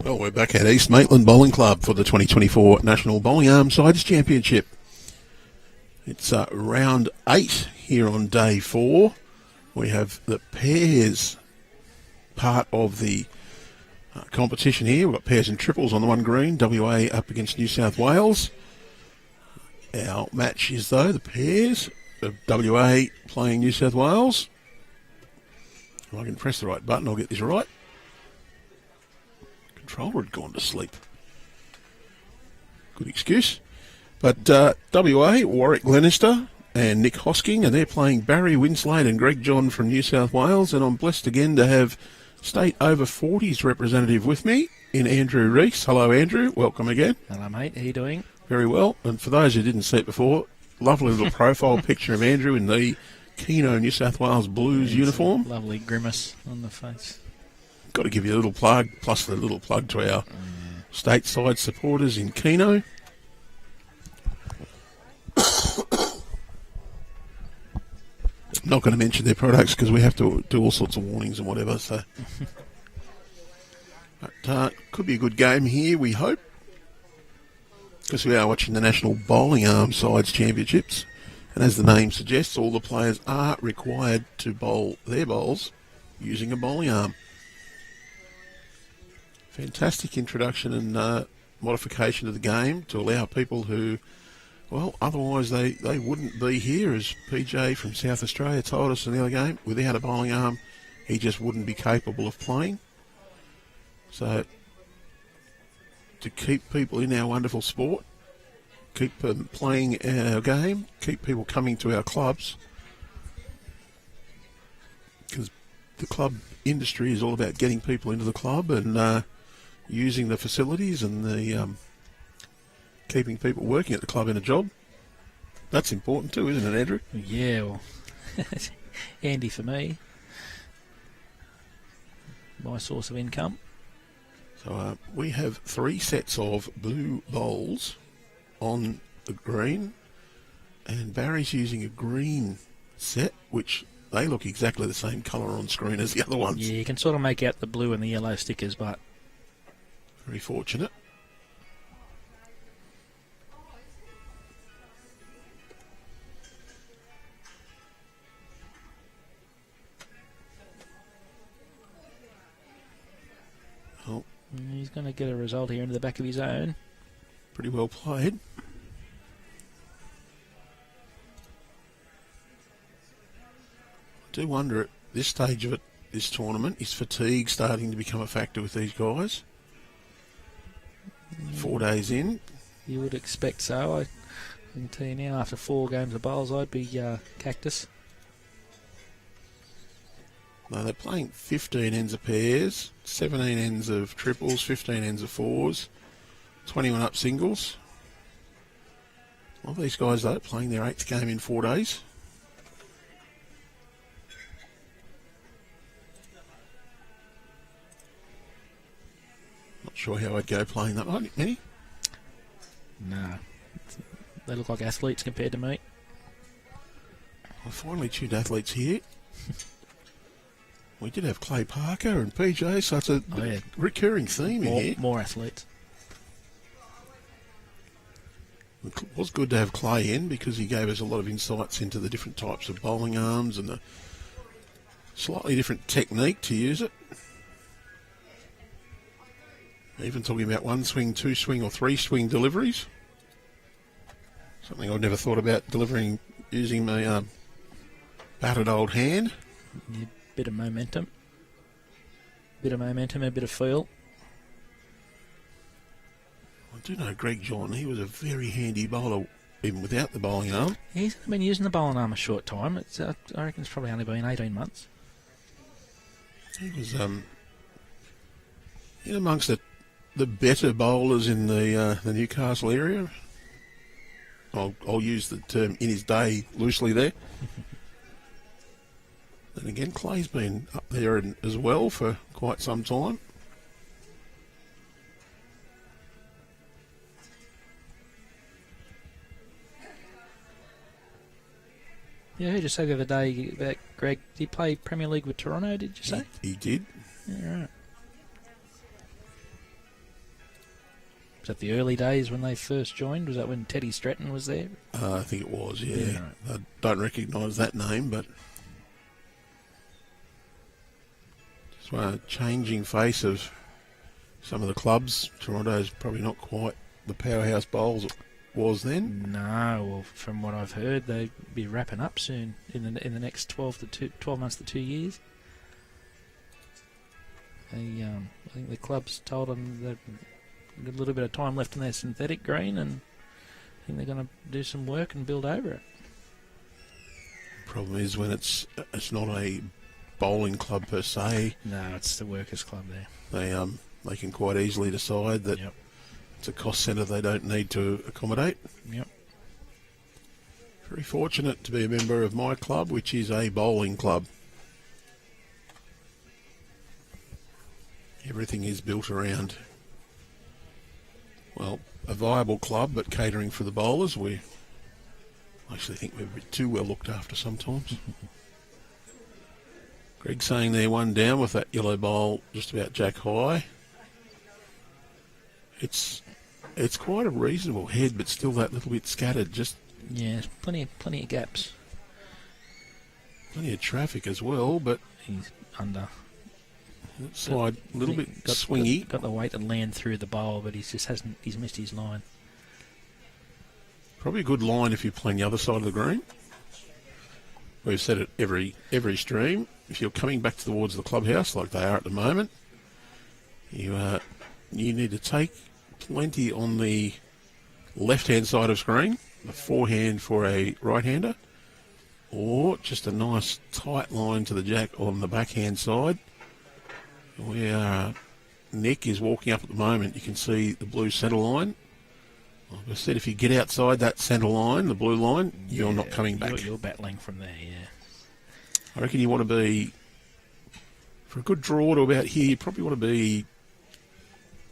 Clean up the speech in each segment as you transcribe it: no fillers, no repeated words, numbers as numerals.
Well, we're back at East Maitland Bowling Club for the 2024 National Bowling Arm Sides Championship. It's round 8 here on day 4. We have the pairs part of the competition here. We've got pairs and triples on the one green, WA up against New South Wales. Our match is, though, the pairs of WA playing New South Wales. If I can press the right button, I'll get this right. Controller had gone to sleep. Good excuse. But WA, Warwick, Glenister and Nick Hosking, and they're playing Barrie, Winslade and Greg John from New South Wales. And I'm blessed again to have State Over 40s representative with me in Andrew Rees. Hello, Andrew. Welcome again. Hello, mate. How you doing? Very well. And for those who didn't see it before, lovely little profile picture of Andrew in the Kino New South Wales Blues uniform. Lovely grimace on the face. Got to give you a little plug, plus a little plug to our stateside supporters in Kino. I'm not going to mention their products because we have to do all sorts of warnings and whatever. So, but could be a good game here, we hope, because we are watching the National Bowling Arm Sides Championships, and as the name suggests, all the players are required to bowl their bowls using a bowling arm. Fantastic introduction and modification of the game to allow people who, well, otherwise they wouldn't be here, as PJ from South Australia told us in the other game. Without a bowling arm, he just wouldn't be capable of playing. So, to keep people in our wonderful sport, keep them playing our game, keep people coming to our clubs, because the club industry is all about getting people into the club and using the facilities and the keeping people working at the club in a job. That's important too, isn't it, Andrew? Yeah, well, handy for me. My source of income. So we have 3 sets of blue bowls on the green, and Barry's using a green set, which they look exactly the same colour on screen as the other ones. Yeah, you can sort of make out the blue and the yellow stickers, but very fortunate. Oh, he's going to get a result here into the back of his own. Pretty well played. I do wonder at this stage of it, this tournament, is fatigue starting to become a factor with these guys? 4 days in. You would expect so. I can tell you now, after 4 games of bowls, I'd be cactus. No, they're playing 15 ends of pairs, 17 ends of triples, 15 ends of fours, 21 up singles. A lot of these guys, though, playing their 8th game in 4 days. Not sure how I'd go playing that many. No. They look like athletes compared to me. I finally tuned athletes here. We did have Clay Parker and PJ, so it's a recurring theme in here. More athletes. It was good to have Clay in because he gave us a lot of insights into the different types of bowling arms and the slightly different technique to use it. Even talking about 1-swing, 2-swing or 3-swing deliveries. Something I'd never thought about delivering using my battered old hand. Yeah, bit of momentum. Bit of momentum, a bit of feel. I do know Greg John, he was a very handy bowler even without the bowling arm. He's been using the bowling arm a short time. It's I reckon it's probably only been 18 months. He was in amongst the better bowlers in the Newcastle area. I'll use the term in his day loosely there. And again, Clay's been up there as well for quite some time. Yeah, I heard you say the other day about Greg. Did he play Premier League with Toronto, did you say? He did. Yeah, right. Was that the early days when they first joined? Was that when Teddy Stratton was there? I think it was, yeah. Yeah, right. I don't recognise that name, but just a changing face of some of the clubs. Toronto's probably not quite the powerhouse bowls it was then. No, well, from what I've heard, they'd be wrapping up soon in the next 12 months to 2 years. I think the club's told them they've got a little bit of time left in their synthetic green, and I think they're going to do some work and build over it. Problem is when it's not a bowling club per se. No, it's the workers' club there. They can quite easily decide that Yep. it's a cost centre they don't need to accommodate. Yep. Very fortunate to be a member of my club, which is a bowling club. Everything is built around, well, a viable club, but catering for the bowlers. We actually think we're a bit too well looked after sometimes. Greg saying there, one down with that yellow bowl just about jack high. It's quite a reasonable head, but still that little bit scattered. Just Yeah, plenty of gaps. plenty of traffic as well, but He's under. slide a little bit swingy. Got the weight to land through the bowl, but he's missed his line. Probably a good line if you're playing the other side of the green. We've said it every stream. If you're coming back towards the clubhouse like they are at the moment, you need to take plenty on the left-hand side of screen, the forehand for a right-hander, or just a nice tight line to the jack on the backhand side. Where Nick is walking up at the moment, you can see the blue centre line. Like I said, if you get outside that centre line, the blue line, you're not coming back. You're battling from there, yeah. I reckon you want to be, for a good draw to about here, you probably want to be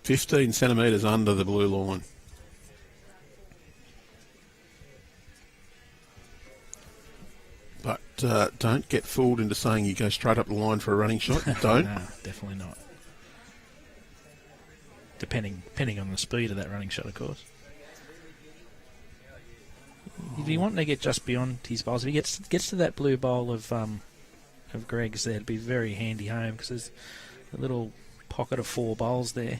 15 centimetres under the blue line. But don't get fooled into saying you go straight up the line for a running shot. Don't. No, definitely not. Depending on the speed of that running shot, of course. If you want to get just beyond his bowls, if he gets to that blue bowl of Greg's there, it'd be very handy home, because there's a little pocket of 4 bowls there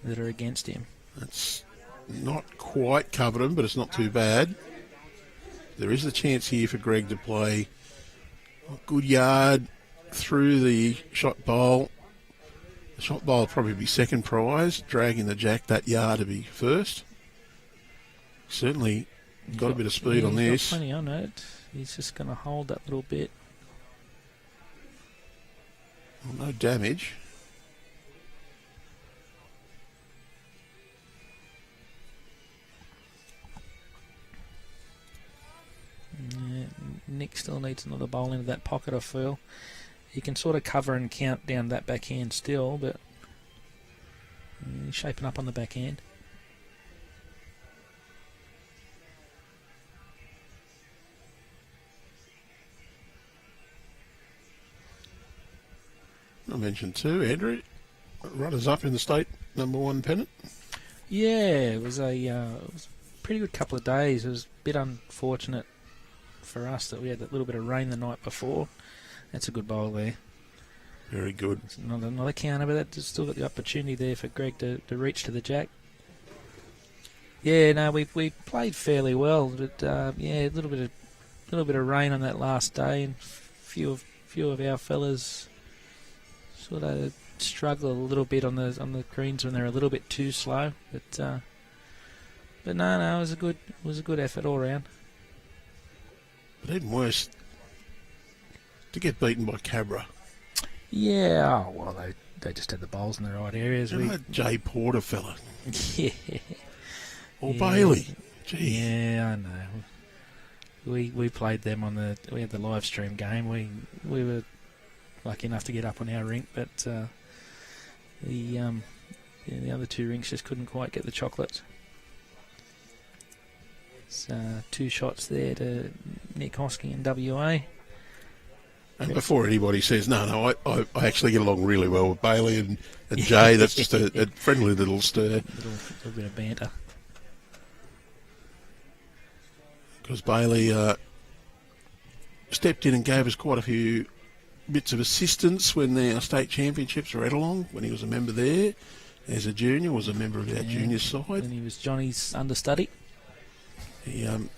that are against him. It's not quite covered him, but it's not too bad. There is a chance here for Greg to play a good yard through the shot bowl. The shot bowl will probably be second prize, dragging the jack that yard to be first. Certainly got a bit of speed on He's this. got plenty on it. He's just going to hold that little bit. Well, no damage. Yeah, Nick still needs another bowl into that pocket, I feel. He can sort of cover and count down that backhand still, but he's shaping up on the backhand. I mentioned too, Andrew, runners up in the state #1 pennant. Yeah, it was a pretty good couple of days. It was a bit unfortunate for us that we had that little bit of rain the night before. That's a good bowl there. Very good. It's not another counter, but that's still got the opportunity there for Greg to reach to the jack. Yeah, no, we played fairly well, but yeah, a little bit of rain on that last day, and few of our fellas sort of struggle a little bit on the greens when they're a little bit too slow. But no, it was a good effort all round. But even worse, to get beaten by Cabra. Yeah, oh, well, they just had the bowls in the right areas. You know that Jay Porter fella? Yeah. Or Bailey? Gee. Yeah, I know. We played them we had the live stream game. We were lucky enough to get up on our rink, but the other 2 rinks just couldn't quite get the chocolates. It's 2 shots there to Nick Hosking in WA. And before anybody says, no, I actually get along really well with Bailey and Jay. That's just a friendly little stir. Little bit of banter. Because Bailey stepped in and gave us quite a few bits of assistance when our state championships were at along, when he was a member there. As a junior, was a member of our junior side. And he was Johnny's understudy. He was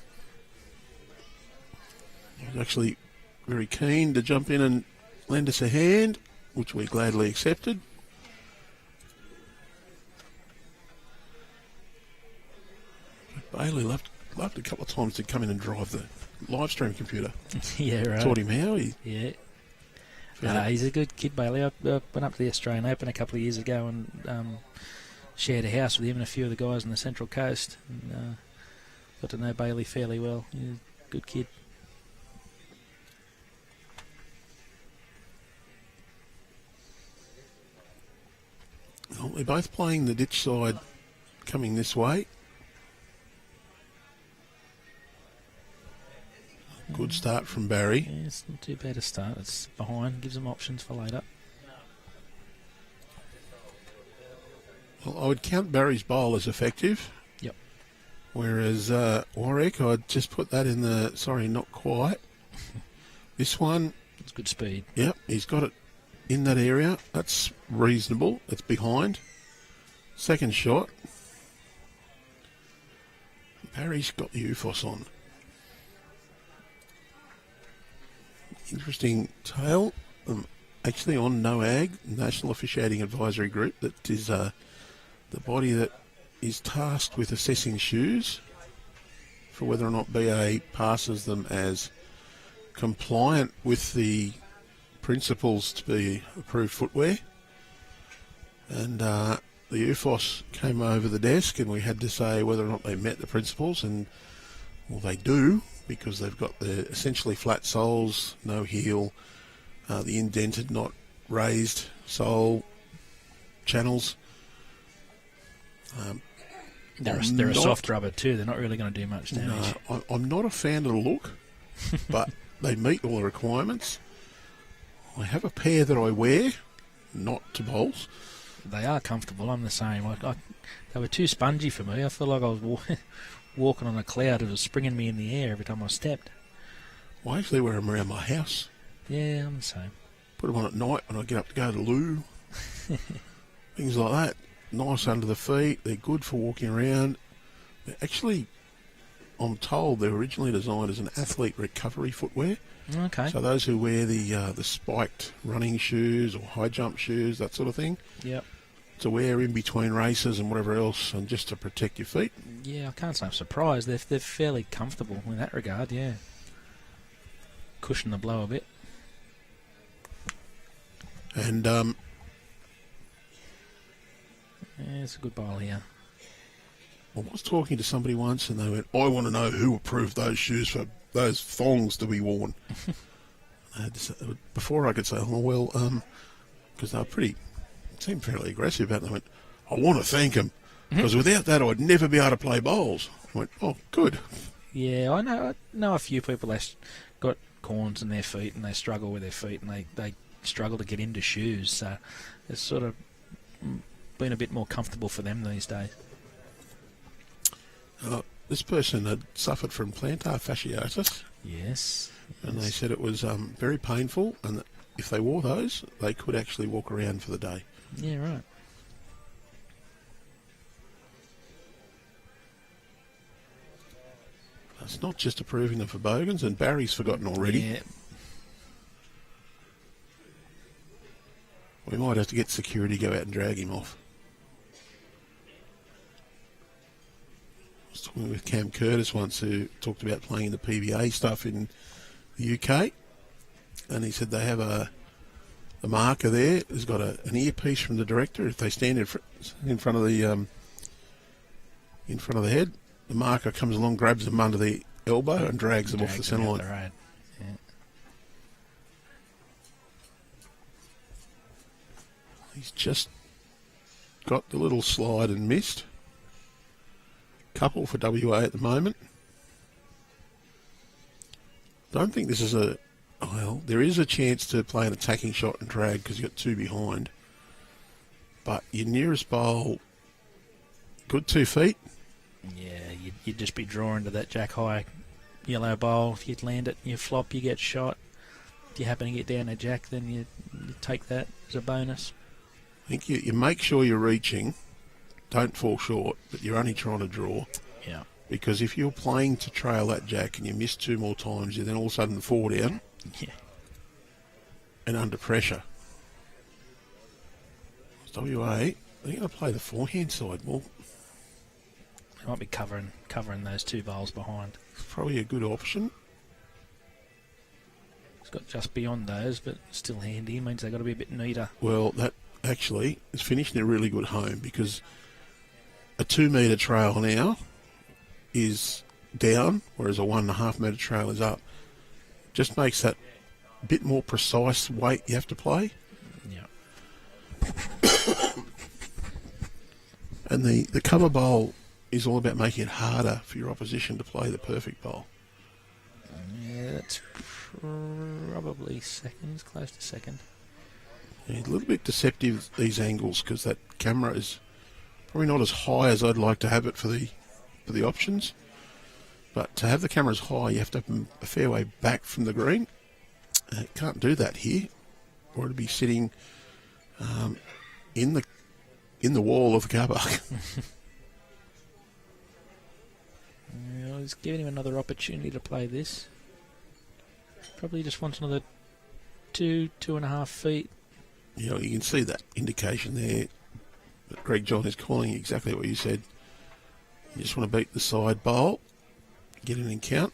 actually very keen to jump in and lend us a hand, which we gladly accepted. But Bailey loved a couple of times to come in and drive the live stream computer. Yeah, right. Taught him how. He's a good kid, Bailey. I went up to the Australian Open a couple of years ago and shared a house with him and a few of the guys on the Central Coast. And, got to know Bailey fairly well. He's a good kid. Well, they're both playing the ditch side coming this way. Good start from Barrie. Yeah, it's not too bad a start. It's behind, gives them options for later. Well, I would count Barry's bowl as effective. Yep. Whereas Warwick, I'd just put that in the, sorry, not quite. This one. It's good speed. Yep, he's got it in that area. That's reasonable. It's behind. Second shot. Barry's got the UFOS on. Interesting tail. Actually on NOAG, National Officiating Advisory Group, that is the body that is tasked with assessing shoes for whether or not BA passes them as compliant with the principles to be approved footwear. And the UFOS came over the desk and we had to say whether or not they met the principles, and well, they do, because they've got the essentially flat soles, no heel, the indented, not raised sole channels. They're a soft rubber too. They're not really going to do much damage. No, I'm not a fan of the look, but they meet all the requirements. I have a pair that I wear, not to bowls. They are comfortable. I'm the same. They were too spongy for me. I feel like I was walking on a cloud. It was springing me in the air every time I stepped. I actually wear them around my house. Yeah, I'm the same. Put them on at night when I get up to go to the loo. Things like that. Nice under the feet. They're good for walking around. They're actually, I'm told, they're originally designed as an athlete recovery footwear. Okay. So those who wear the spiked running shoes or high jump shoes, that sort of thing. Yep. To wear in between races and whatever else, and just to protect your feet. Yeah, I can't say I'm surprised. They're fairly comfortable in that regard, yeah. Cushion the blow a bit. And yeah, it's a good bowl here. I was talking to somebody once and they went, I want to know who approved those shoes for those thongs to be worn. I had to say, before I could say, oh, well, because they were seemed fairly aggressive about it. They went, I want to thank them, because without that I'd never be able to play bowls. I went, oh, good. Yeah, I know a few people that's got corns in their feet and they struggle with their feet and they struggle to get into shoes. So it's sort of been a bit more comfortable for them these days. This person had suffered from plantar fasciitis. Yes. And they said it was very painful, and that if they wore those, they could actually walk around for the day. Yeah, right. It's not just approving them for bogans, and Barry's forgotten already. Yeah. We might have to get security to go out and drag him off. I was talking with Cam Curtis once, who talked about playing the PBA stuff in the UK, and he said they have a marker there. There's got an earpiece from the director. If they stand in front of the head, the marker comes along, grabs them under the elbow, and drags them off the centre line. Yeah. He's just got the little slide and missed. Couple for WA at the moment. Don't think this is Well, there is a chance to play an attacking shot and drag because you've got 2 behind. But your nearest bowl, good 2 feet. Yeah, you'd just be drawing to that jack high yellow bowl. If you'd land it, you flop, you get shot. If you happen to get down a jack, then you take that as a bonus. I think you make sure you're reaching, don't fall short, but you're only trying to draw. Yeah. Because if you're playing to trail that jack and you miss 2 more times, you then all of a sudden 4 down. Yeah. And under pressure. WA, they're going to play the forehand side more. They might be covering those 2 bowls behind. It's probably a good option. It's got just beyond those, but still handy. It means they've got to be a bit neater. Well, that actually is finishing a really good home because a 2 metre trail now is down, whereas a 1.5 metre trail is up. Just makes that a bit more precise weight you have to play. Yeah. And the cover bowl is all about making it harder for your opposition to play the perfect bowl. Yeah, that's probably seconds, close to second. Yeah, a little bit deceptive, these angles, because that camera is probably not as high as I'd like to have it for the options. But to have the camera as high, you have to have them a fair way back from the green. Can't do that here, or it'd be sitting in the wall of the car park. Yeah, he's giving him another opportunity to play this. Probably just wants another 2.5 feet. You know, you can see that indication there that Greg John is calling exactly what you said. You just want to beat the side bowl, get it in count.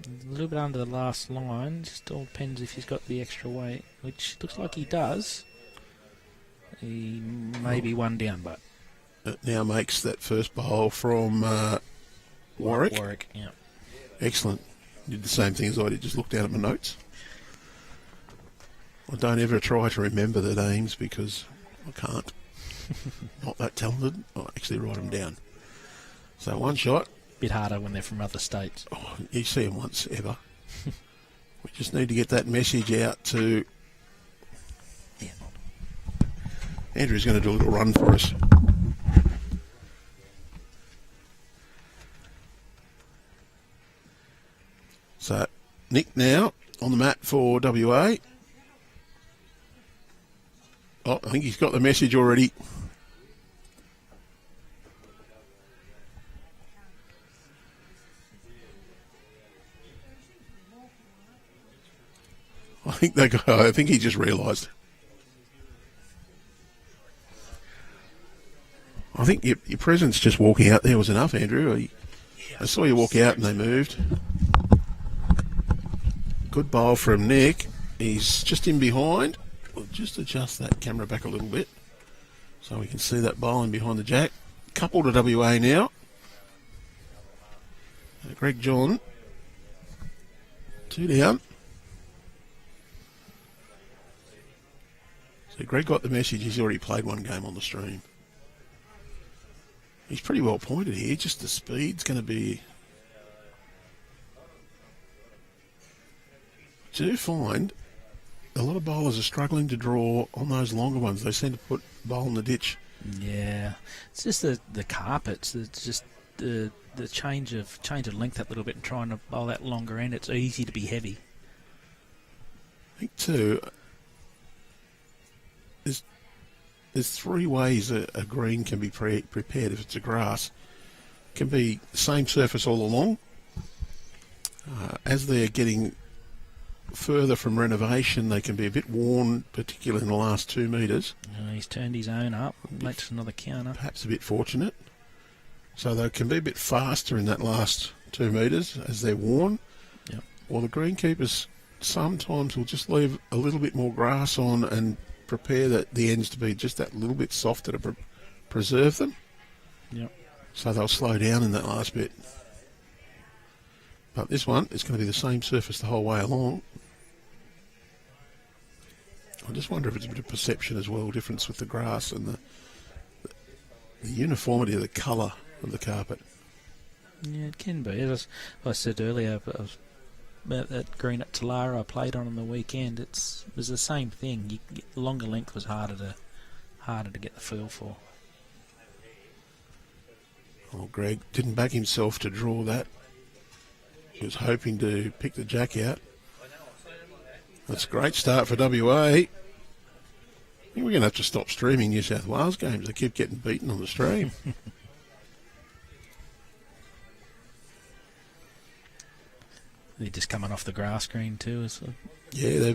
A little bit under the last line. Just all depends if he's got the extra weight, which looks like he does. He may be 1 down, but It now makes that first bowl from Warwick. Warwick, yeah. Excellent. Did the same thing as I did, just look down at my notes. I don't ever try to remember the names because I can't. Not that talented. I actually write them down. So 1 shot. Bit harder when they're from other states. Oh, you see them once ever. We just need to get that message out to... Yeah. Andrew's going to do a little run for us. So, Nick now on the mat for WA. Oh, I think he's got the message already. I think he just realised. I think your presence just walking out there was enough, Andrew. I saw you walk out and they moved. Good bowl from Nick. He's just in behind. We'll just adjust that camera back a little bit so we can see that bowl in behind the jack. Couple to WA now. Greg John. 2 down. So Greg got the message. He's already played 1 game on the stream. He's pretty well pointed here. Just the speed's going to be... I do find a lot of bowlers are struggling to draw on those longer ones. They seem to put bowl in the ditch. Yeah, it's just the carpets. It's just the change of length that little bit and trying to bowl that longer end. It's easy to be heavy. I think too. There's 3 ways a green can be prepared if it's a grass. It can be the same surface all along. As they're getting further from renovation, they can be a bit worn, particularly in the last 2 metres. He's turned his own up, makes another counter. Perhaps a bit fortunate. So they can be a bit faster in that last 2 metres as they're worn. Yep. Or the greenkeepers sometimes will just leave a little bit more grass on and prepare the ends to be just that little bit softer to preserve them. Yep. So they'll slow down in that last bit. But this one is going to be the same surface the whole way along. I just wonder if it's a bit of perception as well, difference with the grass and the uniformity of the colour of the carpet. Yeah, it can be. As I said earlier, about that green at Talara I played on the weekend, it was the same thing. The longer length was harder to get the feel for. Oh, Greg didn't back himself to draw that. He was hoping to pick the jack out. That's a great start for WA. I think we're going to have to stop streaming New South Wales games. They keep getting beaten on the stream. They're just coming off the grass green too. So. Yeah,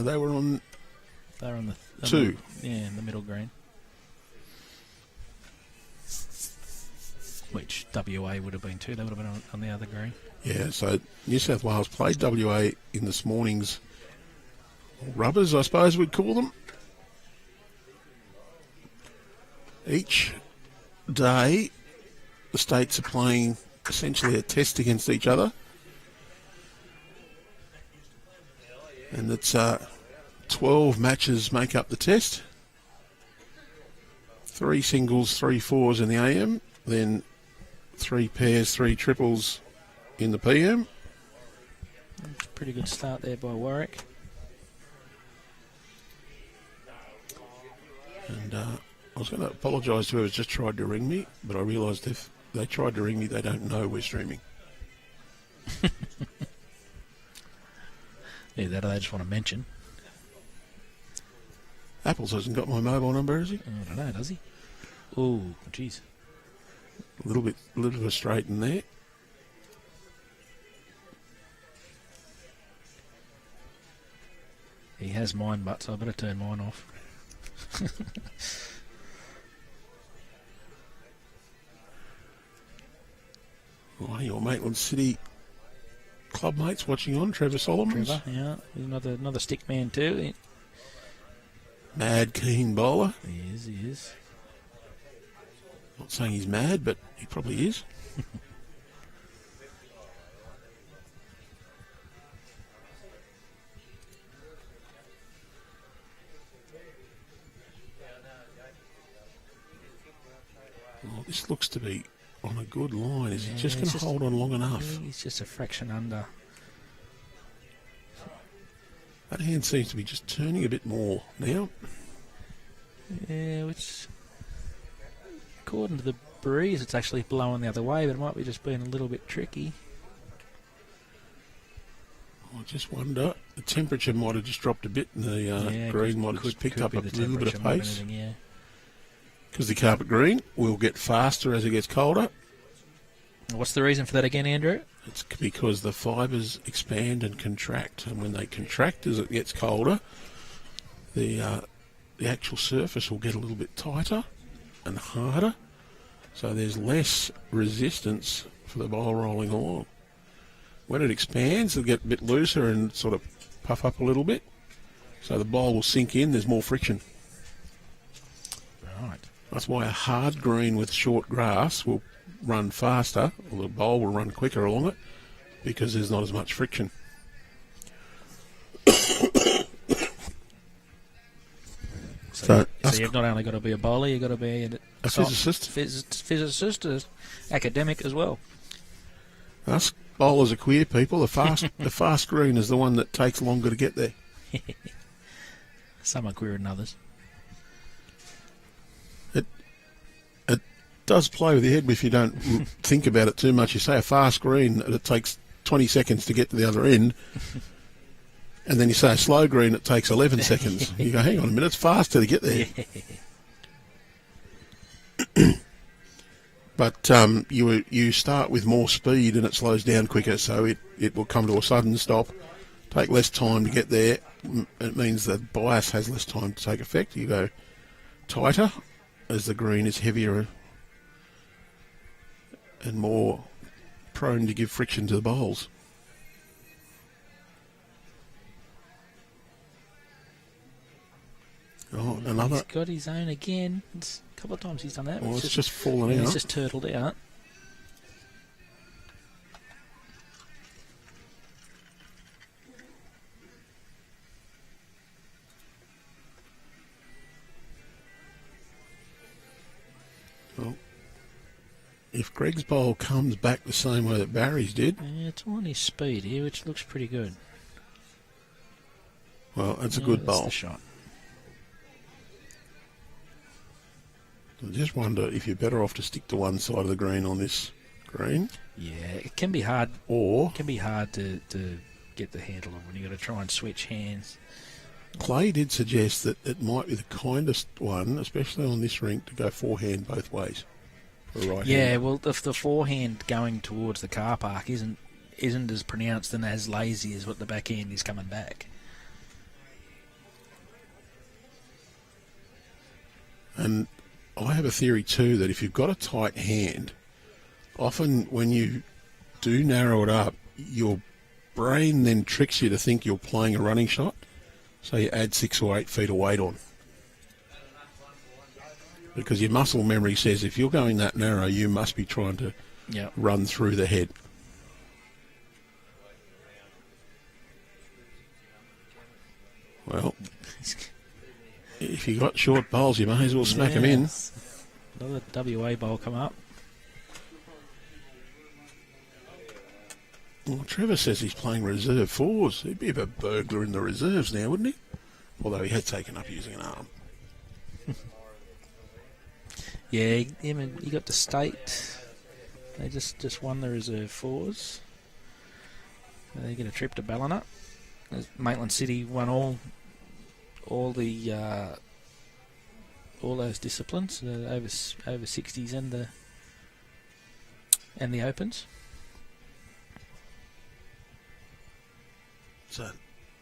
they were on. They're on the two. In the middle green. Which WA would have been too. They would have been on the other green. Yeah, so New South Wales played WA in this morning's rubbers, I suppose we'd call them. Each day, the states are playing essentially a test against each other. And it's 12 matches make up the test. 3 singles, 3 fours in the AM, then 3 pairs, 3 triples in the PM. That's a pretty good start there by Warwick. And I was going to apologise to whoever's just tried to ring me, but I realised if they tried to ring me, they don't know we're streaming. Yeah, that I just want to mention. Apples hasn't got my mobile number, has he? I don't know, does he? Oh, jeez. A little bit of a straight in there. He has mine, but so I better turn mine off. One of your Maitland City club mates watching on, Trevor Solomons. Trevor, yeah, he's another stick man too. Mad keen bowler. He is. Not saying he's mad, but he probably is. Well, this looks to be on a good line. Is he just going to hold on long enough? He's just a fraction under. That hand seems to be just turning a bit more now. Yeah, which, according to the breeze, it's actually blowing the other way, but it might be just being a little bit tricky. I just wonder, the temperature might have just dropped a bit and the green might have just picked up a little bit of pace. Because the carpet green will get faster as it gets colder. What's the reason for that again, Andrew? It's because the fibres expand and contract, and when they contract as it gets colder, the actual surface will get a little bit tighter and harder, so there's less resistance for the bowl rolling along. When it expands, it'll get a bit looser and sort of puff up a little bit, so the bowl will sink in, there's more friction. Right. That's why a hard green with short grass will run faster, or the bowl will run quicker along it, because there's not as much friction. So you've not only got to be a bowler, you've got to be a physicist. Physicist, academic as well. Us bowlers are queer people. The fast green is the one that takes longer to get there. Some are queerer than others. It does play with your head if you don't think about it too much. You say a fast green, it takes 20 seconds to get to the other end. And then you say a slow green, it takes 11 seconds. You go, hang on a minute, it's faster to get there. But you start with more speed and it slows down quicker, so it will come to a sudden stop, take less time to get there. It means the bias has less time to take effect. You go tighter as the green is heavier and more prone to give friction to the bowls. Oh, another. He's got his own again. It's a couple of times he's done that. Well, it's just fallen out. He's just turtled out. Well, if Greg's bowl comes back the same way that Barry's did... Yeah, it's on his speed here, which looks pretty good. Well, that's a good bowl. That's the shot. I just wonder if you're better off to stick to one side of the green on this green. Yeah, it can be hard. Or... It can be hard to get the handle of when you've got to try and switch hands. Clay did suggest that it might be the kindest one, especially on this rink, to go forehand both ways. For a right Yeah, hand. well, if the forehand going towards the car park isn't as pronounced and as lazy as what the backhand is coming back. And I have a theory too that if you've got a tight hand, often when you do narrow it up, your brain then tricks you to think you're playing a running shot, so you add 6 or 8 feet of weight on. Because your muscle memory says if you're going that narrow, you must be trying to run through the head. Well, if you got short bowls, you may as well smack them in. Another WA bowl come up. Well, Trevor says he's playing reserve fours. He'd be a burglar in the reserves now, wouldn't he? Although he had taken up using an arm. Yeah, he got to state. They just won the reserve fours. They get a trip to Ballina. Maitland City won all those disciplines, over 60s and the opens. So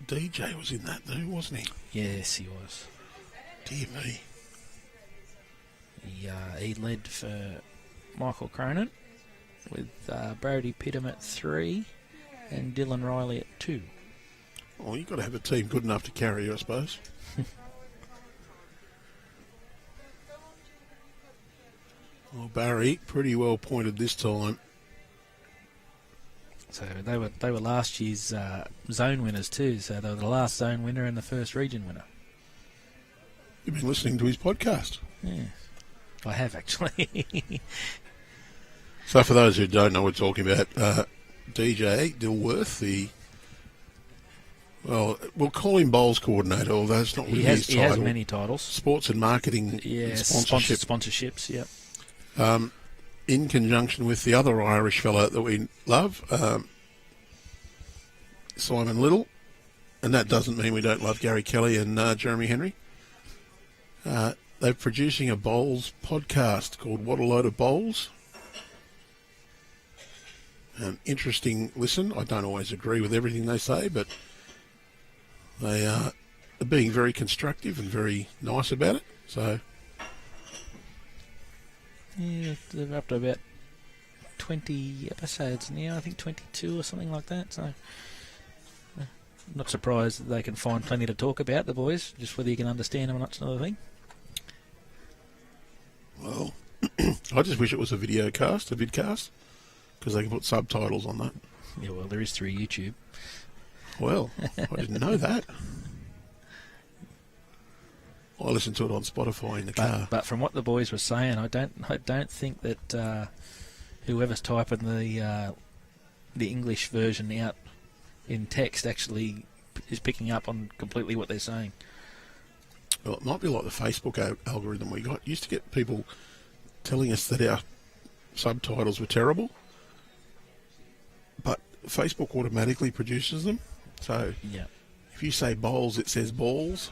DJ was in that though, wasn't he? Yes, he was. Dear me. He led for Michael Cronin with Brody Pittam at 3 and Dylan Riley at 2. Well, you've got to have a team good enough to carry you, I suppose. Well, Barrie, pretty well pointed this time. So they were last year's zone winners too. So they were the last zone winner and the first region winner. You've been listening to his podcast. Yeah, I have actually. So for those who don't know what we're talking about, DJ Dilworth, we'll call him bowls coordinator, although it's not really his title. He has many titles. Sports and marketing, sponsorships, yep. In conjunction with the other Irish fella that we love, Simon Little, and that doesn't mean we don't love Gary Kelly and Jeremy Henry. They're producing a bowls podcast called What a Load of Bowls. Interesting listen. I don't always agree with everything they say, but they are being very constructive and very nice about it. So, yeah, they're up to about 20 episodes now. I think 22 or something like that. So, not surprised that they can find plenty to talk about, the boys. Just whether you can understand them or not's another thing. Well, I just wish it was a vidcast, because they can put subtitles on that. Yeah, well, there is through YouTube. Well, I didn't know that. I listened to it on Spotify in the car. But from what the boys were saying, I don't think that whoever's typing the English version out in text actually is picking up on completely what they're saying. Well, it might be like the Facebook algorithm we got. Used to get people telling us that our subtitles were terrible, but Facebook automatically produces them. So if you say bowls, it says balls.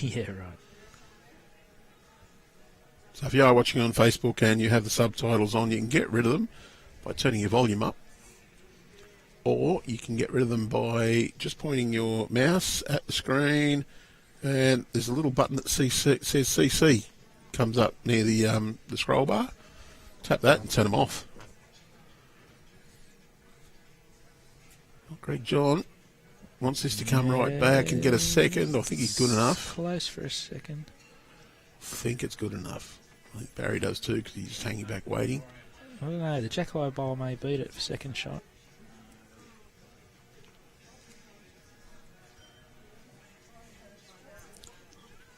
Yeah, right. So if you are watching on Facebook and you have the subtitles on, you can get rid of them by turning your volume up. Or you can get rid of them by just pointing your mouse at the screen, and there's a little button that says CC comes up near the scroll bar. Tap that and turn them off. Well, Greg John wants this to come right back and get a second. I think he's good enough. Close for a second. I think it's good enough. I think Barrie does too, because he's just hanging back waiting. I don't know. The J.K. bowl may beat it for second shot.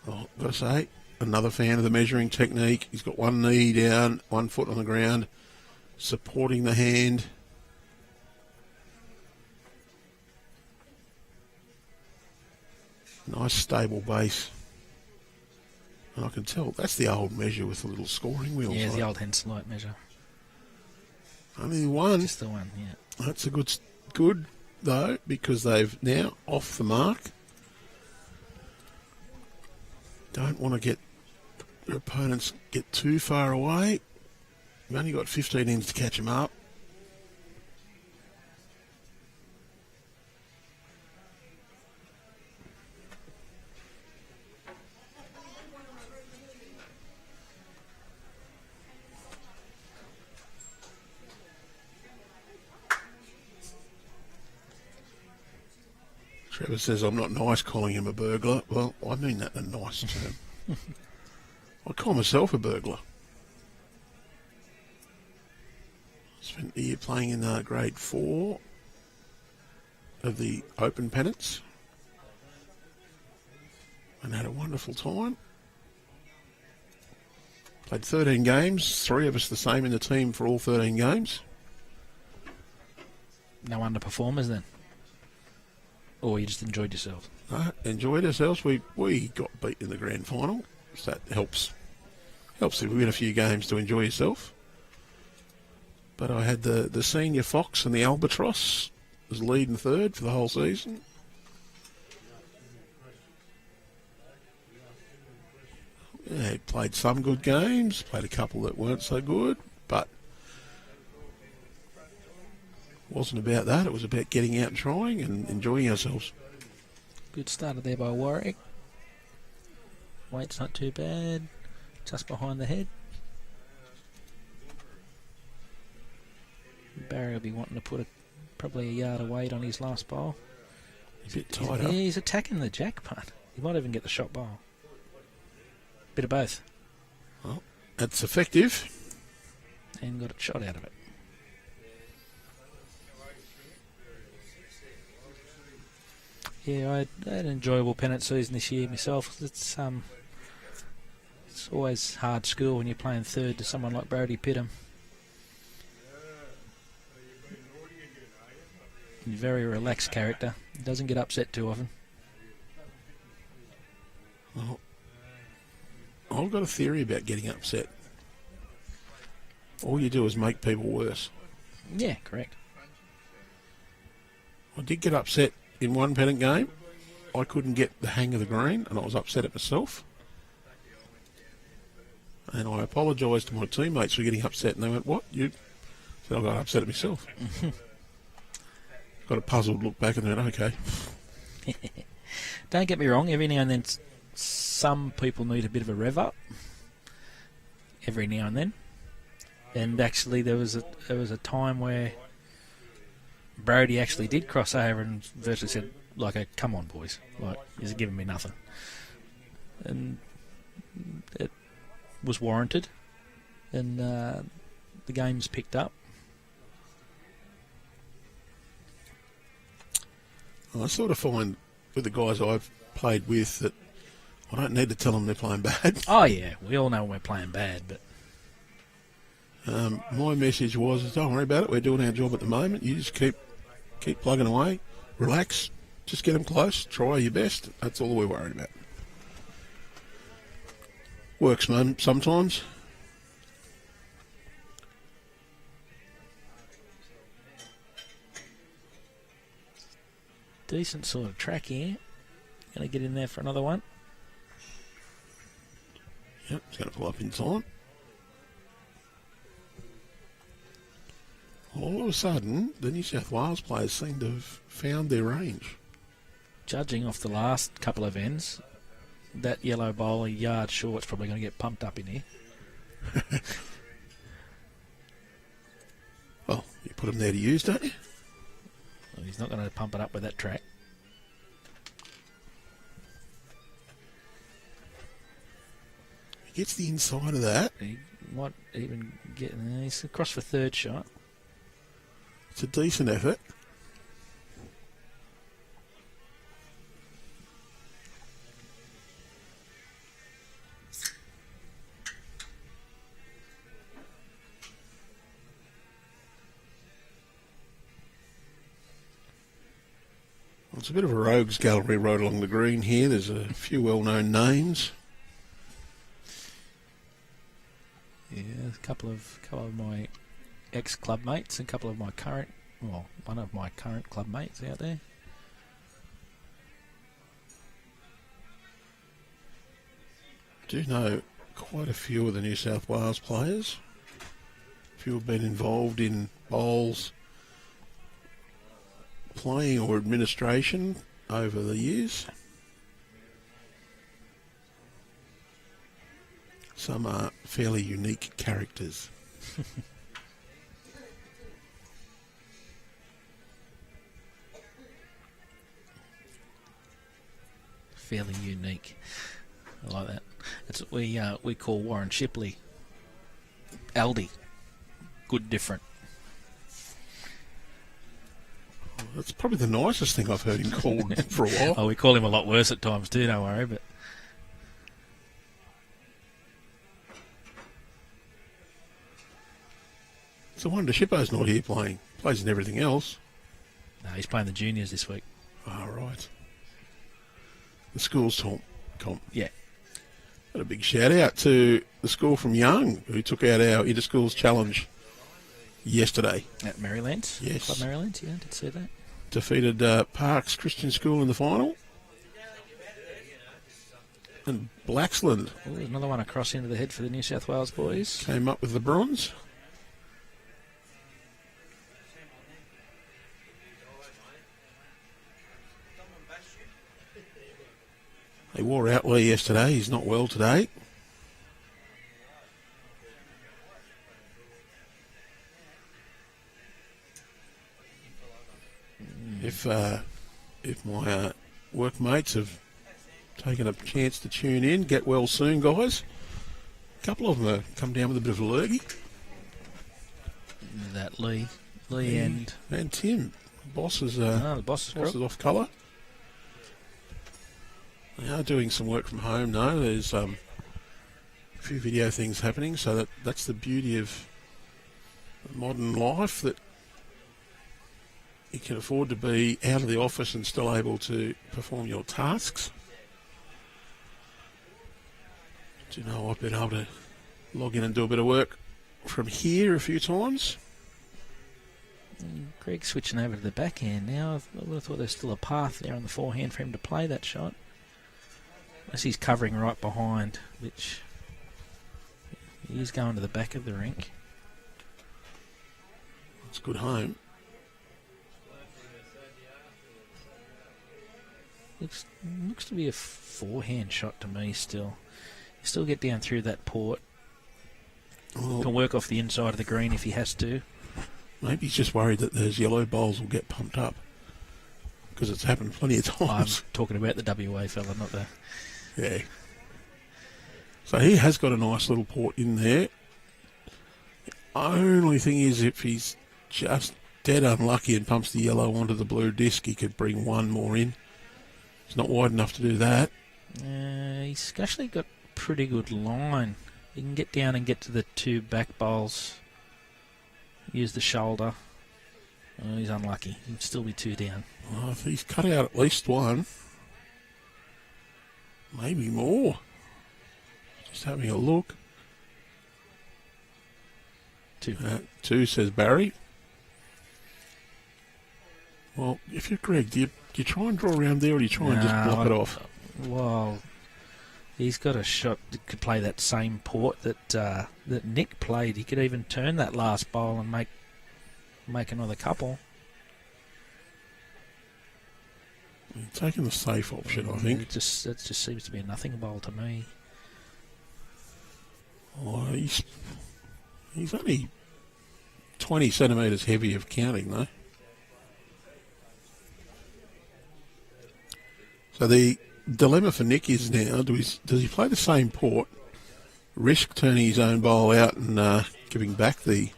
Well, I've got to say, another fan of the measuring technique. He's got one knee down, 1 foot on the ground, supporting the hand. Nice stable base. And I can tell that's the old measure with the little scoring wheels. Yeah, the old Henselite measure. Only one. Just the one, yeah. That's a good though, because they've now off the mark. Don't want to get their opponents get too far away. We've only got 15 ends to catch them up. Trevor says, I'm not nice calling him a burglar. Well, I mean that in a nice term. I call myself a burglar. Spent a year playing in grade 4 of the Open Pennants and had a wonderful time. Played 13 games, 3 of us the same in the team for all 13 games. No underperformers then? Or you just enjoyed yourself? Enjoyed ourselves. We got beat in the grand final, so that helps if you win a few games to enjoy yourself. But I had the senior fox and the albatross as lead and third for the whole season. Yeah, played some good games, played a couple that weren't so good, but wasn't about that. It was about getting out and trying and enjoying ourselves. Good starter there by Warwick. Weight's not too bad. Just behind the head. Barrie will be wanting to put probably a yard of weight on his last bowl. He's a bit tied up. Yeah, he's attacking the jack punt. He might even get the shot bowl. Bit of both. Well, that's effective. And got a shot out of it. Yeah, I had an enjoyable pennant season this year myself. It's always hard school when you're playing third to someone like Brody Pittham. He's a very relaxed character. He doesn't get upset too often. Well, I've got a theory about getting upset. All you do is make people worse. Yeah, correct. I did get upset in one pennant game. I couldn't get the hang of the green, and I was upset at myself. And I apologised to my teammates for getting upset, and they went, "What? You?" said, "I got upset at myself." Got a puzzled look back and went, "Okay." Don't get me wrong. Every now and then, some people need a bit of a rev up. Every now and then, and actually, there was a time where Brody actually did cross over and virtually said, like, "Come on, boys! Like, you're giving me nothing," and it was warranted, and the game's picked up. I sort of find with the guys I've played with that I don't need to tell them they're playing bad. Oh yeah, we all know we're playing bad, but my message was, don't worry about it. We're doing our job at the moment. You just keep plugging away, relax, just get them close, try your best. That's all we're worried about. Works, man, sometimes. decent sort of track here. Going to get in there for another one. Yep, it's going to pull up in time. All of a sudden, the New South Wales players seem to have found their range. Judging off the last couple of ends, that yellow bowl a yard short is probably going to get pumped up in here. Well, you put him there to use, don't you? Well, he's not going to pump it up with that track. He gets the inside of that. He might even get in there. He's across for third shot. It's a decent effort. It's a bit of a rogues gallery right along the green here. There's a few well-known names. Yeah, a couple of my ex-club mates and a couple of my one of my current club mates out there. Do know quite a few of the New South Wales players. A few have been involved in bowls playing or administration over the years. Some are fairly unique characters. Fairly unique. I like that. That's what we call Warren Shipley Aldi. Good, different. That's probably the nicest thing I've heard him called for a while. Oh, we call him a lot worse at times too, don't worry, but... It's a wonder Shippo's not here playing. Plays in everything else. No, he's playing the juniors this week. Oh, right. The school's comp. Yeah. Got a big shout out to the school from Young who took out our Inter-Schools Challenge yesterday. At Maryland? Yes. Club Maryland, yeah, did see that. Defeated Parks Christian School in the final. And Blacksland Oh, there's another one across into the head for the New South Wales boys. came up with the bronze. They wore out Lee yesterday. He's not well today. If my workmates have taken a chance to tune in, get well soon, guys. A couple of them have come down with a bit of a lurgy. That Lee and Tim. Boss is the boss is off colour. They are doing some work from home now. There's a few video things happening, so that's the beauty of modern life, that you can afford to be out of the office and still able to perform your tasks. Do you know, I've been able to log in and do a bit of work from here a few times. Greg's switching over to the backhand now. I would have thought there's still a path there on the forehand for him to play that shot. Unless he's covering right behind, which he's going to the back of the rink. It's good home. Looks to be a forehand shot to me still. You still get down through that port. Well, Can work off the inside of the green if he has to. maybe he's just worried that those yellow bowls will get pumped up, because it's happened plenty of I'm times. talking about the WA fella, not the... Yeah. So he has got a nice little port in there. The only thing is, if he's just dead unlucky and pumps the yellow onto the blue disc, he could bring one more in. It's not wide enough to do that. He's actually got pretty good line. He can get down and get to the two back bowls. Use the shoulder. Oh, he's unlucky. He'd still be two down. Well, if he's cut out at least one, maybe more. Just having a look. Two. Two, says Barrie. Well, if you're Greg, do you try and draw around there, or do you try and just block it off? Well, he's got a shot that could play that same port that Nick played. He could even turn that last bowl and make another couple. Taking the safe option, I think. That just seems to be a nothing bowl to me. Oh, he's only 20 centimetres heavy of counting, though. So the dilemma for Nick is now, does he play the same port, risk turning his own bowl out and giving back the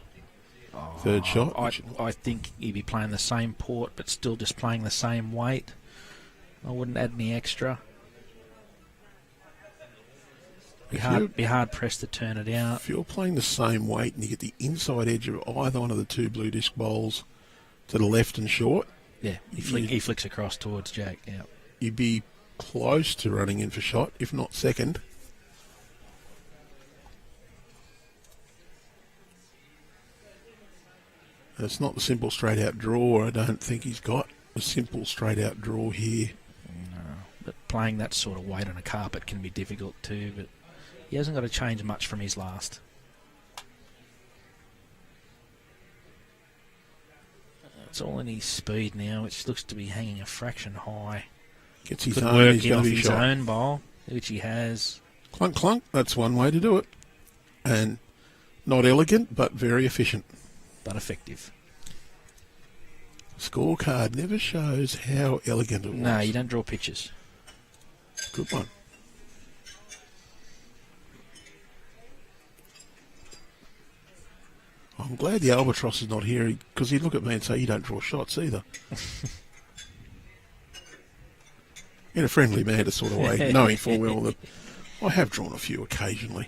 third shot? I think he'd be playing the same port, but still just playing the same weight. I wouldn't add any extra. Be hard pressed to turn it out. If you're playing the same weight and you get the inside edge of either one of the two blue disc bowls to the left and short, Yeah, he flicks across towards Jack. Yeah, You'd be close to running in for shot, if not second. And it's not the simple straight-out draw. I don't think he's got a simple straight-out draw here. no, but playing that sort of weight on a carpet can be difficult too. But he hasn't got to change much from his last. It's all in his speed now, which looks to be hanging a fraction high. Gets his Could own, work he's in going off to be his shot. own bowl, which he has. Clunk, clunk, that's one way to do it. And not elegant, but very efficient. But effective. Scorecard never shows how elegant it was. No, you don't draw pictures. Good one. I'm glad the albatross is not here, because he'd look at me and say, you don't draw shots either. In a friendly manner sort of way, knowing full well that I have drawn a few occasionally.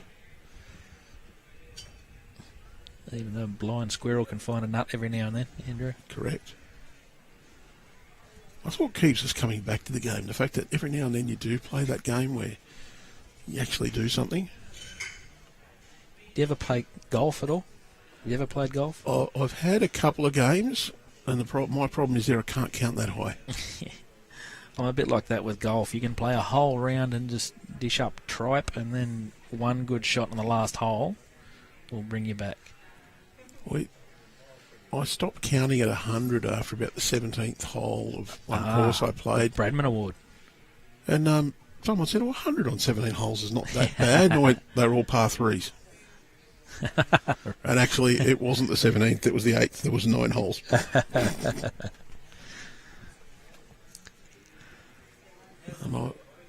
Even a blind squirrel can find a nut every now and then, Andrew. Correct. That's what keeps us coming back to the game. The fact that every now and then you do play that game where you actually do something. Do you ever play golf at all? Have you ever played golf? I've had a couple of games, and my problem is I can't count that high. I'm a bit like that with golf. You can play a whole round and just dish up tripe, and then one good shot on the last hole will bring you back. I stopped counting at 100 after about the 17th hole of one course I played. Bradman Award. And someone said, 100 on 17 holes is not that bad. And I went, they were all par threes. And actually, it wasn't the 17th, it was the 8th. There was 9 holes.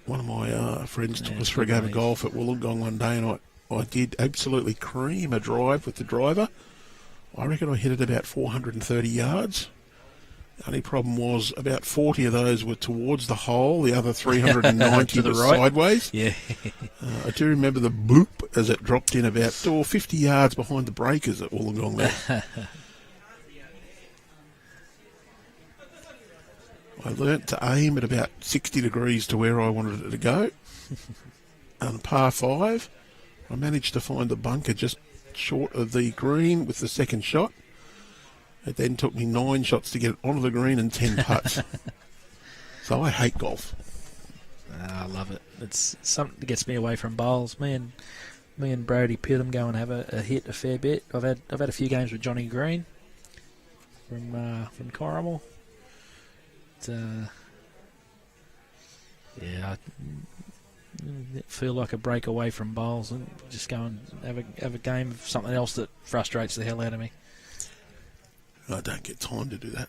One of my friends took us for a game of golf at Wollongong one day, and I did absolutely cream a drive with the driver. I reckon I hit it about 430 yards. The only problem was about 40 of those were towards the hole, the other 390 to the was right. sideways. Yeah. I do remember the boop as it dropped in about 50 yards behind the breakers at Wollongong there. I learnt to aim at about 60 degrees to where I wanted it to go. On par 5, I managed to find the bunker just short of the green with the second shot. It then took me 9 shots to get it onto the green and 10 putts. So I hate golf. I love it. It's something that gets me away from bowls. Me and Brody Pittam go and have a hit a fair bit. I've had a few games with Johnny Green from Corrimal. I feel like a break away from bowls and just go and have a game of something else that frustrates the hell out of me. I don't get time to do that.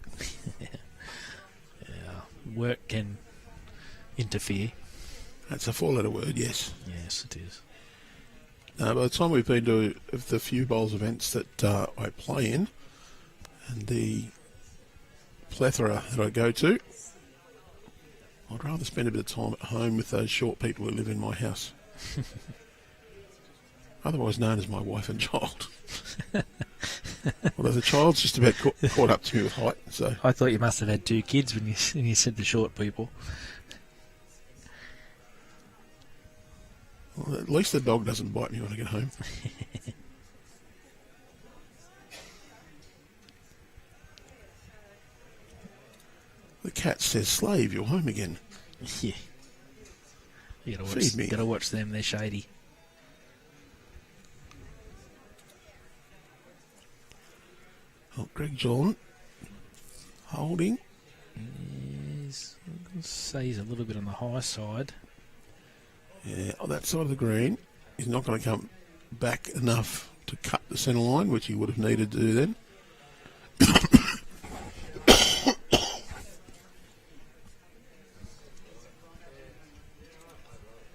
Yeah, work can interfere. That's a 4-letter word, yes. Yes, it is. By the time we've been to the few bowls events that I play in, and the plethora that I go to, I'd rather spend a bit of time at home with those short people who live in my house. Otherwise known as my wife and child. Although the child's just about caught up to me with height. So I thought you must have had 2 kids when you said the short people. Well, at least the dog doesn't bite me when I get home. The cat says, "Slave, you're home again." Yeah. You Feed me. gotta watch them, they're shady. Oh, Greg John holding. Let's say he's a little bit on the high side. Yeah, on that side of the green. He's not going to come back enough to cut the centre line, which he would have needed to do then.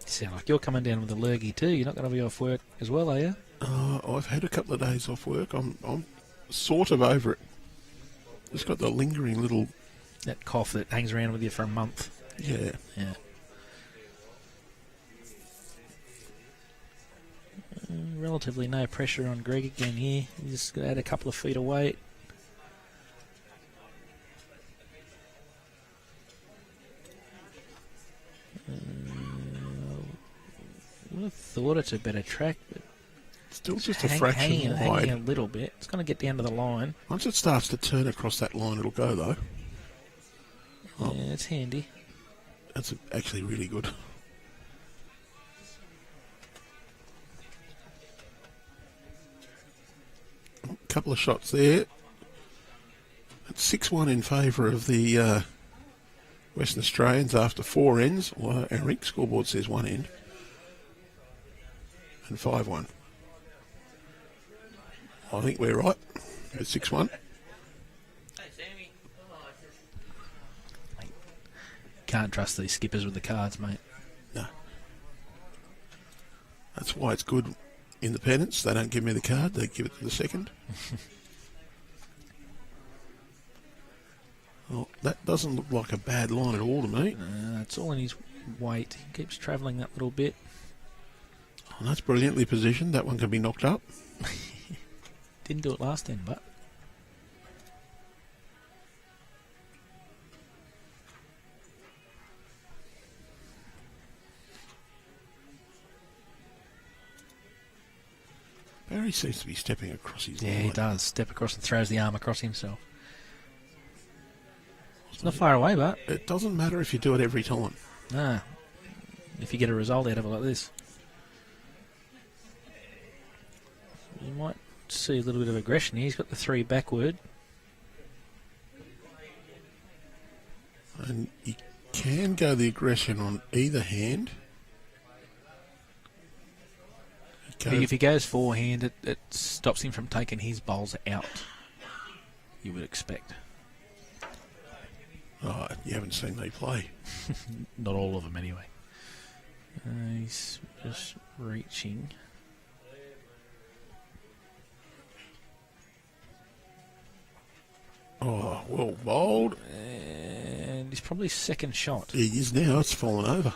Sound like you're coming down with a lurgy too. You're not going to be off work as well, are you? I've had a couple of days off work. I'm sort of over it. Just got the lingering little... That cough that hangs around with you for a month. Yeah. Yeah. Relatively no pressure on Greg again here. He's just got to add a couple of feet of weight. would have thought it's a better track, but Still just a fraction hanging a wide. little bit. It's going to get down to the line. Once it starts to turn across that line, it'll go, though. Oh. Yeah, it's handy. That's actually really good. A couple of shots there. It's 6-1 in favour of the Western Australians after 4 ends. Well, our rink scoreboard says 1 end. And 5-1. I think we're right. It's 6-1. Can't trust these skippers with the cards, mate. No. That's why it's good independence. They don't give me the card, they give it to the second. Well, that doesn't look like a bad line at all to me. It's all in his weight. He keeps travelling that little bit. Oh, that's brilliantly positioned. That one can be knocked up. Didn't do it last end, but... Barrie seems to be stepping across his line. Yeah, he does. Step across and throws the arm across himself. It's not far away, but... It doesn't matter if you do it every time. Nah. If you get a result out of it like this. You might see a little bit of aggression here. He's got the 3 backward. And you can go the aggression on either hand. If he goes forehand, it stops him from taking his bowls out. You would expect. Oh, you haven't seen me play. Not all of them, anyway. He's just reaching. Oh, well bowled. And he's probably second shot. He is now. It's fallen over.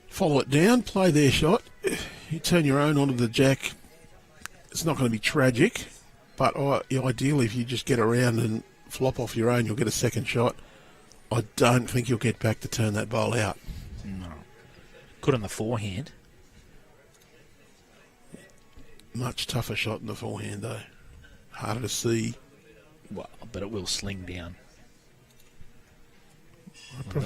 Follow it down, play their shot. You turn your own onto the jack. It's not going to be tragic, but ideally if you just get around and flop off your own, you'll get a second shot. I don't think you'll get back to turn that bowl out. No. Good on the forehand. Much tougher shot in the forehand, though. Harder to see. Well, but it will sling down.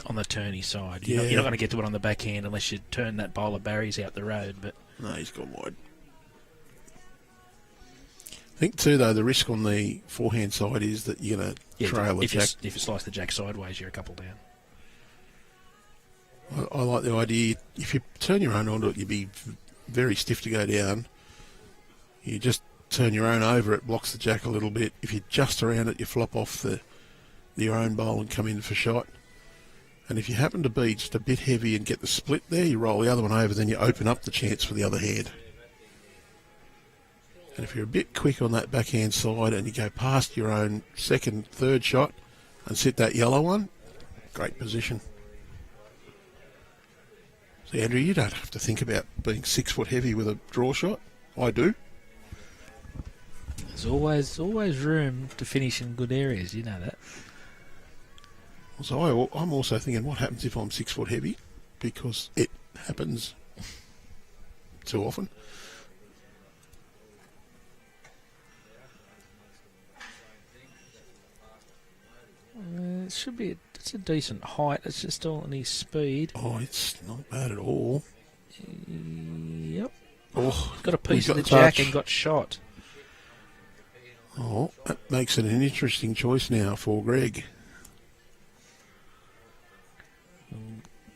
On the turny side. You're not going to get to it on the backhand unless you turn that bowl of Barry's out the road. But no, he's gone wide. I think, too, though, the risk on the forehand side is that you're going to trail the jack. If you slice the jack sideways, you're a couple down. I like the idea. If you turn your own onto it, you'd be very stiff to go down. You just turn your own over, it blocks the jack a little bit. If you just around it, you flop off your own bowl and come in for shot. And if you happen to be just a bit heavy and get the split there, you roll the other one over, then you open up the chance for the other hand. And if you're a bit quick on that backhand side and you go past your own second, third shot and sit that yellow one, great position. So, Andrew, you don't have to think about being 6 foot heavy with a draw shot. I do. There's always room to finish in good areas, you know that. So I'm also thinking, what happens if I'm 6 foot heavy? Because it happens too often. It should be. It's a decent height. It's just all in his speed. Oh, it's not bad at all. Yep. Oh, got a piece of the touch. jack and got shot. Oh, that makes it an interesting choice now for Greg.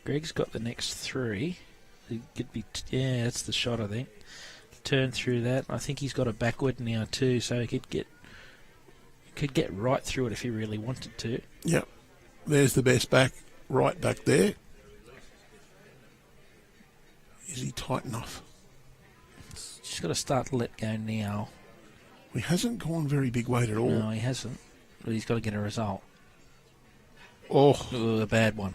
Greg's got the next 3. He could be. Yeah, that's the shot, I think. Turn through that. I think he's got a backward now too, so he could get right through it if he really wanted to. Yep. There's the best back, right back there. Is he tight enough? Just got to start to let go now. He hasn't gone very big weight at all. No, he hasn't. But he's got to get a result. Oh. Ooh, a bad one.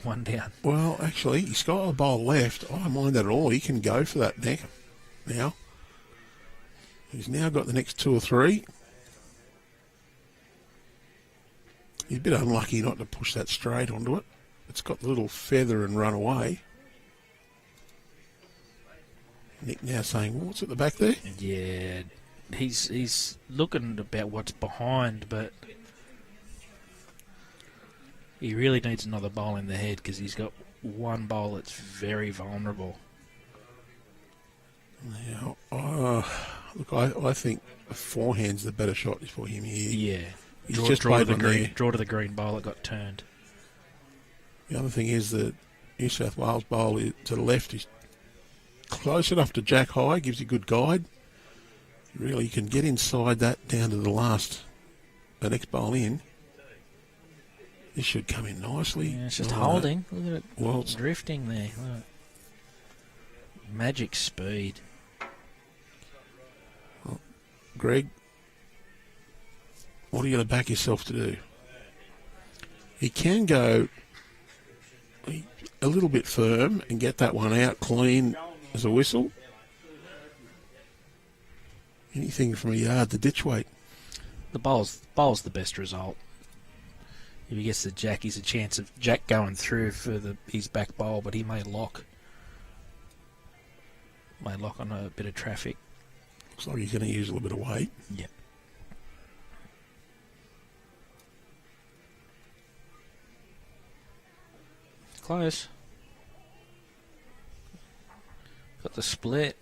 One down. Well, actually, he's got a bowl left. I don't mind that at all. He can go for that neck now. He's now got the next 2 or 3. He's a bit unlucky not to push that straight onto it. It's got the little feather and run away. Nick now saying, what's at the back there? Yeah, he's looking about what's behind, but he really needs another bowl in the head because he's got one bowl that's very vulnerable. Yeah, look, I think a forehand's the better shot for him here. Yeah, He's draw just to played the on green, there. draw to the green bowl. It got turned. The other thing is that New South Wales bowl to the left is close enough to jack high, gives you good guide. Really, you can get inside that down to the next bowl in. This should come in nicely. Yeah, it's just holding. Look at it. Well, It's drifting there. Look. Magic speed. Greg, what are you going to back yourself to do? He can go a little bit firm and get that one out clean as a whistle. Anything from a yard to ditch weight. The bowl's the best result. If he gets the jack, he's a chance of jack going through for his back bowl, but he may lock. May lock on a bit of traffic. Looks like he's going to use a little bit of weight. Yeah. Close. Got the split.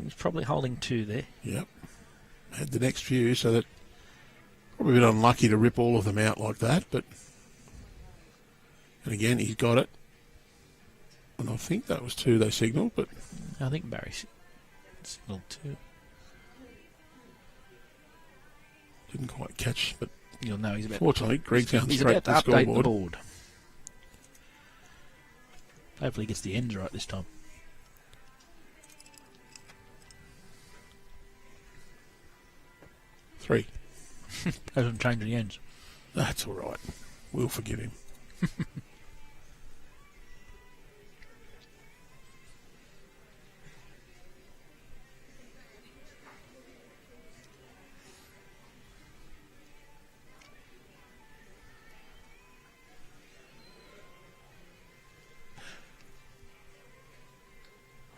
He's probably holding 2 there. Yep. Had the next few, so that probably a bit unlucky to rip all of them out like that, but and again he's got it. And I think that was 2 they signalled, but I think Barrie signalled 2. didn't quite catch. But You'll know he's about. fortunately, Greg found He's straight about to to the update the scoreboard. board. Hopefully, he gets the ends right this time. Three. Hasn't changed the ends. That's all right. We'll forgive him.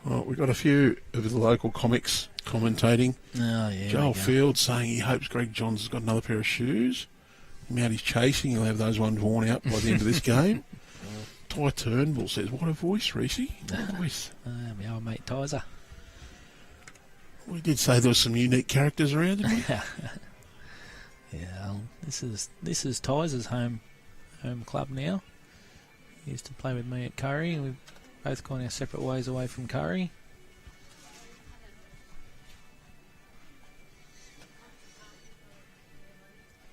Well, we've got a few of the local comics commentating. Oh, yeah. Joel Field saying he hopes Greg Johns has got another pair of shoes. The amount he's chasing, he'll have those ones worn out by the end of this game. Ty Turnbull says, what a voice, Reese. What a voice. My old mate Tizer. We did say there were some unique characters around, didn't we? Yeah, well, this is Tizer's home club now. He used to play with me at Curry, and we've both gone our separate ways away from Curry.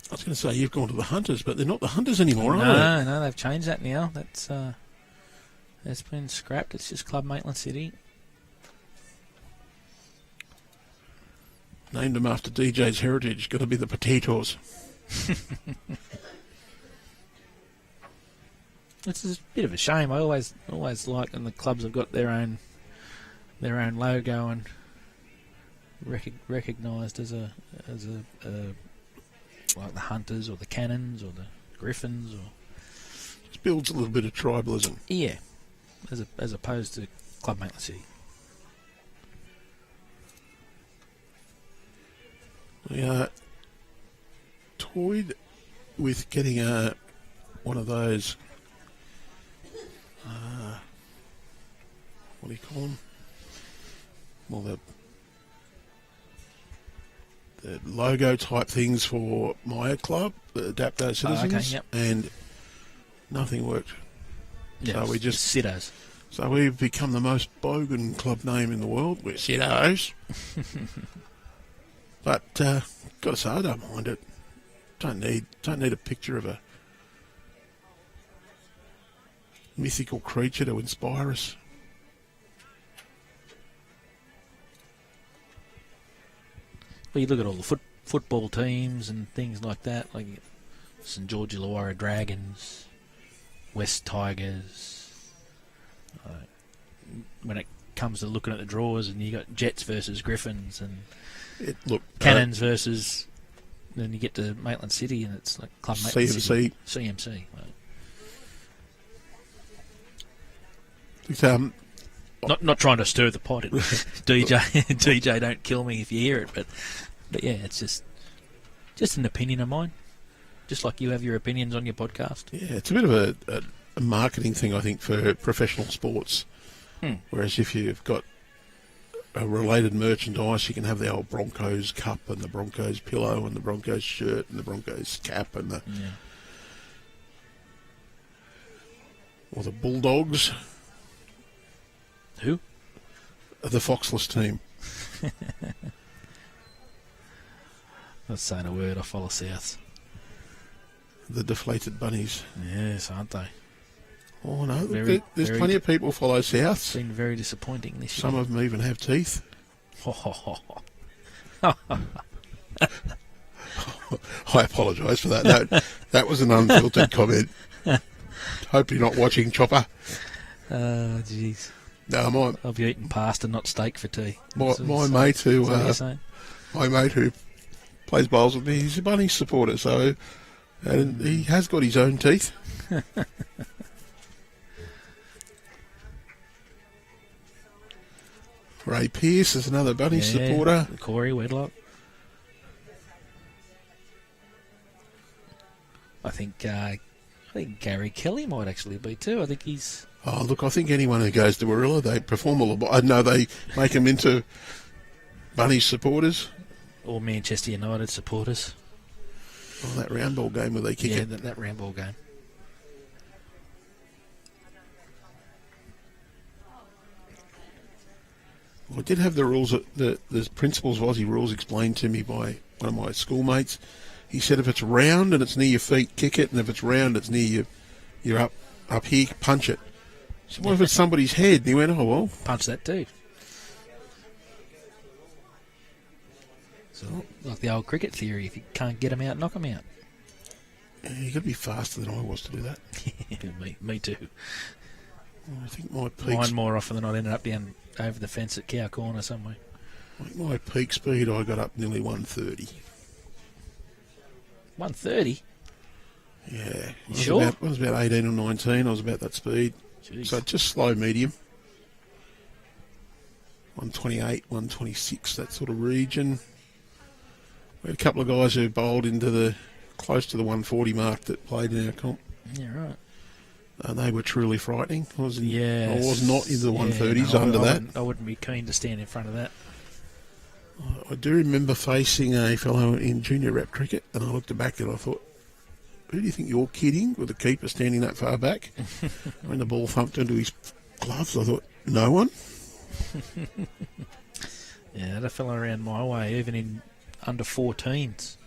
I was going to say you've gone to the Hunters, but they're not the Hunters anymore, are they? No, they've changed that now. That's been scrapped. It's just Club Maitland City. Named them after DJ's heritage. Got to be the Potatoes. It's a bit of a shame. I always like when the clubs have got their own logo and recognised as a like the Hunters or the Cannons or the Griffins, or Just builds a little bit of tribalism. yeah, as opposed to Club Maitland City. We toyed with getting one of those. What do you call them? Well, the logo type things for my club, the Adapto Citizens, okay, yep. and nothing worked. Yeah, So we just Sitos. So we've become the most bogan club name in the world. We're Sitos. But got to say, I don't mind it. Don't need a picture of a mythical creature to inspire us. Well, you look at all the football teams and things like that, like St George Illawarra Dragons, West Tigers. When it comes to looking at the drawers, and you got Jets versus Griffins and Cannons versus. Then you get to Maitland City, and it's like Club Maitland City. CMC. Right. Not trying to stir the pot. DJ, don't kill me if you hear it. But yeah, it's just an opinion of mine. Just like you have your opinions on your podcast. Yeah, it's a bit of a marketing thing, I think, for professional sports. Whereas if you've got a related merchandise, you can have the old Broncos cup and the Broncos pillow and the Broncos shirt and the Broncos cap and the or the Bulldogs. Who? The Foxless team. Not saying a word. I follow Souths. The deflated bunnies. Yes, aren't they? Oh no, there's plenty of people follow Souths. It's been very disappointing this year. Some of them even have teeth. I apologise for that. No, that was an unfiltered comment. Hope you're not watching Chopper. Oh, jeez. No, I'll be eating pasta, not steak for tea. My mate who plays bowls with me, he's a bunny supporter, so and he has got his own teeth. Ray Pearce is another bunny supporter. Corey Wedlock. I think Gary Kelly might actually be too. I think he's... Oh, look, I think anyone who goes to Warilla, they perform all the... I know they make them into bunny supporters. Or Manchester United supporters. Oh, that round ball game where they kick it. Yeah, that round ball game. I did have the rules, the principles of Aussie rules explained to me by one of my schoolmates. He said if it's round and it's near your feet, kick it, and if it's round, it's near you're up here, punch it. So what if it's somebody's head? And he went, oh well, punch that too. So like the old cricket theory, if you can't get them out, knock them out. Yeah, you got to be faster than I was to do that. me too. Well, I think my peak. Mine more often than not ended up down over the fence at Cow Corner somewhere. I think my peak speed, I got up nearly 130. 130? Yeah. Sure? I was about 18 or 19. I was about that speed. Jeez. So just slow medium. 128, 126, that sort of region. We had a couple of guys who bowled into close to the 140 mark that played in our comp. Yeah, right. They were truly frightening. I was not in the 130s no, under that. I wouldn't be keen to stand in front of that. I do remember facing a fellow in junior rep cricket, and I looked back and I thought, who do you think you're kidding with the keeper standing that far back? When the ball thumped into his gloves, I thought, no one? Yeah, I had a fellow around my way, even in under 14s.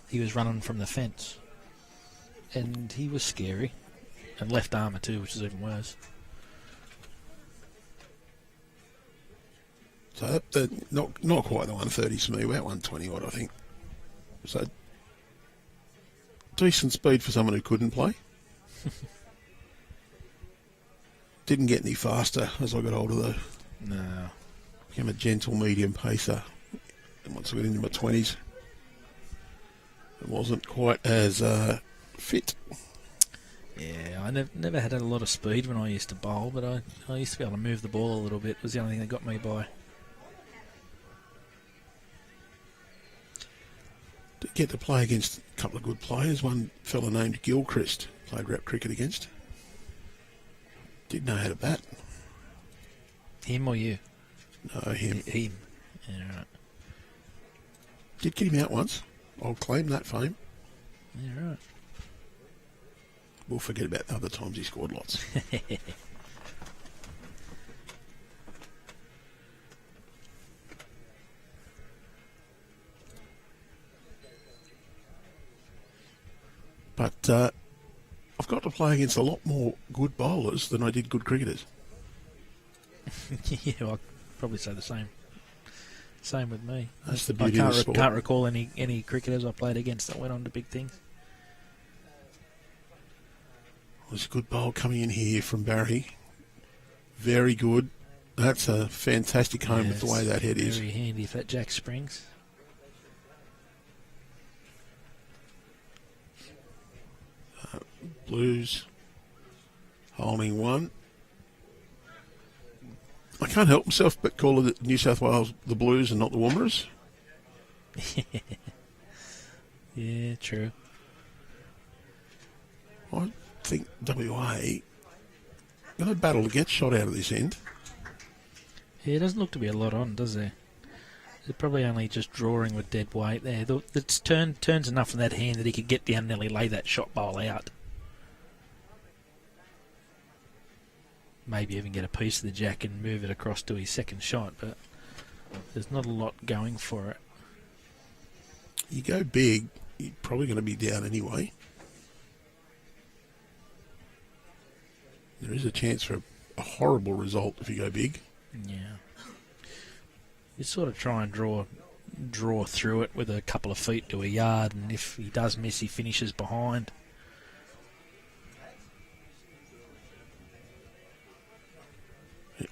He was running from the fence. And he was scary. And left armour too, which is even worse. So not quite the 130s for me, about 120 odd, I think. So decent speed for someone who couldn't play. Didn't get any faster as I got older though. No. Became a gentle medium pacer. And once I got into my 20s, it wasn't quite as fit. Yeah, I never had a lot of speed when I used to bowl, but I used to be able to move the ball a little bit. It was the only thing that got me by. Did get to play against a couple of good players. One fella named Gilchrist played rep cricket against. Did know how to bat. Him or you? No, him. Him. Yeah, right. Did get him out once. I'll claim that fame. Yeah, right. We'll forget about the other times he scored lots. But I've got to play against a lot more good bowlers than I did good cricketers. Yeah, well, I'd probably say the same. Same with me. That's the beauty of the sport. I can't recall any cricketers I played against that went on to big things. There's a good bowl coming in here from Barrie. Very good. That's a fantastic home with the way that head is. Very handy if that jack springs. Blues holding one. I can't help myself but call it New South Wales the Blues and not the Wanderers. Yeah, true. I think WA going to battle to get shot out of this end. Yeah, it doesn't look to be a lot on, does there? They're probably only just drawing with dead weight there. It's turns enough in that hand that he could get down and nearly lay that shot bowl out. Maybe even get a piece of the jack and move it across to his second shot, but there's not a lot going for it. You go big, you're probably going to be down anyway. There is a chance for a horrible result if you go big. Yeah. You sort of try and draw through it with a couple of feet to a yard, and if he does miss, he finishes behind.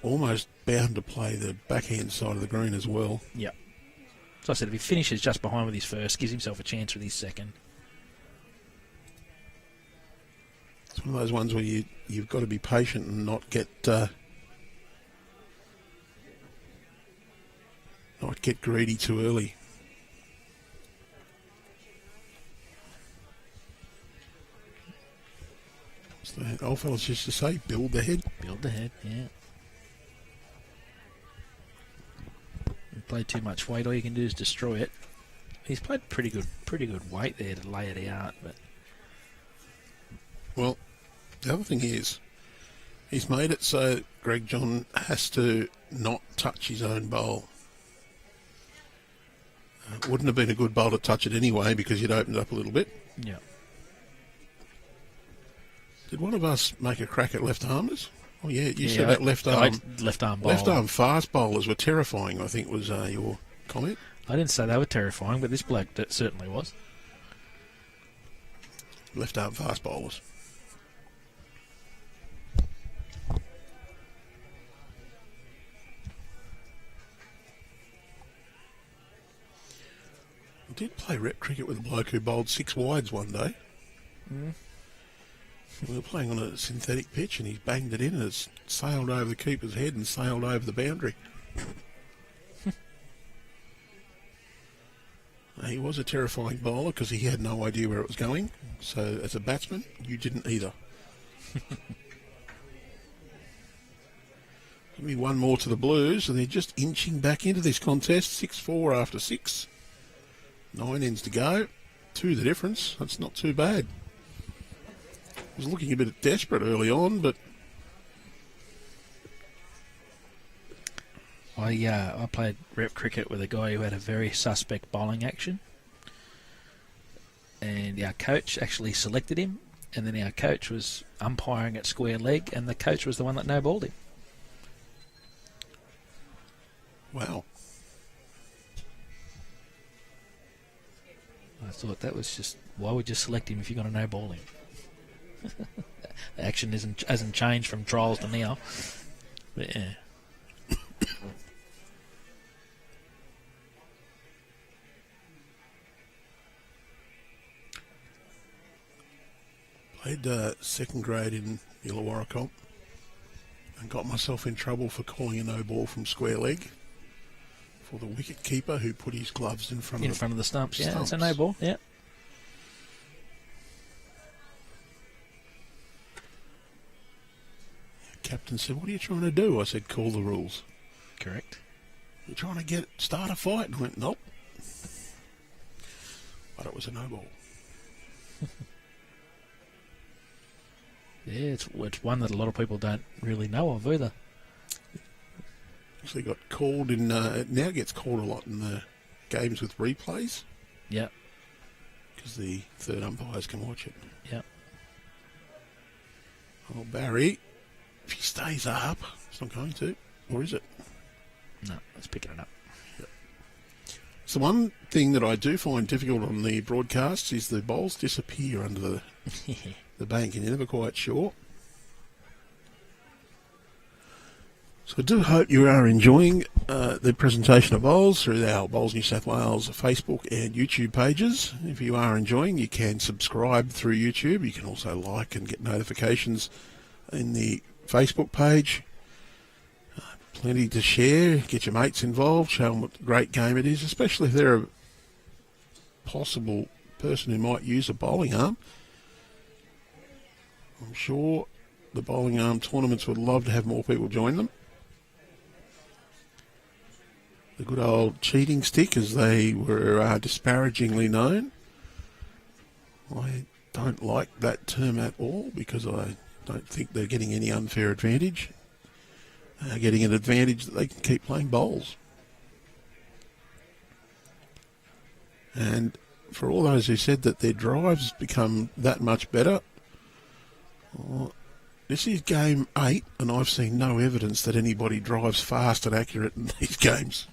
Almost bound to play the backhand side of the green as well. Yep. So I said, if he finishes just behind with his first, gives himself a chance with his second. It's one of those ones where you've got to be patient and not get greedy too early. So the old fellas used to say, build the head. Build the head, yeah. You play too much weight, all you can do is destroy it. He's played pretty good weight there to lay it out, but well, the other thing is, he's made it so Greg John has to not touch his own bowl. Wouldn't have been a good bowl to touch it anyway because you'd opened it up a little bit. yeah. Did one of us make a crack at left-armers? Oh, yeah, you said that left-arm bowl. Left-arm fast bowlers were terrifying, I think was your comment. I didn't say they were terrifying, but this bloke that certainly was. Left-arm fast bowlers. I did play rep cricket with a bloke who bowled 6 wides one day. We were playing on a synthetic pitch and he banged it in and it sailed over the keeper's head and sailed over the boundary. He was a terrifying bowler because he had no idea where it was going. So as a batsman, you didn't either. Give me one more to the Blues and they're just inching back into this contest. 6-4 after 6. 9 ends to go. 2 the difference. That's not too bad. Was looking a bit desperate early on, but I played rep cricket with a guy who had a very suspect bowling action, and our coach actually selected him, and then our coach was umpiring at square leg, and the coach was the one that no-balled him. Wow. I thought that was just, why would you select him if you're going to no-ball him? The action hasn't changed from trials to now. But yeah. Played second grade in Illawarra comp and got myself in trouble for calling a no ball from square leg for the wicket keeper who put his gloves in front of the stumps. Yeah, it's a no ball. Yeah. Captain said, "What are you trying to do?" I said, "Call the rules." Correct. "You're trying to start a fight?" And I went, "Nope." But it was a no ball. Yeah, it's one that a lot of people don't really know of either. Actually got called in, it now gets called a lot in the games with replays. Yeah. Because the third umpires can watch it. Yeah. Oh, Barrie, if he stays up, it's not going to, or is it? No, it's picking it up. Yep. So one thing that I do find difficult on the broadcasts is the bowls disappear under the bank, and you're never quite sure. So I do hope you are enjoying the presentation of bowls through our Bowls New South Wales Facebook and YouTube pages. If you are enjoying, you can subscribe through YouTube. You can also like and get notifications in the Facebook page. Plenty to share. Get your mates involved. Show them what a great game it is, especially if they're a possible person who might use a bowling arm. I'm sure the bowling arm tournaments would love to have more people join them. The good old cheating stick, as they were disparagingly known. I don't like that term at all, because I don't think they're getting any unfair advantage. Getting an advantage that they can keep playing bowls. And for all those who said that their drives become that much better, this is game 8, and I've seen no evidence that anybody drives fast and accurate in these games.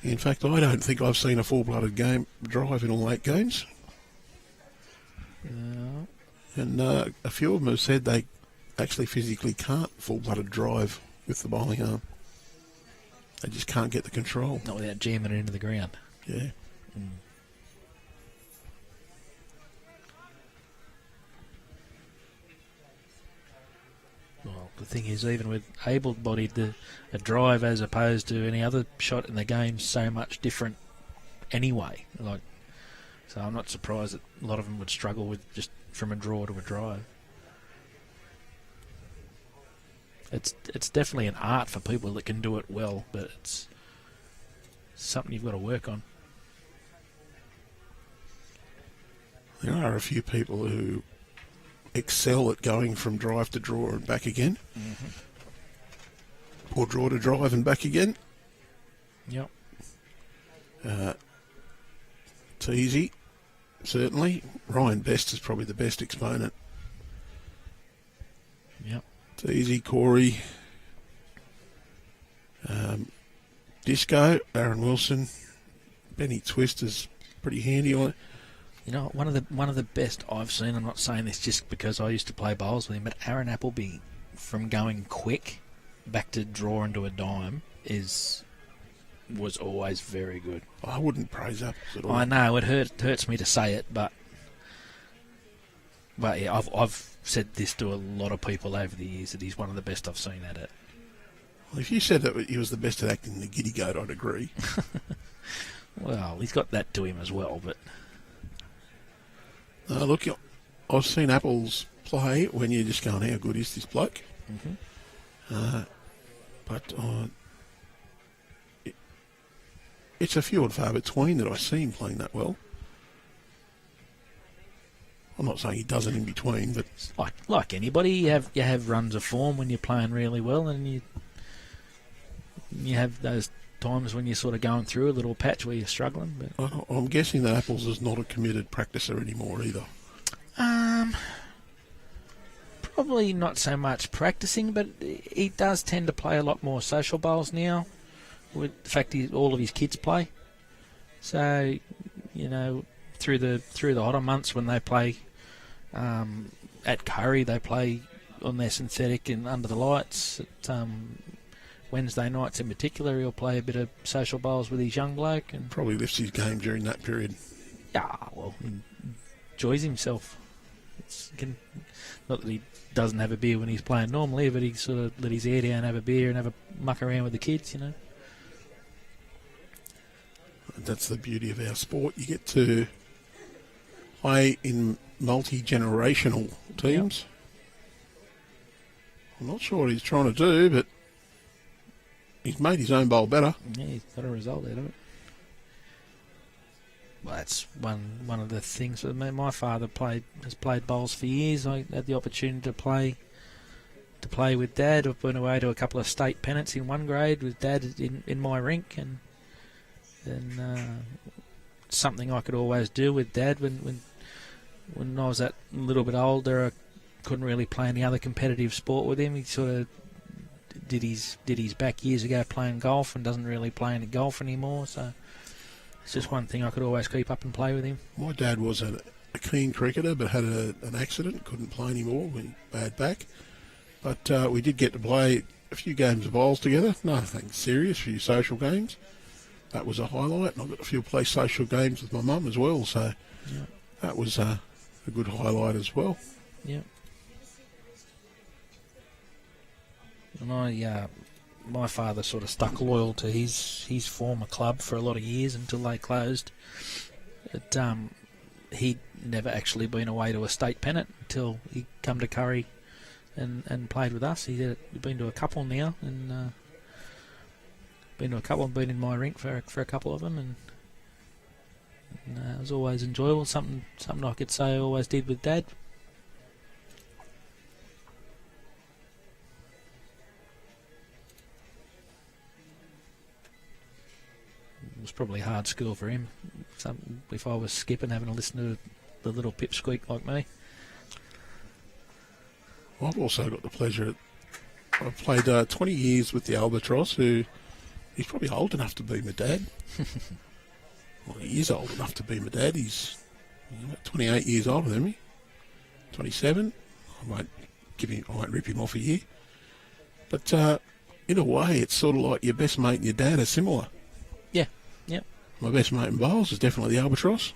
In fact, I don't think I've seen a full-blooded game drive in all 8 games. No. And a few of them have said they actually physically can't full-blooded drive with the bowling arm. They just can't get the control. Not without jamming it into the ground. Yeah. Mm. Well, the thing is, even with able-bodied, a drive as opposed to any other shot in the game's so much different anyway. So I'm not surprised that a lot of them would struggle with just from a draw to a drive. It's definitely an art for people that can do it well, but it's something you've got to work on. There are a few people who excel at going from drive to draw and back again. Mm-hmm. Or draw to drive and back again. Yep. It's easy, certainly. Ryan Best is probably the best exponent. Yep. It's easy. Corey. Disco, Aaron Wilson. Benny Twist is pretty handy on it. You know, one of the best I've seen, I'm not saying this just because I used to play bowls with him, but Aaron Appleby, from going quick back to draw into a dime, was always very good. I wouldn't praise Apples at all. I know, it hurts me to say it, but yeah, I've said this to a lot of people over the years, that he's one of the best I've seen at it. Well, if you said that he was the best at acting the giddy goat, I'd agree. Well, he's got that to him as well, but... Look, I've seen Apples play when you're just going, how good is this bloke? Mm-hmm. But it's a few and far between that I see him playing that well. I'm not saying he does it in between, but... Like anybody, you have runs of form when you're playing really well, and you have those times when you're sort of going through a little patch where you're struggling. But I'm guessing that Apples is not a committed practicer anymore either. Probably not so much practicing, but he does tend to play a lot more social bowls now. With the fact all of his kids play, so you know through the hotter months when they play at Curry, they play on their synthetic and under the lights. At, Wednesday nights in particular, he'll play a bit of social bowls with his young bloke, and probably lifts his game during that period. Yeah, well, he enjoys himself. Not that he doesn't have a beer when he's playing normally, but he sort of let his hair down, have a beer, and have a muck around with the kids, you know. That's the beauty of our sport. You get to play in multi-generational teams. Yep. I'm not sure what he's trying to do, but he's made his own bowl better. Yeah, he's got a result out of it. Well, that's one of the things. My father has played bowls for years. I had the opportunity to play with Dad. I've been away to a couple of state pennants in one grade with Dad in my rink, and something I could always do with Dad when I was that little bit older. I couldn't really play any other competitive sport with him. He sort of did his back years ago playing golf and doesn't really play any golf anymore. So it's just one thing I could always keep up and play with him. My dad was a keen cricketer, but had an accident, couldn't play anymore, bad back. But we did get to play a few games of bowls together. Nothing serious, a few social games. That was a highlight, and I got to play social games with my mum as well, so yeah. That was a good highlight as well. Yeah. My father sort of stuck loyal to his former club for a lot of years until they closed. He'd never actually been away to a state pennant until he come to Curry and played with us. He's been to a couple now, and been in my rink for a couple of them, and it was always enjoyable. Something I could say I always did with Dad. It was probably hard school for him. If I was skipping, having to listen to the little pipsqueak like me. I've also got the pleasure. I've played 20 years with the Albatross, who he's probably old enough to be my dad. Well, he is old enough to be my dad. He's 28 years older than me. 27. I won't rip him off a year. But in a way, it's sort of like your best mate and your dad are similar. Yeah. Yep. My best mate in bowls is definitely the Albatross.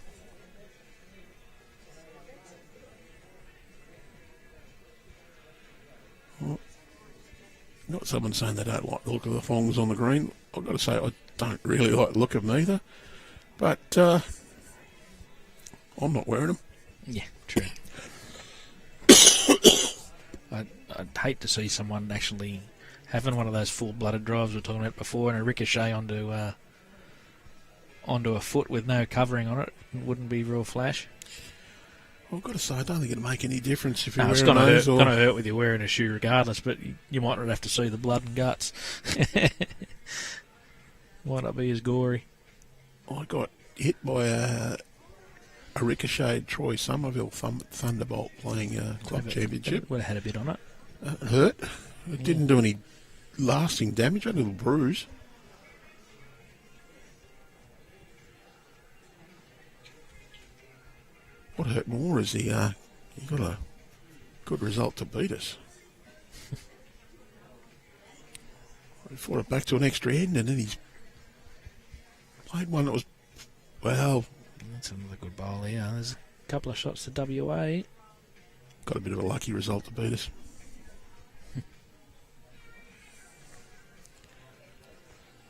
Well, not someone saying they don't like the look of the thongs on the green. I've got to say I don't really like the look of them either. But I'm not wearing them. Yeah, true. I'd hate to see someone actually having one of those full-blooded drives we were talking about before and a ricochet onto a foot with no covering on it. It wouldn't be real flash. Well, I've got to say, I don't think it'd make any difference if you're it's wearing those. It's going to hurt with you wearing a shoe regardless, but you might not have to see the blood and guts. Might not be as gory. I got hit by a ricocheted Troy Somerville Thunderbolt playing club championship. Would have had a bit on it. It hurt. It didn't do any lasting damage. I had a little bruise. What hurt more is he got a good result to beat us. He fought it back to an extra end, and then he's played one that was, well... That's another good bowl here. There's a couple of shots to WA. Got a bit of a lucky result to beat us.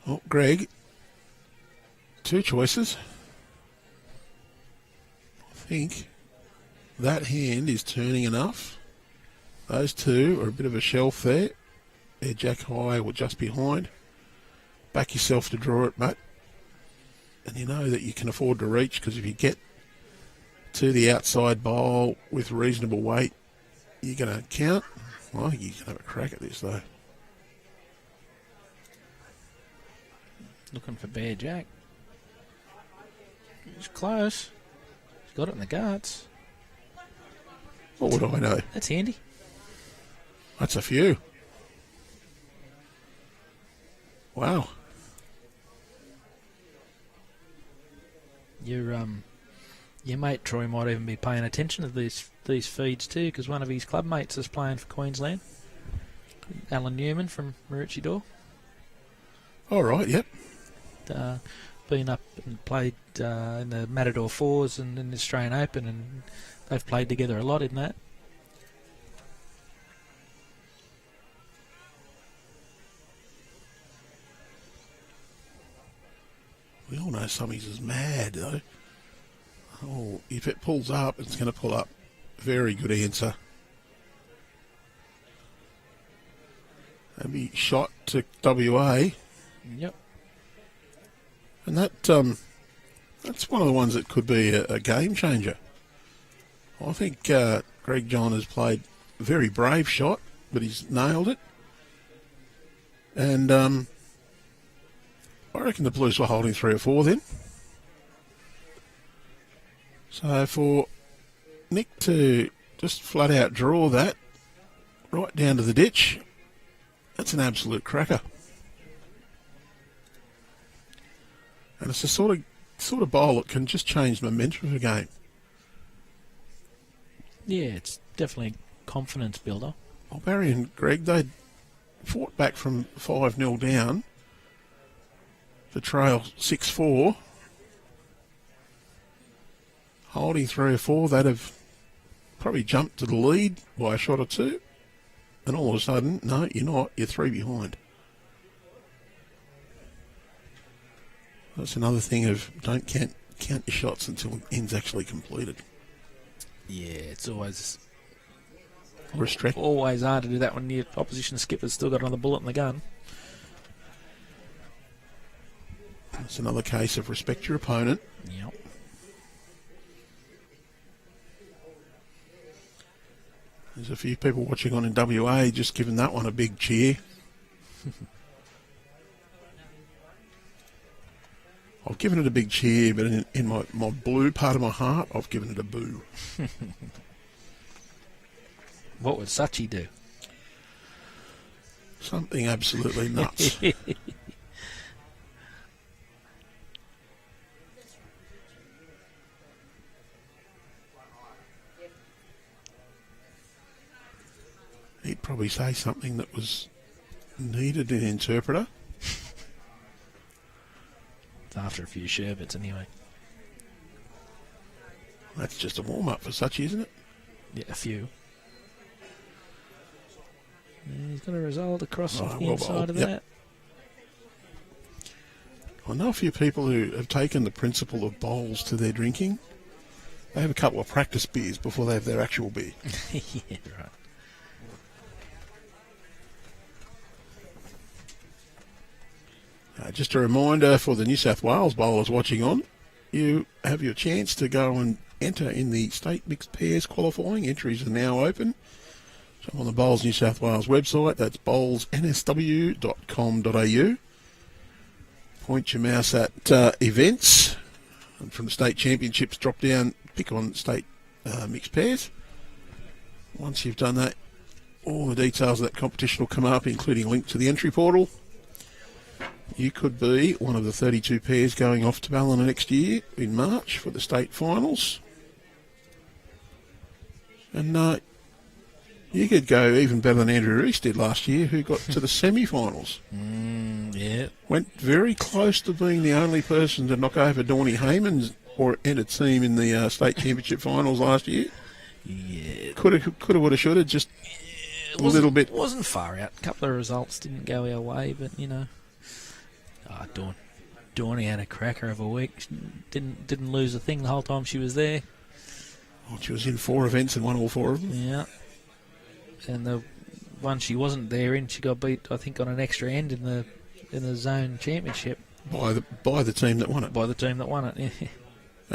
Oh, Greg, two choices. I think that hand is turning enough. Those two are a bit of a shelf there. They're jack high or just behind. Back yourself to draw it, mate. And you know that you can afford to reach, because if you get to the outside bowl with reasonable weight, you're going to count. Well, I think you can have a crack at this, though. Looking for Bear Jack. He's close. He's got it in the guts. What would I know? That's handy. That's a few. Wow. Your mate Troy might even be paying attention to these feeds too, because one of his club mates is playing for Queensland. Alan Newman from Maroochydore. All right, yep. Been up and played in the Matador Fours and in the Australian Open, and they've played together a lot in that. We all know Summies is mad, though. Oh, if it pulls up, it's going to pull up. Very good answer. Maybe shot to WA. Yep. And that's one of the ones that could be a game changer. I think Greg John has played a very brave shot, but he's nailed it. And I reckon the Blues were holding 3 or 4 then. So for Nick to just flat out draw that right down to the ditch, that's an absolute cracker. And it's the sort of bowl that can just change the momentum of a game. Yeah, it's definitely a confidence builder. Well, Barrie and Greg, they fought back from 5-0 down to trail 6-4. Holding 3 or 4, they'd have probably jumped to the lead by a shot or two. and all of a sudden, no, you're not. You're 3 behind. That's another thing of don't count your shots until the end's actually completed. Yeah, it's always hard to do that when the opposition skipper's still got another bullet in the gun. It's another case of respect your opponent. Yep. There's a few people watching on in WA just giving that one a big cheer. I've given it a big cheer, but in my blue part of my heart, I've given it a boo. What would Sachi do? Something absolutely nuts. He'd probably say something that was needed an interpreter. After a few sherbets, anyway. That's just a warm-up for Sachi, isn't it? Yeah, a few. Yeah, he's got a result across the inside of that. I know a few people who have taken the principle of bowls to their drinking. They have a couple of practice beers before they have their actual beer. Yeah, right. Just a reminder for the New South Wales bowlers watching on, you have your chance to go and enter in the state mixed pairs qualifying. Entries are now open. So on the Bowls New South Wales website, that's bowlsnsw.com.au. Point your mouse at events, and from the state championships drop down, pick on state mixed pairs. Once you've done that, all the details of that competition will come up, including a link to the entry portal. You could be one of the 32 pairs going off to Ballina next year in March for the state finals. And you could go even better than Andrew Reese did last year, who got to the semi-finals. Yeah. Went very close to being the only person to knock over Dawnie Hayman's and a team in the state championship finals last year. Yeah. Coulda, woulda, shoulda, just a little bit. It wasn't far out. A couple of results didn't go our way, but, you know. Dawnie had a cracker of a week. She didn't lose a thing the whole time she was there. Oh, she was in 4 events and won all 4 of them. Yeah. And the one she wasn't there in, she got beat, I think, on an extra end in the zone championship. By the team that won it. By the team that won it, yeah.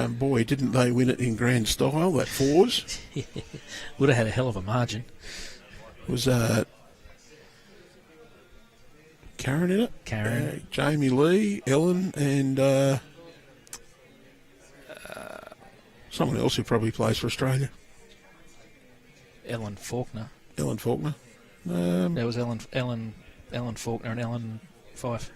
Boy, didn't they win it in grand style, that 4s. Would have had a hell of a margin. Was Karen in it? Karen. Jamie Lee, Ellen, and someone else who probably plays for Australia. Ellen Faulkner. Ellen Faulkner. There was Ellen Faulkner and Ellen Fife.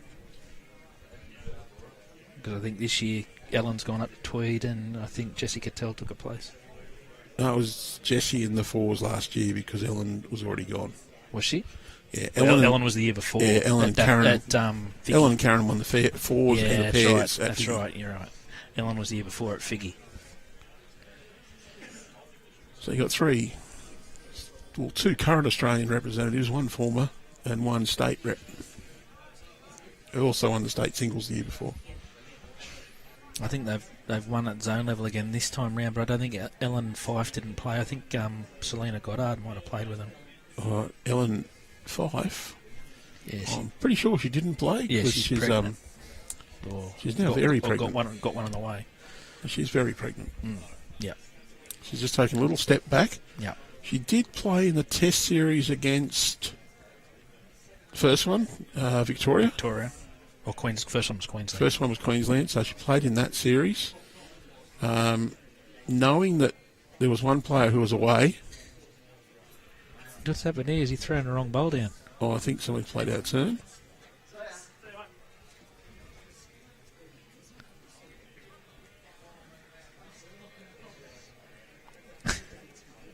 Because I think this year Ellen's gone up to Tweed, and I think Jessie Cattell took a place. No, it was Jessie in the 4s last year because Ellen was already gone. Was she? Yeah, Ellen was the year before. Yeah, Ellen and Karen won the 4s and the pairs. That's right, you're right. Ellen was the year before at Figgy. So you got 2 current Australian representatives, 1 former and 1 state rep, who also won the state singles the year before. I think they've won at zone level again this time round, but I don't think Ellen Fife didn't play. I think Selena Goddard might have played with them. Ellen Fife? Yeah, I'm pretty sure she didn't play. Yeah, she's pregnant. She's now very pregnant. Got one on the way. She's very pregnant. Yeah. She's just taken a little step back. Yeah. She did play in the test series against the first one, Victoria. Or first one was Queensland. First one was Queensland, so she played in that series. Knowing that there was one player who was away. What's happened here? Is he throwing the wrong bowl down? Oh, I think someone played out of turn.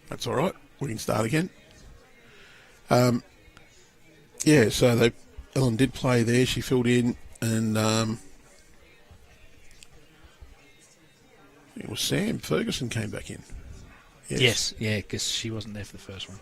That's all right. We can start again. Yeah, so Ellen did play there. She filled in, and it was Sam Ferguson came back in. Yes, yeah, because she wasn't there for the first one.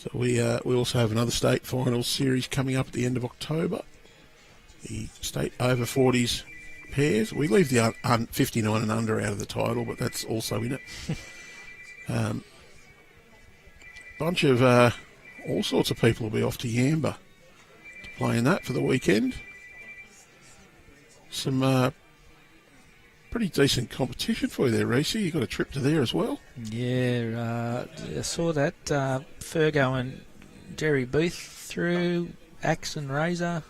So we also have another state finals series coming up at the end of October. The state over 40s pairs. We leave the 59 and under out of the title, but that's also in it. Bunch of all sorts of people will be off to Yamba to play in that for the weekend. Some pretty decent competition for you there, Reece. You got a trip to there as well. Yeah, I saw that. Fergo and Jerry Booth through, Axe and Razor.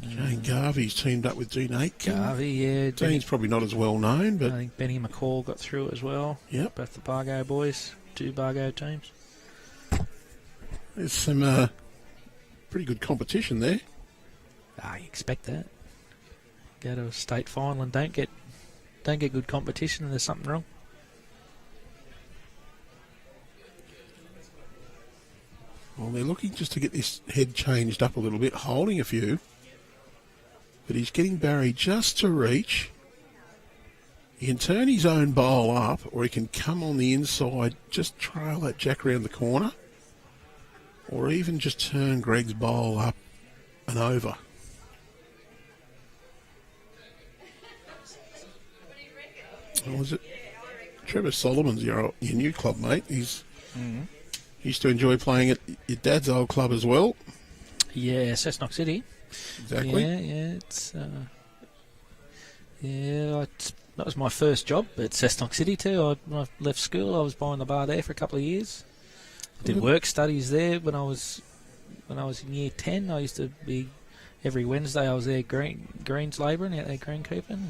Jane Garvey's teamed up with Dean Aitken. Garvey, yeah. Dean's probably not as well known, but I think Benny McCall got through as well. Yep. Both the Bargo boys, 2 Bargo teams. There's some pretty good competition there. You expect that. Go to a state final and don't get good competition and there's something wrong. Well, they're looking just to get this head changed up a little bit, holding a few. But he's getting Barrie just to reach. He can turn his own bowl up, or he can come on the inside, just trail that jack around the corner, or even just turn Greg's bowl up and over. What was it? Trevor Solomon's your new club mate. He's used to enjoy playing at your dad's old club as well. Yeah, Cessnock City. Exactly. Yeah, it's that was my first job at Cessnock City too. When I left school, I was behind the bar there for a couple of years. Did work studies there when I was in year 10. I used to be every Wednesday. I was there greens labouring out there greenkeeping.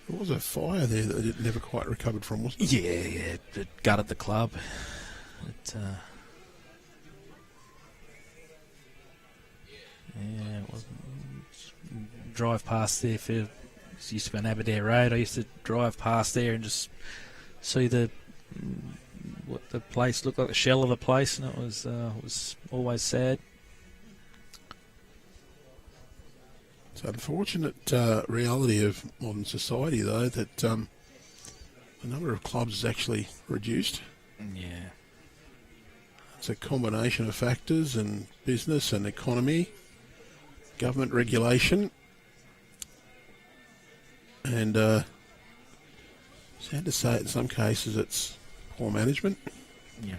There was a fire there that it never quite recovered from, wasn't it? Yeah, it gutted the club. It wasn't. Drive past there it used to be on Aberdare Road. I used to drive past there and just see what the place looked like, the shell of the place, and it was always sad. It's an unfortunate reality of modern society, though, that the number of clubs is actually reduced. Yeah. It's a combination of factors, and business and economy, government regulation, and sad to say, in some cases it's poor management. Yeah.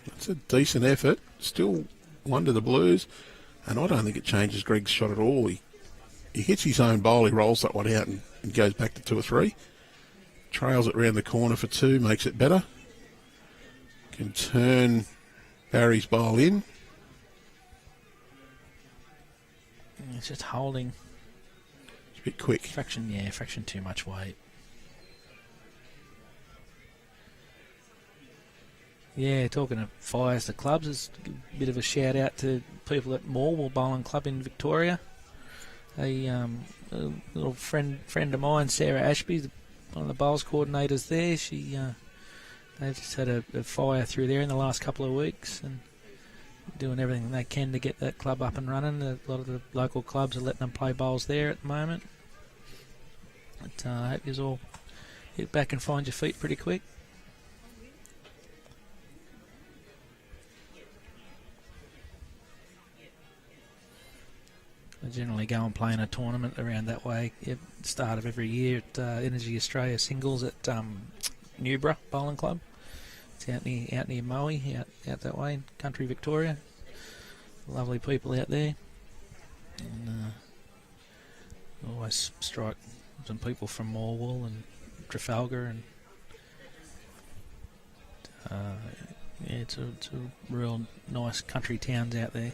It's a decent effort. Still one to the Blues, and I don't think it changes Greg's shot at all. He hits his own bowl, he rolls that one out and goes back to 2 or 3. Trails it round the corner for 2, makes it better. Can turn Barry's bowl in. It's just holding. It's a bit quick. Fraction too much weight. Yeah, talking of fires to clubs, there's a bit of a shout out to people at Morwell Bowling Club in Victoria. A little friend of mine, Sarah Ashby, one of the bowls coordinators there. They just had a fire through there in the last couple of weeks and doing everything they can to get that club up and running. A lot of the local clubs are letting them play bowls there at the moment. But I hope you all get back and find your feet pretty quick. I generally go and play in a tournament around that way at the start of every year at Energy Australia Singles at Newborough Bowling Club. It's out near Moe, out that way in country Victoria. Lovely people out there. And always strike some people from Morwell and Trafalgar and it's a real nice country towns out there.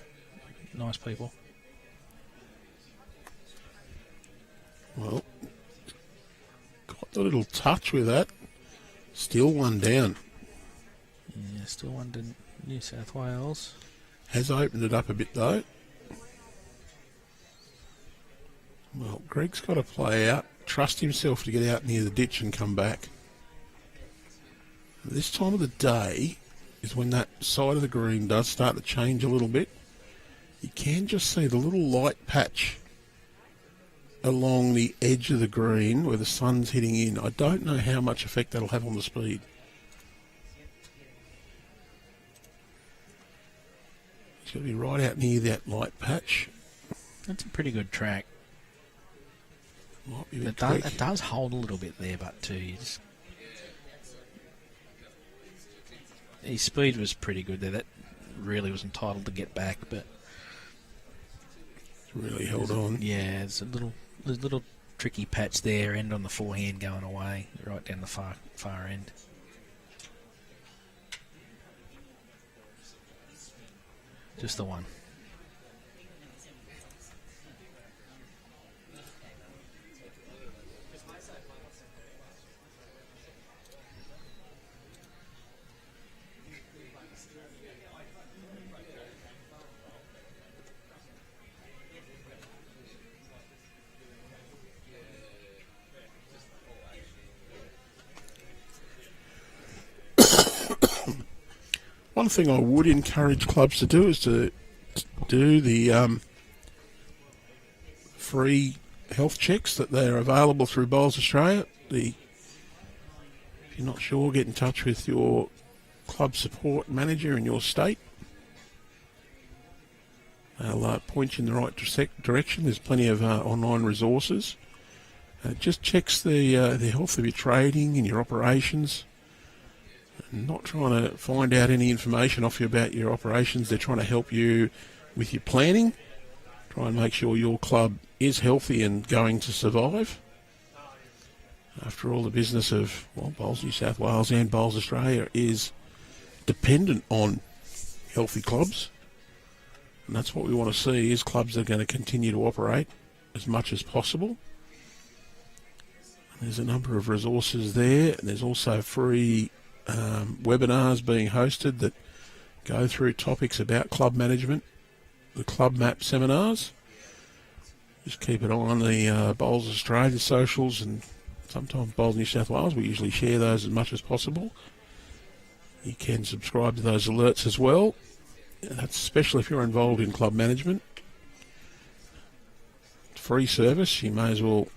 Nice people. Well, got a little touch with that. Still one down. Yeah, still one to New South Wales. Has opened it up a bit though. Well, Greg's got to play out, trust himself to get out near the ditch and come back. This time of the day is when that side of the green does start to change a little bit. You can just see the little light patch along the edge of the green where the sun's hitting in. I don't know how much effect that'll have on the speed. got to be right out near that light patch. That's a pretty good track. Might be a bit It quick. does hold a little bit there, but too, his speed was pretty good there. That really was entitled to get back, but It's really held on. yeah, there's a little tricky patch there, end on the forehand going away, right down the far end. Just the one. One thing I would encourage clubs to do is to do the free health checks that they are available through Bowls Australia. If you're not sure, get in touch with your club support manager in your state. They'll point you in the right direction. There's plenty of online resources. It just checks the health of your trading and your operations. Not trying to find out any information off you about your operations. They're trying to help you with your planning. Try and make sure your club is healthy and going to survive. After all, the business of Bowls New South Wales and Bowls Australia is dependent on healthy clubs. And that's what we want to see, is clubs that are going to continue to operate as much as possible. There's a number of resources there. There's also free webinars being hosted that go through topics about club management, the Club Map seminars. Just keep an eye on the Bowls Australia socials, and sometimes Bowls New South Wales. We usually share those as much as possible. You can subscribe to those alerts as well. That's especially if you're involved in club management. Free service, you may as well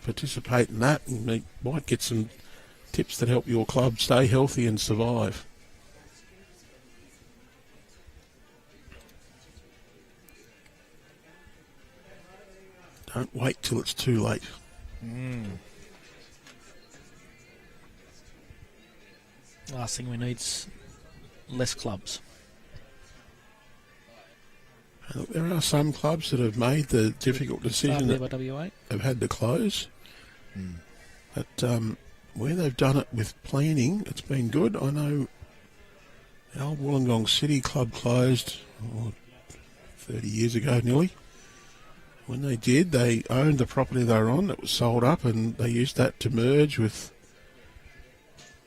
participate in that, and you might get some tips that help your club stay healthy and survive. Don't wait till it's too late. Last thing we need is less clubs. Look, there are some clubs that have made the difficult decision that WA have had to close. But where they've done it with planning, it's been good. I know the old Wollongong City Club closed 30 years ago nearly. When they did, they owned the property they were on that was sold up, and they used that to merge with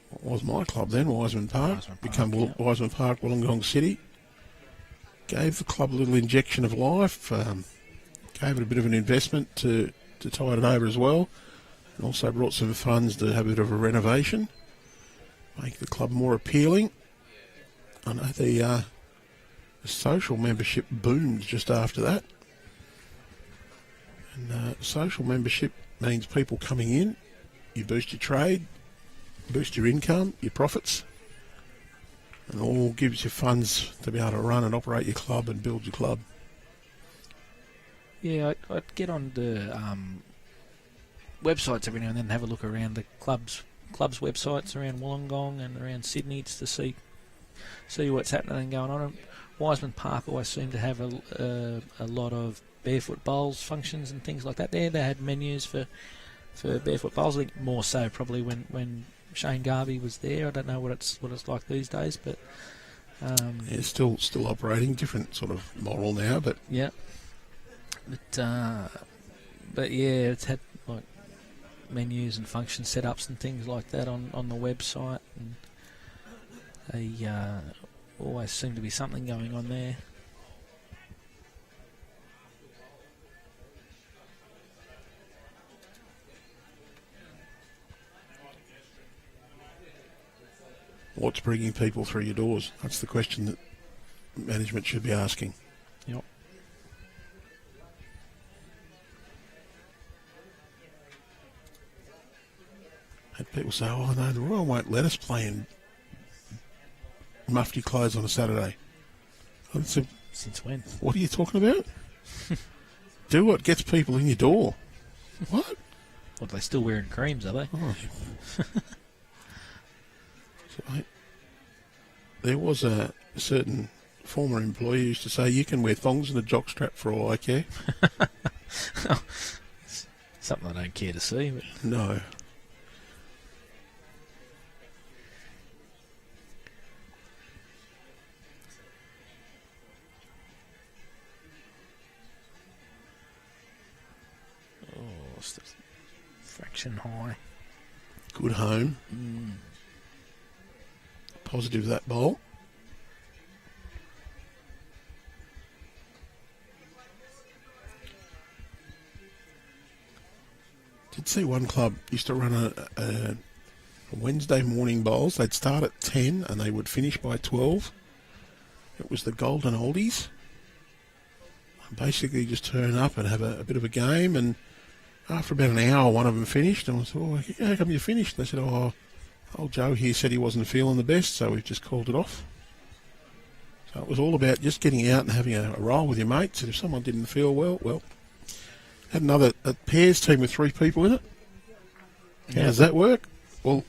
what was my club then, Wiseman Park, become Wiseman Park, Wollongong City. Gave the club a little injection of life, gave it a bit of an investment to tide it over as well, and also brought some funds to have a bit of a renovation, make the club more appealing. I know the social membership boomed just after that. And social membership means people coming in, you boost your trade, boost your income, your profits, and all gives you funds to be able to run and operate your club and build your club. Yeah, I'd get on the websites every now and then and have a look around the clubs websites around Wollongong and around Sydney just to see what's happening and going on. And Wiseman Park always seemed to have a lot of barefoot bowls functions and things like that. They had menus for barefoot bowls. I think more so probably when Shane Garvey was there. I don't know what it's like these days, but it's still operating, different sort of model now, but yeah. But yeah, it's had like menus and function setups and things like that on the website, and they always seem to be something going on there. what's bringing people through your doors? That's the question that management should be asking. Yep. Had people say, "Oh no, the Royal won't let us play in mufti clothes on a Saturday." I said, Since when? What are you talking about? Do what gets people in your door. What? What, are they still wearing creams, are they? Oh. So, there was a certain former employee who used to say, you can wear thongs and a jockstrap for all I care. Something I don't care to see. But No. it's the fraction high. Good home. Positive that bowl. Did see one club used to run a Wednesday morning bowls. They'd start at 10 and they would finish by 12. It was the Golden Oldies. Basically just turn up and have a bit of a game, and after about an hour one of them finished, and I said, oh, how come you finished? They said, oh, old Joe here said he wasn't feeling the best, so we've just called it off. So it was all about just getting out and having a roll with your mates, and if someone didn't feel well, had a pairs team with 3 people in it. How does that work? Well,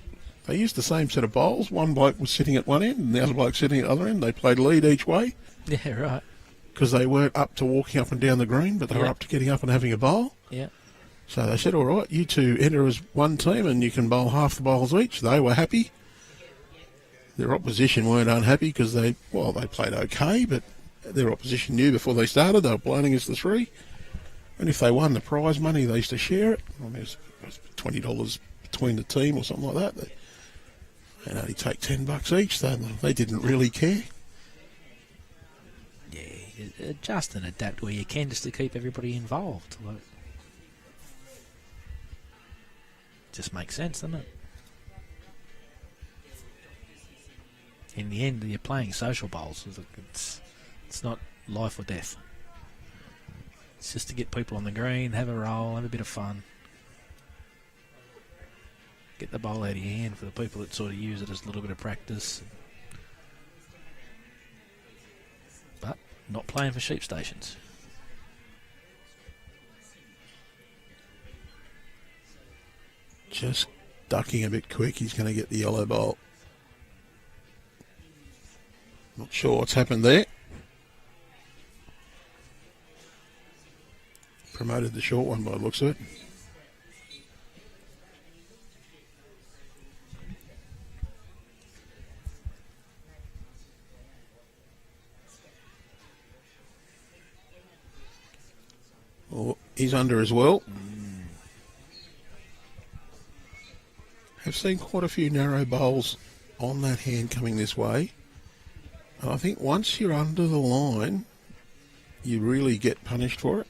they used the same set of bowls. One bloke was sitting at one end and the other bloke sitting at the other end. They played lead each way. Yeah, right. Because they weren't up to walking up and down the green, but they were up to getting up and having a bowl. Yeah. So they said, all right, you two enter as one team and you can bowl half the bowls each. They were happy. Their opposition weren't unhappy because they played okay, but their opposition knew before they started they were playing against the 3. And if they won the prize money, they used to share it. I mean, it was $20 between the team or something like that. They'd only take $10 each, so they didn't really care. Yeah, adjust and adapt where you can just to keep everybody involved. Like, just makes sense, doesn't it? In the end, you're playing social bowls. It's not life or death. It's just to get people on the green, have a roll, have a bit of fun. Get the bowl out of your hand for the people that sort of use it as a little bit of practice. But not playing for sheep stations. Just ducking a bit quick, he's going to get the yellow bowl. Not sure what's happened there. Promoted the short one by the looks of it. Oh, he's under as well. Have seen quite a few narrow bowls on that hand coming this way. And I think once you're under the line, you really get punished for it.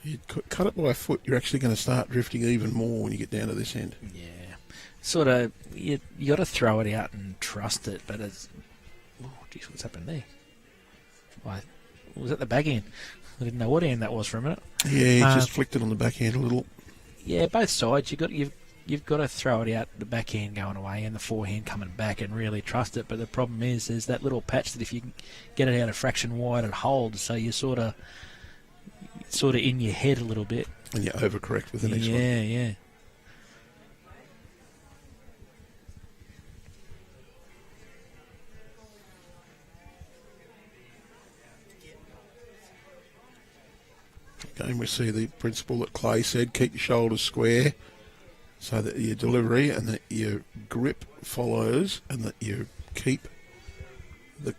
You cut it by a foot, you're actually going to start drifting even more when you get down to this end. Yeah. Sort of, you got to throw it out and trust it, but it's... Oh, geez, what's happened there? Why, was that the back end? I didn't know what end that was for a minute. Yeah, he just flicked it on the backhand a little. Yeah, both sides. You've got to throw it out, the backhand going away and the forehand coming back, and really trust it. But the problem is, there's that little patch that if you get it out a fraction wide, it holds. So you're sort of in your head a little bit. And you overcorrect with the next one. Yeah. Again, we see the principle that Clay said, keep your shoulders square so that your delivery and that your grip follows, and that you keep the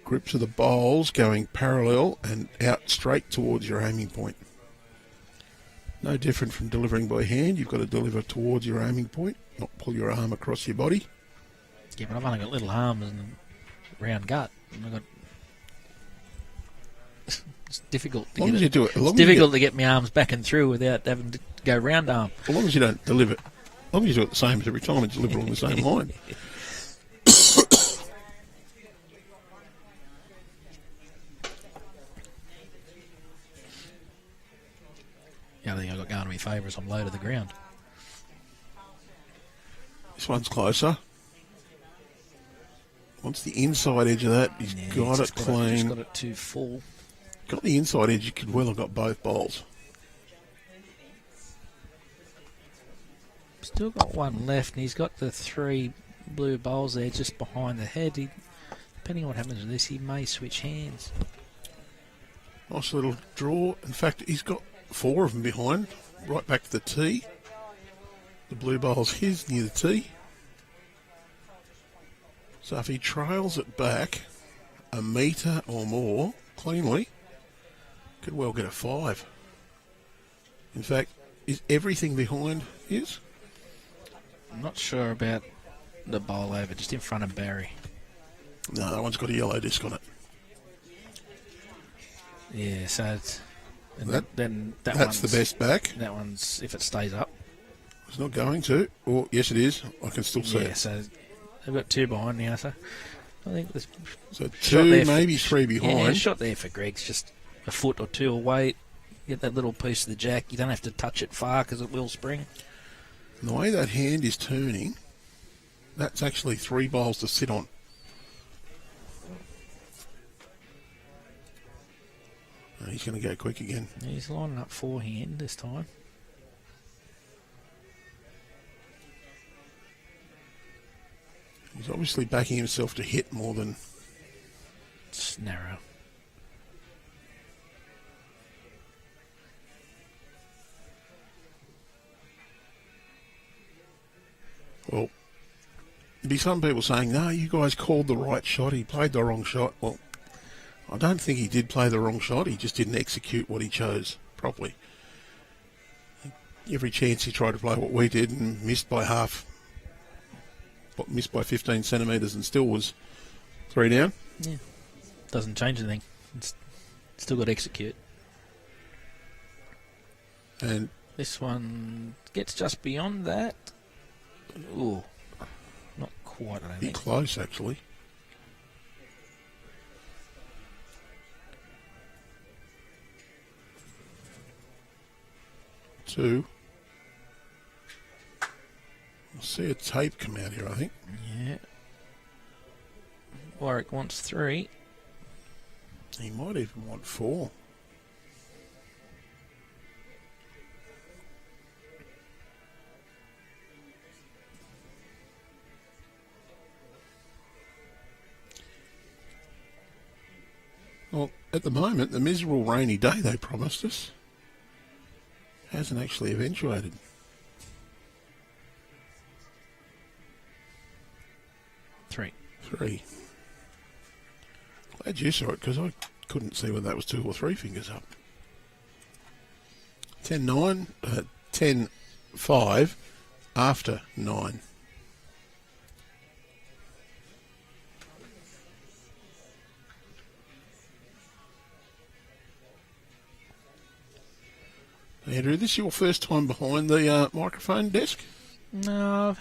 grips of the bowls going parallel and out straight towards your aiming point. No different from delivering by hand. You've got to deliver towards your aiming point, not pull your arm across your body. Yeah, but I've only got little arms and a round gut. It's difficult. As long as you do it, it's difficult to get my arms back and through without having to go round arm. As long as you don't deliver it, as long as you do it the same as every time and deliver on the same line. The other thing I've got going in my favour is I'm low to the ground. This one's closer. Wants the inside edge of that. He's got it clean. He's got it too full. Got the inside edge. You could well have got both bowls. Still got one left, and he's got the 3 blue bowls there just behind the head. Depending on what happens with this, he may switch hands. Nice little draw. In fact, he's got 4 of them behind, right back to the tee. The blue bowl's his near the tee. So if he trails it back a metre or more cleanly, could well get a 5. In fact, is everything behind his? I'm not sure about the bowl over, just in front of Barrie. No, that one's got a yellow disc on it. Yeah, so it's, that's the best back. That one's, if it stays up. It's not going to. Or yes, it is. I can still see it. So they've got 2 behind now. So I think there's so 2, maybe 3 behind. Yeah, shot there for Greg's just a foot or 2 away. Get that little piece of the jack. You don't have to touch it far because it will spring. And the way that hand is turning, that's actually 3 bowls to sit on. And he's going to go quick again. He's lining up forehand this time. He's obviously backing himself to hit more than... It's narrow. Well, there'd be some people saying, no, you guys called the right shot. He played the wrong shot. Well, I don't think he did play the wrong shot. He just didn't execute what he chose properly. Every chance he tried to play what we did and missed by half. Missed by 15 centimetres and still was 3 down. Yeah. Doesn't change anything. It's still got to execute. And this one gets just beyond that. Ooh. Not quite, I don't think. Close, actually. Two. I'll see a tape come out here, I think. Yeah. Warwick wants 3. He might even want 4. Well, at the moment, the miserable rainy day they promised us hasn't actually eventuated. Three. Glad you saw it, because I couldn't see whether that was 2 or 3 fingers up. 10-9, 10-5 after 9. Andrew, this your first time behind the microphone desk? No, I've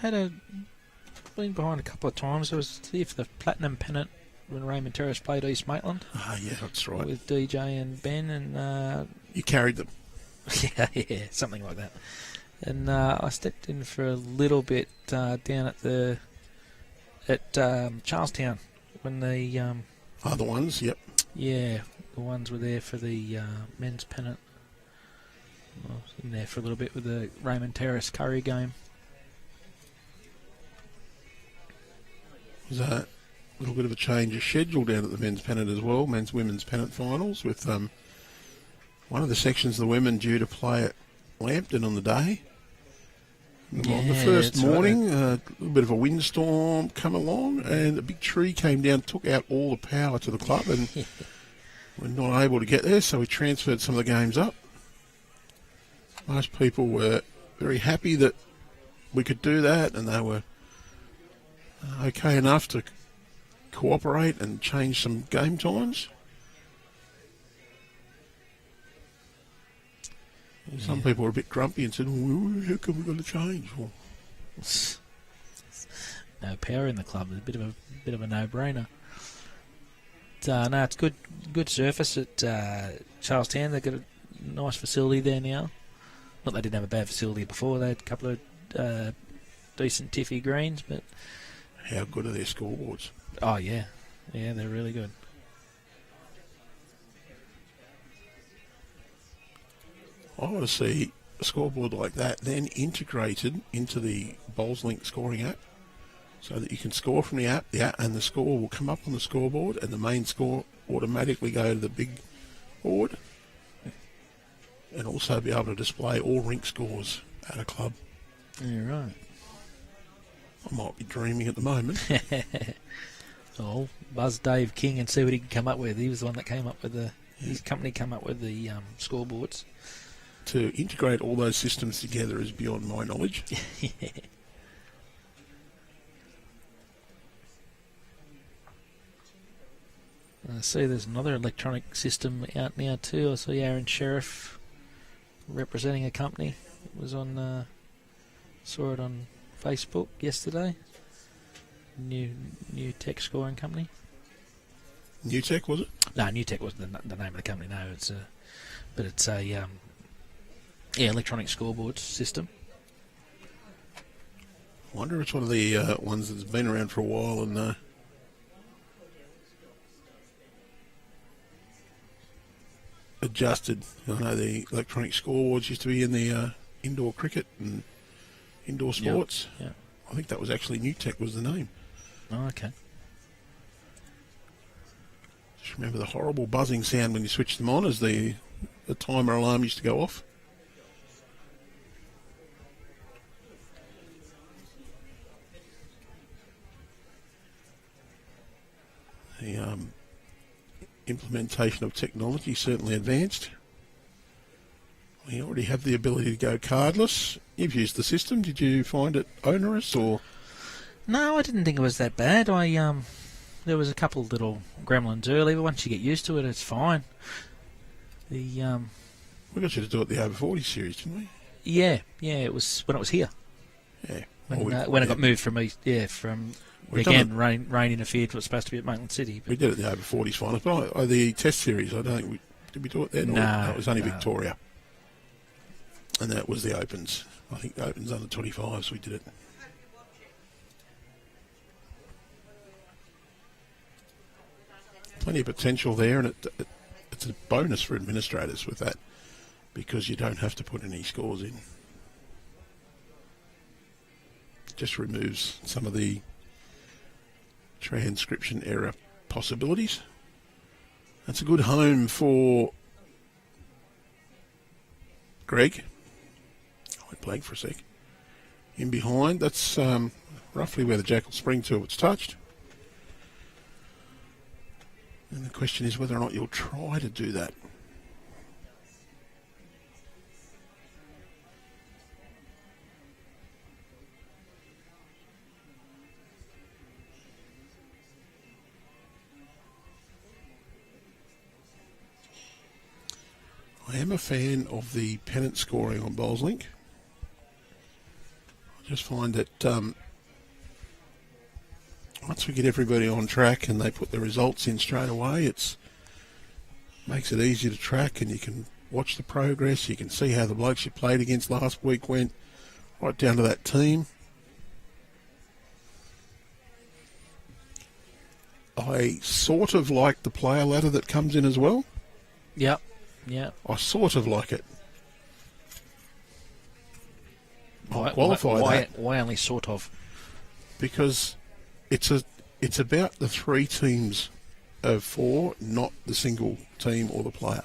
been behind a couple of times. I was here for the Platinum Pennant when Raymond Terrace played East Maitland. Ah, yeah, that's right. With DJ and Ben, and you carried them. yeah, something like that. And I stepped in for a little bit down at Charlestown when the other ones, yep. Yeah, the ones were there for the men's pennant. I was in there for a little bit with the Raymond Terrace Curry game. There's a little bit of a change of schedule down at the men's pennant as well, men's women's pennant finals, with one of the sections of the women due to play at Lambton on the day. Yeah, on the first morning, right. A little bit of a windstorm come along, and a big tree came down, took out all the power to the club, and we're not able to get there, so we transferred some of the games up. Most people were very happy that we could do that, and they were okay enough to cooperate and change some game times. Yeah. Some people were a bit grumpy and said, well, how come we've got to change? Well, no power in the club. It's a bit of a no-brainer. No, it's good surface at Charlestown. They've got a nice facility there now. Not they didn't have a bad facility before. They had a couple of decent tiffy greens, but how good are their scoreboards? Oh, yeah. Yeah, they're really good. I want to see a scoreboard like that then integrated into the BowlsLink scoring app so that you can score from the app and the score will come up on the scoreboard and the main score automatically go to the big board, and also be able to display all rink scores at a club. You're right. I might be dreaming at the moment. Oh, buzz Dave King and see what he can come up with. He was the one that came up with his company came up with the scoreboards. To integrate all those systems together is beyond my knowledge. Yeah. I see there's another electronic system out now too. I saw Aaron Sheriff representing a company. It was on, saw it on Facebook yesterday. New tech scoring company. New Tech, was it? No, New Tech wasn't the name of the company. No, it's a electronic scoreboard system. I wonder if it's one of the ones that's been around for a while and adjusted. I know the electronic scoreboards used to be in the indoor cricket and indoor sports. Yep. I think that was actually New Tech was the name. Oh, okay. Just remember the horrible buzzing sound when you switched them on as the timer alarm used to go off. The implementation of technology certainly advanced. We already have the ability to go cardless. You've used the system. Did you find it onerous or? No, I didn't think it was that bad. There was a couple of little gremlins early, but once you get used to it, it's fine. We got you to do it the over 40 series, didn't we? Yeah, it was when it was here. Yeah. When it got moved from rain interfered. It was supposed to be at Maitland City. But we did it the over 40s finals, but the test series, I don't think did we do it then? No, it was only Victoria, and that was the Opens. I think the Opens under 25s. We did it. Plenty of potential there, and it's a bonus for administrators with that because you don't have to put any scores in. It just removes some of the transcription error possibilities. That's a good home for Greg. I went blank for a sec. In behind, that's roughly where the jack will spring to if it's touched. And the question is whether or not you'll try to do that. I am a fan of the pennant scoring on BowlsLink. I just find that once we get everybody on track and they put the results in straight away, it makes it easier to track, and you can watch the progress. You can see how the blokes you played against last week went, right down to that team. I sort of like the player ladder that comes in as well. Yep. Yeah, I sort of like it. I'll qualify that. Why only sort of? Because it's about the three teams of four, not the single team or the player.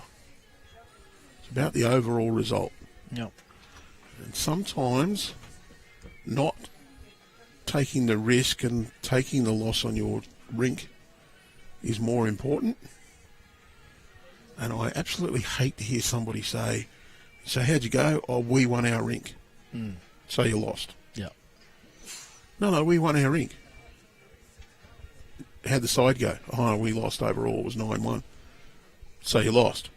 It's about the overall result. Yep. And sometimes not taking the risk and taking the loss on your rink is more important. And I absolutely hate to hear somebody say, so how'd you go? Oh, we won our rink. So you lost. Yeah. No, we won our rink. How'd the side go? Oh, we lost overall. It was 9-1. So you lost.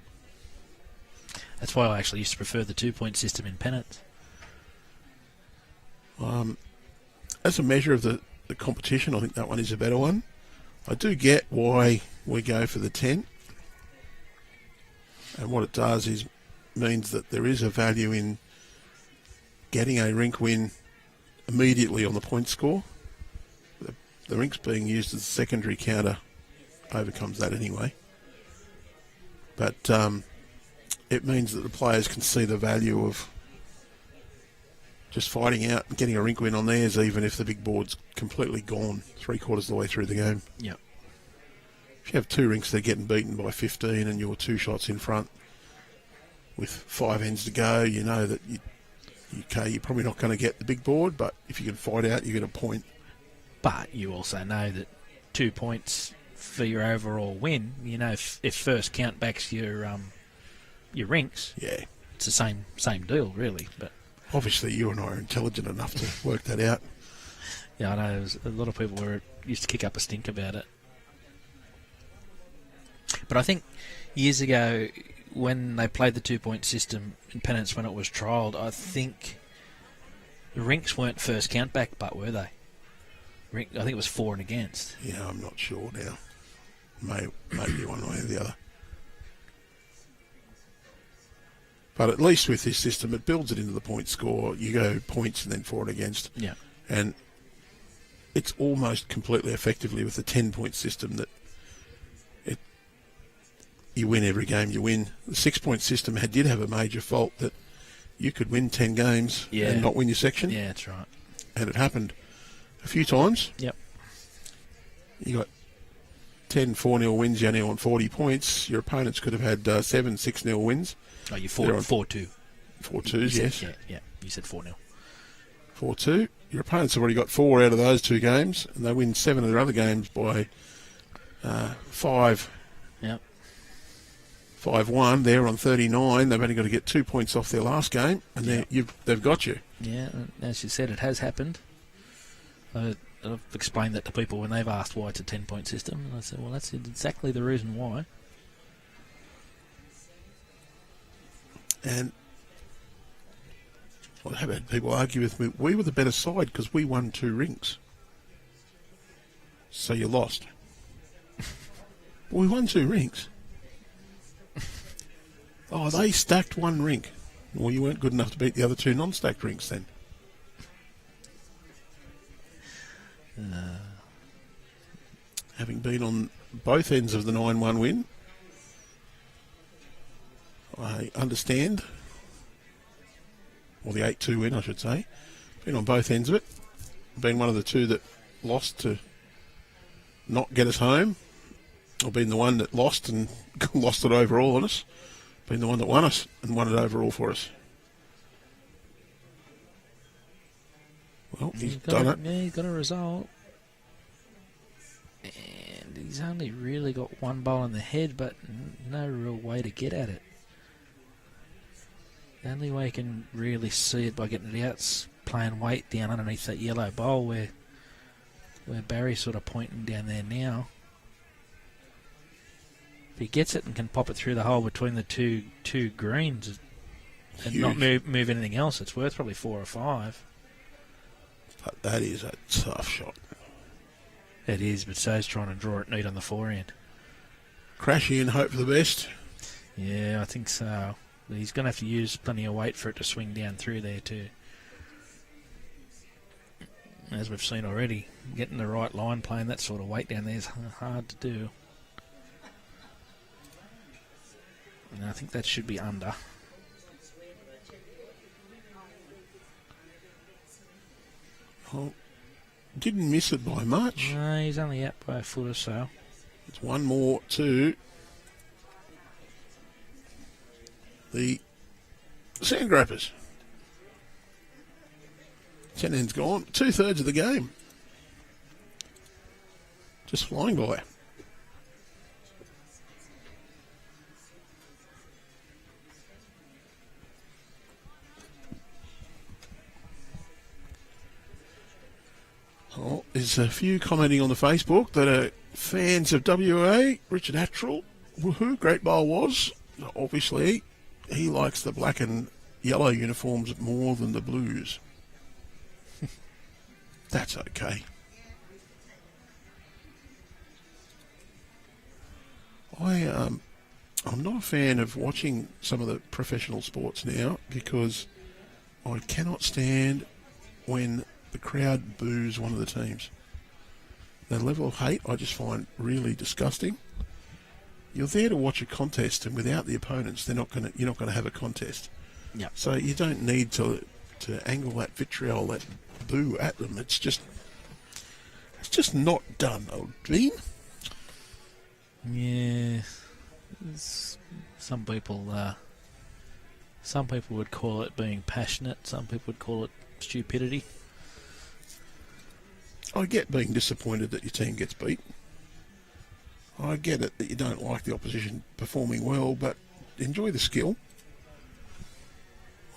That's why I actually used to prefer the 2-point system in pennants. As a measure of the competition, I think that one is a better one. I do get why we go for the 10. And what it does is means that there is a value in getting a rink win immediately on the point score. the rinks being used as a secondary counter overcomes that anyway. But it means that the players can see the value of just fighting out and getting a rink win on theirs, even if the big board's completely gone 3/4 of the way through the game. Yep. If you have two rinks that are getting beaten by 15 and you're 2 shots in front with 5 ends to go, you know that you're probably not going to get the big board, but if you can fight out, you get a point. But you also know that 2 points for your overall win, you know, if first count backs your rinks, yeah, it's the same deal, really. But obviously, you and I are intelligent enough to work that out. Yeah, I know. A lot of people used to kick up a stink about it. But I think years ago, when they played the 2-point system in Penance, when it was trialled, I think the rinks weren't first count back, but were they? I think it was for and against. Yeah, I'm not sure now. Maybe one way or the other. But at least with this system, it builds it into the point score. You go points and then for and against. Yeah. And it's almost completely effectively with the 10-point system that you win every game you win. The 6-point system did have a major fault that you could win 10 games and not win your section. Yeah, that's right. And it happened a few times. Yep. You got 10 4-0 wins, you only on 40 points. Your opponents could have had 7 6-0 wins. Oh, you 4-2. 4-2s, yes. Yeah. You said 4-0. 4-2. Your opponents have already got 4 out of those 2 games, and they win 7 of their other games by 5. Yep. 5-1. They're on 39. They've only got to get 2 points off their last game, and they've got you. Yeah, as you said, it has happened. I've explained that to people when they've asked why it's a 10-point system, and I said, well, that's exactly the reason why. And I've had people argue with me, we were the better side because we won 2 rinks. So you lost. Well, we won 2 rinks. Oh, they stacked 1 rink. Well, you weren't good enough to beat the other 2 non-stacked rinks then. Having been on both ends of the 9-1 win, I understand, or the 8-2 win, I should say. Been on both ends of it. Been one of the 2 that lost to not get us home, or been the one that lost and lost it overall on us. Been the one that won us and won it overall for us. Well, he's done it. Yeah, he's got a result. And he's only really got 1 bowl in the head, but no real way to get at it. The only way you can really see it by getting it out is playing weight down underneath that yellow bowl where Barry's sort of pointing down there now. If he gets it and can pop it through the hole between the two greens and not move anything else, it's worth probably 4 or 5. But that is a tough shot. It is, but so's trying to draw it neat on the forehand. Crash in, hope for the best. Yeah, I think so. But he's going to have to use plenty of weight for it to swing down through there too. As we've seen already, getting the right line, playing that sort of weight down there is hard to do. And I think that should be under. Oh, didn't miss it by much. No, he's only out by a foot or so. It's 1 more to the Sandgropers. 10 ends gone. 2/3 of the game. Just flying by. Oh, there's a few commenting on the Facebook that are fans of WA. Richard Attrell, woohoo, great bowl was. Obviously, he likes the black and yellow uniforms more than the blues. That's okay. I'm not a fan of watching some of the professional sports now because I cannot stand when the crowd boos one of the teams. The level of hate I just find really disgusting. You're there to watch a contest, and without the opponents, you're not going to have a contest. Yeah. So you don't need to angle that vitriol, that boo at them. It's just not done, old Dean. Yeah. Some people would call it being passionate. Some people would call it stupidity. I get being disappointed that your team gets beat. I get it that you don't like the opposition performing well, but enjoy the skill.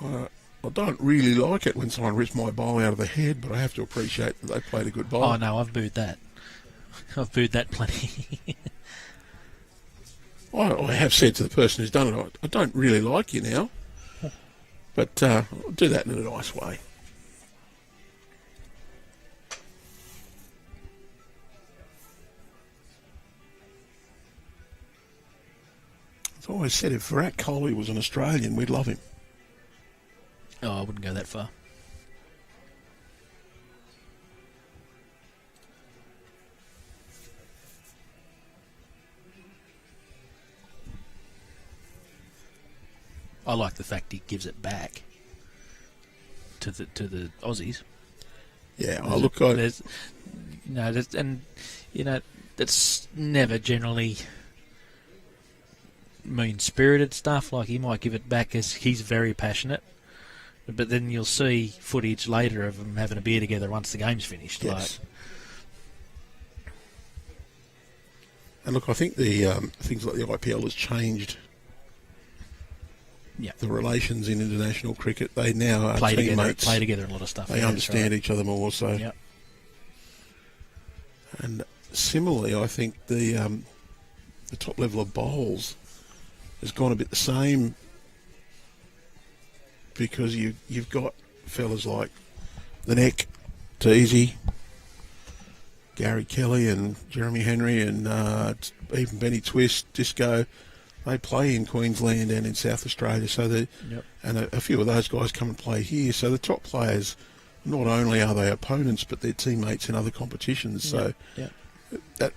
I don't really like it when someone rips my bowl out of the head, but I have to appreciate that they played a good bowl. Oh no, I've booed that. I've booed that plenty. I have said to the person who's done it, I don't really like you now, but I'll do that in a nice way. I've always said if 𝐋𝐈𝐕𝐄 was an Australian, we'd love him. Oh, I wouldn't go that far. I like the fact he gives it back to the Aussies. Yeah, that's never generally mean-spirited stuff. Like, he might give it back as he's very passionate, but then you'll see footage later of them having a beer together once the game's finished. Yes. And look, I think the things like the IPL has changed. Yeah, the relations in international cricket. They now are play teammates. together in a lot of stuff. They understand each other more. So, yep. And similarly, I think the top level of bowls has gone a bit the same, because you've got fellas like the Neck, Teasy, Gary Kelly, and Jeremy Henry, and even Benny Twist, Disco. They play in Queensland and in South Australia, and a few of those guys come and play here. So the top players, not only are they opponents, but they're teammates in other competitions. So that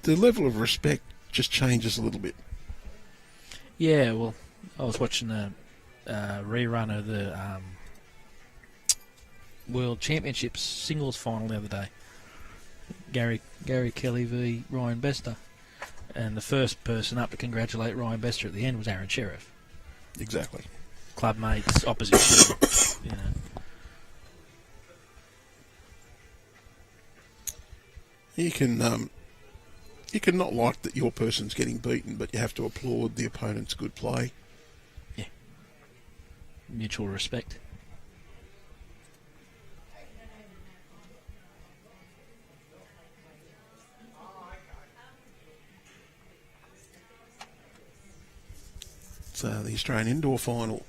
the level of respect just changes a little bit. Yeah, well, I was watching a rerun of the World Championships singles final the other day. Gary Kelly v Ryan Bester. And the first person up to congratulate Ryan Bester at the end was Aaron Sheriff. Exactly. Club mates, opposition. You can not like that your person's getting beaten, but you have to applaud the opponent's good play. Yeah. Mutual respect. The Australian Indoor Final.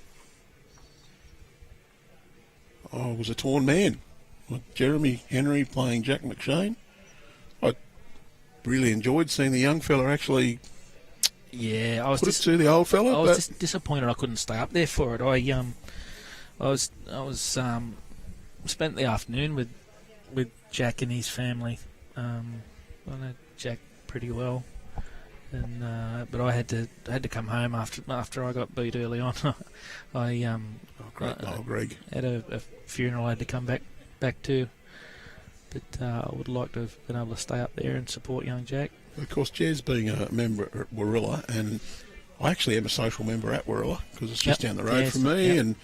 I was a torn man. Jeremy Henry playing Jack McShane. I really enjoyed seeing the young fella actually put it to the old fella. I was just disappointed I couldn't stay up there for it. I was spent the afternoon with Jack and his family. I know Jack pretty well. And but I had to come home after I got beat early on. I Greg had a funeral I had to come back to, but I would like to have been able to stay up there and support young Jack. Of course, Jez being a member at Warilla, and I actually am a social member at Warilla because it's just down the road from me, and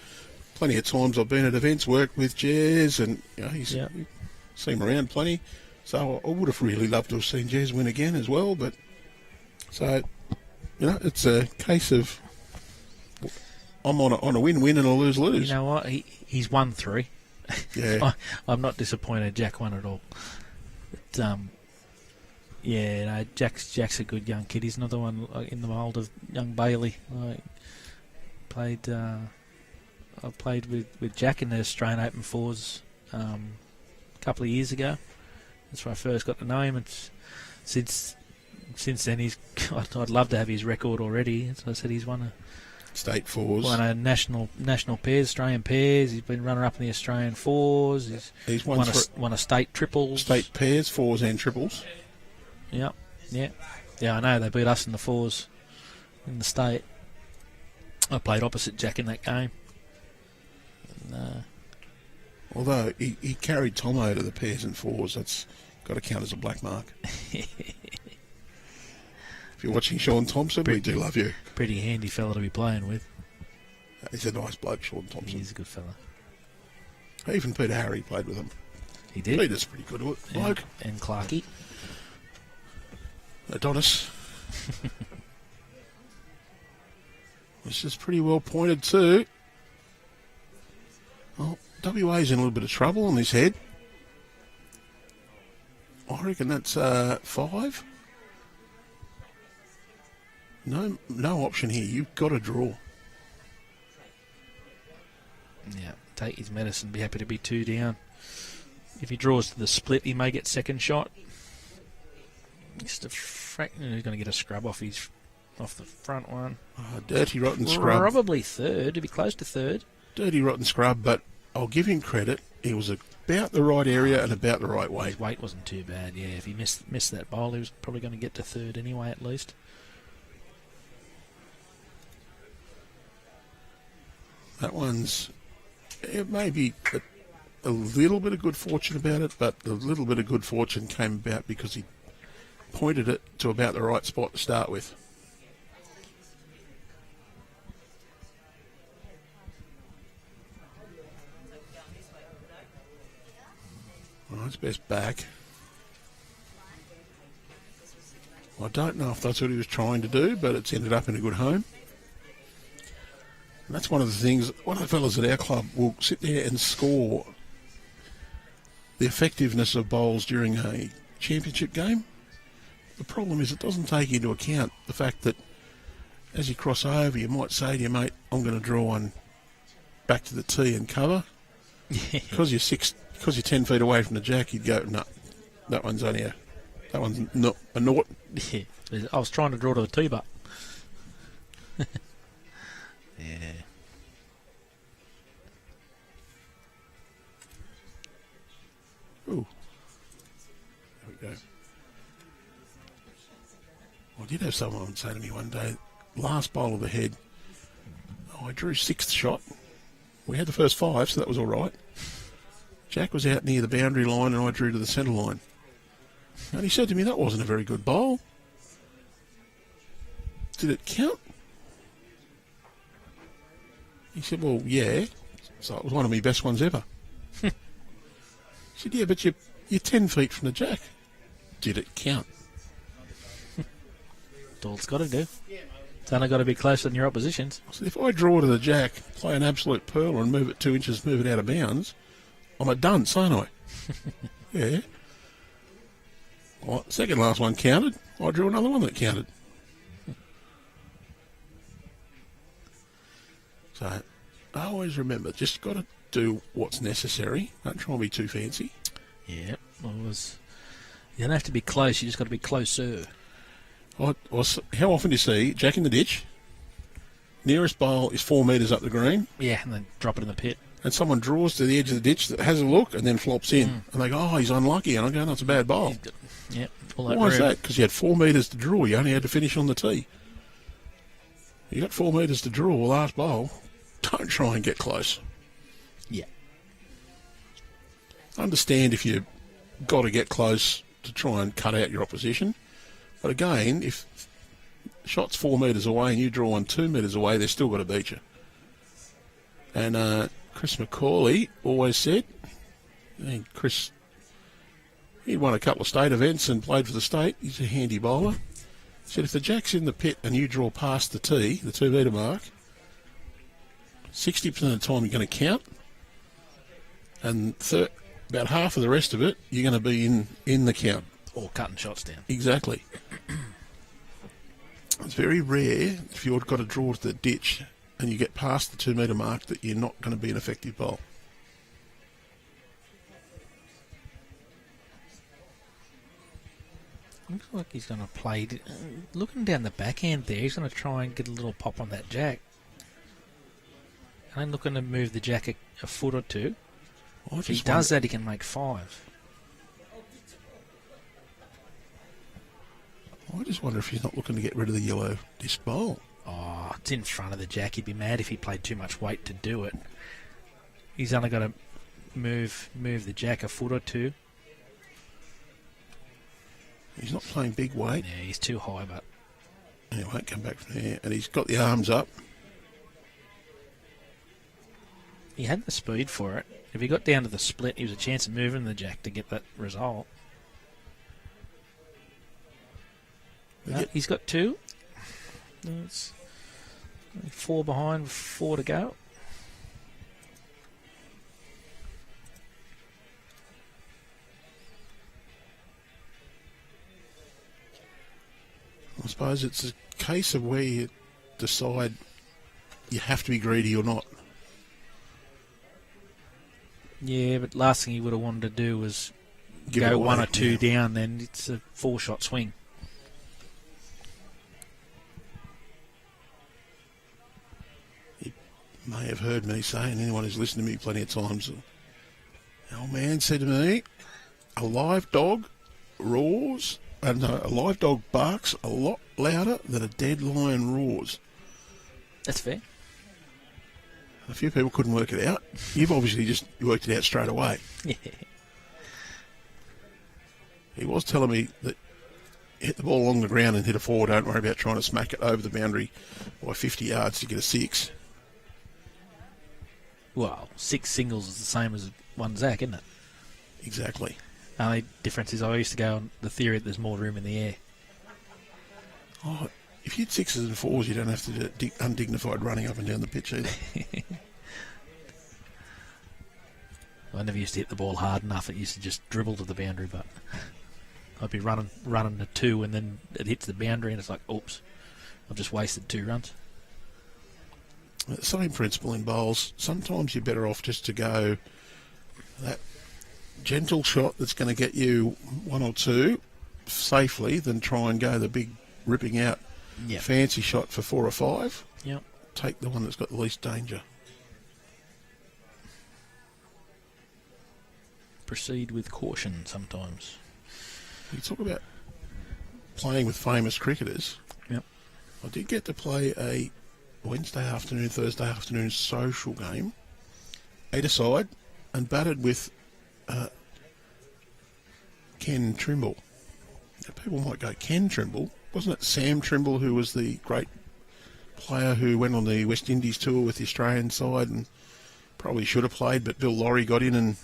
plenty of times I've been at events, worked with Jez, and he's seen him around plenty. So I would have really loved to have seen Jez win again as well, but. So, it's a case of I'm on a win-win and a lose-lose. You know what? He's won 3. Yeah. I'm not disappointed Jack won it all. But, Jack's a good young kid. He's another one in the mould of young Bailey. I played with Jack in the Australian Open Fours a couple of years ago. That's where I first got to know him. And since then, I'd love to have his record already. As I said, he's won State fours. Won a national pairs, Australian pairs. He's been runner-up in the Australian fours. He's won a state triples. State pairs, fours and triples. Yep. Yeah. Yeah, I know. They beat us in the fours in the state. I played opposite Jack in that game. And, although he carried Tomo to the pairs and fours, that's got to count as a black mark. If you're watching Sean Thompson, we do love you. Pretty handy fella to be playing with. He's a nice bloke, Sean Thompson. He's a good fella. Even Peter Harry played with him. He did. Peter's pretty good bloke. And Clarkey. Adonis. This is pretty well pointed too. Well, WA's in a little bit of trouble on this head. I reckon that's 5. No option here. You've got to draw. Yeah, take his medicine. Be happy to be 2 down. If he draws to the split, he may get second shot. He's going to get a scrub off the front one. Dirty rotten scrub. Probably third. To be close to third. Dirty rotten scrub, but I'll give him credit. He was about the right area and about the right weight. His weight wasn't too bad. Yeah, if he missed that bowl, he was probably going to get to third anyway, at least. That one's... It may be a little bit of good fortune about it, but the little bit of good fortune came about because he pointed it to about the right spot to start with. Well, it's best back. I don't know if that's what he was trying to do, but it's ended up in a good home. And that's one of the things, one of the fellas at our club will sit there and score the effectiveness of bowls during a championship game. The problem is it doesn't take into account the fact that as you cross over, you might say to your mate, I'm going to draw one back to the tee and cover. Because you're 10 feet away from the jack, you'd go, no, that one's not a naught. Yeah, I was trying to draw to the tee, but... Yeah. Ooh. There we go. I did have someone say to me one day, last bowl of the head, I drew 6th shot. We had the first 5, so that was all right. Jack was out near the boundary line and I drew to the centre line. And he said to me, that wasn't a very good bowl. Did it count? He said, well, yeah. So it was one of my best ones ever. I said, yeah, but you're 10 feet from the jack. Did it count? That's all it's got to do. It's only got to be closer than your oppositions. I said, if I draw to the jack, play an absolute pearl and move it 2 inches, move it out of bounds, I'm a dunce, aren't I? Yeah. Well, second last one counted. I drew another one that counted. So, I always remember, just got to do what's necessary. Don't try and be too fancy. Yeah, you don't have to be close, you just got to be closer. How often do you see Jack in the ditch? Nearest bowl is 4 metres up the green. Yeah, and then drop it in the pit. And someone draws to the edge of the ditch, that has a look, and then flops in. And they go, oh, he's unlucky. And I go, no, it's a bad bowl. Yeah. Why is that? Because you had 4 metres to draw. You only had to finish on the tee. You got 4 metres to draw last bowl. Don't try and get close. Yeah. Understand if you've got to get close to try and cut out your opposition. But again, if shot's 4 metres away and you draw one 2 metres away, they've still got to beat you. And Chris McCauley always said, Chris, he'd won a couple of state events and played for the state. He's a handy bowler. He said, if the jack's in the pit and you draw past the tee, the 2 metre mark, 60% of the time you're going to count, and about half of the rest of it, you're going to be in the count. Or cutting shots down. Exactly. It's very rare, if you've got to draw to the ditch and you get past the 2 metre mark, that you're not going to be an effective bowl. Looks like he's going to play... Looking down the backhand there, he's going to try and get a little pop on that jack. I'm looking to move the jack a foot or two. If he just does wonder- that, he can make 5. I just wonder if he's not looking to get rid of the yellow disc bowl. Oh, it's in front of the jack. He'd be mad if he played too much weight to do it. He's only got to move the jack a foot or two. He's not playing big weight. Yeah, he's too high, but He won't come back from there. And he's got the arms up. he had the speed for it. If he got down to the split, he was a chance of moving the jack to get that result. No, he's got 2. It's 4 behind, 4 to go. I suppose it's a case of where you decide you have to be greedy or not. Yeah, but last thing he would have wanted to do was Give it go away, 1 or 2 yeah. down, then it's a 4-shot swing. You may have heard me say, and anyone who's listened to me plenty of times, an old man said to me, a live dog roars, and a live dog barks a lot louder than a dead lion roars. That's fair. A few people couldn't work it out. You've obviously just worked it out straight away. Yeah. He was telling me that hit the ball along the ground and hit a 4. Don't worry about trying to smack it over the boundary by 50 yards to get a 6. Well, 6 singles is the same as 1 Zach, isn't it? Exactly. Only difference is I used to go on the theory that there's more room in the air. Oh, if you had 6s and 4s, you don't have to do undignified running up and down the pitch either. I never used to hit the ball hard enough. It used to just dribble to the boundary, but I'd be running to 2 and then it hits the boundary and it's like, oops, I've just wasted 2 runs. Same principle in bowls. Sometimes you're better off just to go that gentle shot that's going to get you 1 or 2 safely than try and go the big ripping out fancy shot for 4 or 5. Yep. Take the one that's got the least danger. Proceed with caution sometimes. You talk about playing with famous cricketers. Yep. I did get to play a Wednesday afternoon, Thursday afternoon social game, 8-a-side, and batted with Ken Trimble. Now, people might go, Ken Trimble? Wasn't it Sam Trimble who was the great player who went on the West Indies tour with the Australian side and probably should have played, but Bill Laurie got in and...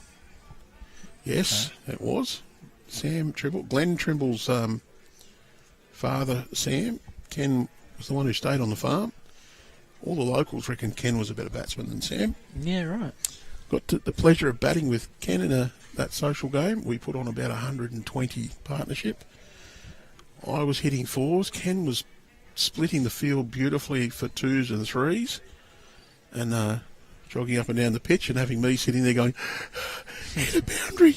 Yes, it was. Sam Trimble. Glenn Trimble's father, Sam. Ken was the one who stayed on the farm. All the locals reckon Ken was a better batsman than Sam. Yeah, right. Got the pleasure of batting with Ken in that social game. We put on about 120 partnership. I was hitting 4s. Ken was splitting the field beautifully for 2s and 3s. And jogging up and down the pitch and having me sitting there going, hit a boundary.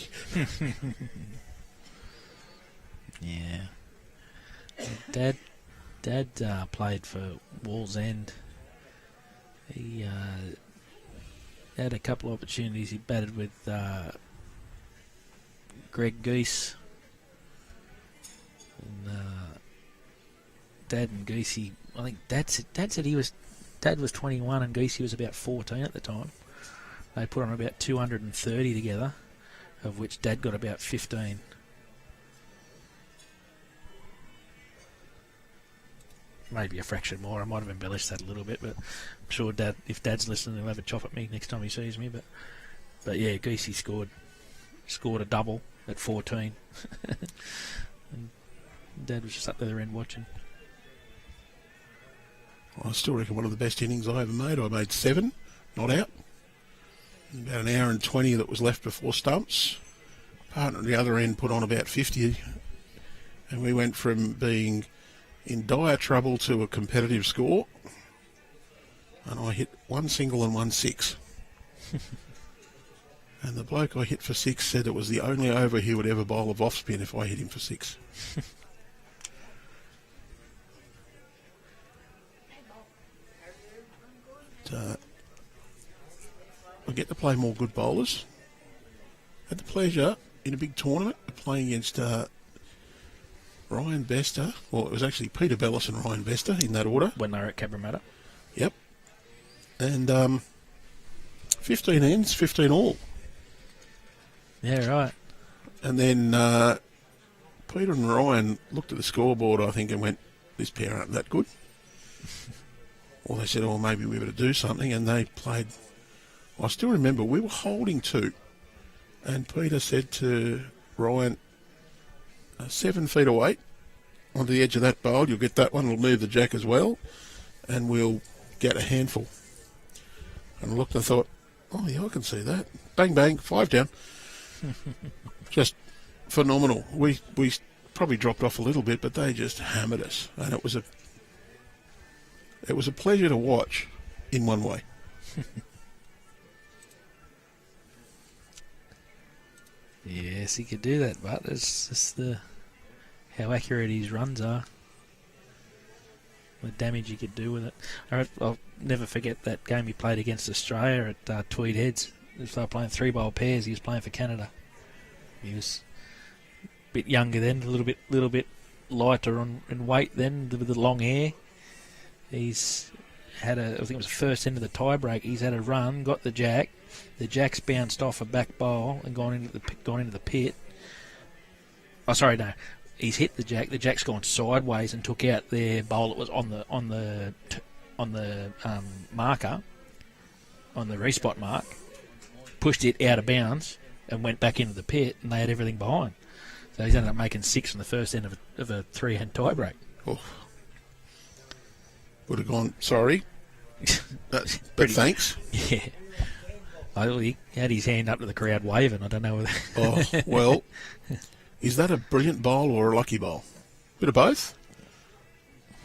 Yeah. Dad played for Wallsend. He had a couple of opportunities. He batted with Greg Geese. And Dad and Geesey, I think Dad said Dad was 21 and Geesey was about 14 at the time. They put on about 230 together, of which Dad got about 15. Maybe a fraction more. I might have embellished that a little bit, but I'm sure Dad, if Dad's listening, he'll have a chop at me next time he sees me. But yeah, Geesey scored a double at 14. And Dad was just up the other end watching. I still reckon one of the best innings I ever made. I made 7, not out. About an hour and 20 that was left before stumps. Partner at the other end put on about 50. And we went from being in dire trouble to a competitive score. And I hit 1 single and 1 6. And the bloke I hit for 6 said it was the only over he would ever bowl of off spin if I hit him for 6. get to play more good bowlers. Had the pleasure in a big tournament of playing against Ryan Bester. Well, it was actually Peter Bellis and Ryan Bester in that order. When they were at Cabramatta. Yep. And 15 ends, 15 all. Yeah, right. And then Peter and Ryan looked at the scoreboard, I think, and went, this pair aren't that good. Or they said, oh, maybe we better do something. And they played. I still remember we were holding 2. And Peter said to Ryan, 7 feet away onto the edge of that bowl, you'll get that one, we'll move the jack as well, and we'll get a handful. And I looked and thought, oh, yeah, I can see that. Bang, bang, 5 down. Just phenomenal. We probably dropped off a little bit, but they just hammered us. And it was a pleasure to watch in one way. Yes, he could do that, but it's just how accurate his runs are. The damage he could do with it. I'll never forget that game he played against Australia at Tweed Heads. They were playing 3-bowl pairs. He was playing for Canada. He was a bit younger then, a little bit lighter in weight then, with the long hair. He's had I think it was the first end of the tie break. He's had a run, got the jack. The jack's bounced off a back bowl and gone into the pit. Oh, sorry, no. He's hit the jack. The jack's gone sideways and took out their bowl that was on the marker, on the respot mark. Pushed it out of bounds and went back into the pit, and they had everything behind. So he's ended up making 6 in the first end of a 3-hand tie break. Oh. Would have gone, sorry. But thanks. Yeah. He had his hand up to the crowd waving. I don't know whether... Oh, well, is that a brilliant bowl or a lucky bowl? Bit of both.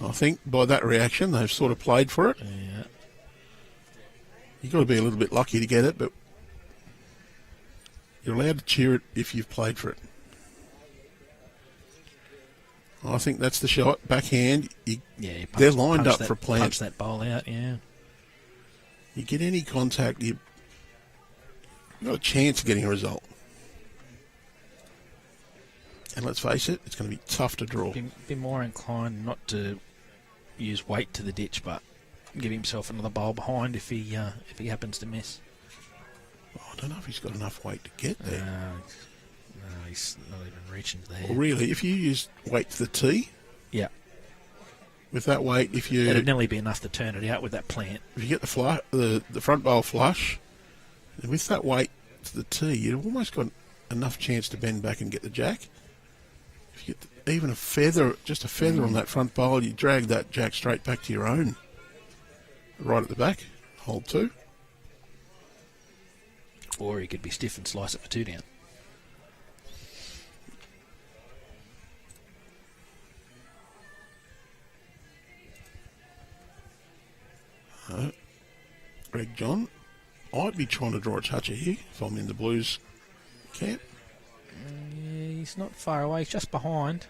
I think by that reaction, they've sort of played for it. Yeah. You've got to be a little bit lucky to get it, but you're allowed to cheer it if you've played for it. I think that's the shot. Backhand. They're lined up for plant. Punch that bowl out, yeah. You get any contact, you've got a chance of getting a result. And let's face it, it's going to be tough to draw. Be more inclined not to use weight to the ditch, but give himself another bowl behind if he happens to miss. Oh, I don't know if he's got enough weight to get there. No, he's not even reaching there. Well, really, if you use weight to the tee, yeah, with that weight, it'd nearly be enough to turn it out with that plant. If you get the front bowl flush, and with that weight to the tee, you've almost got enough chance to bend back and get the jack. If you get even a feather, just a feather on that front bowl, you drag that jack straight back to your own, right at the back, hold 2. Or he could be stiff and slice it for 2 down. Greg John, I'd be trying to draw a toucher here if I'm in the Blues camp. Yeah, he's not far away. He's just behind.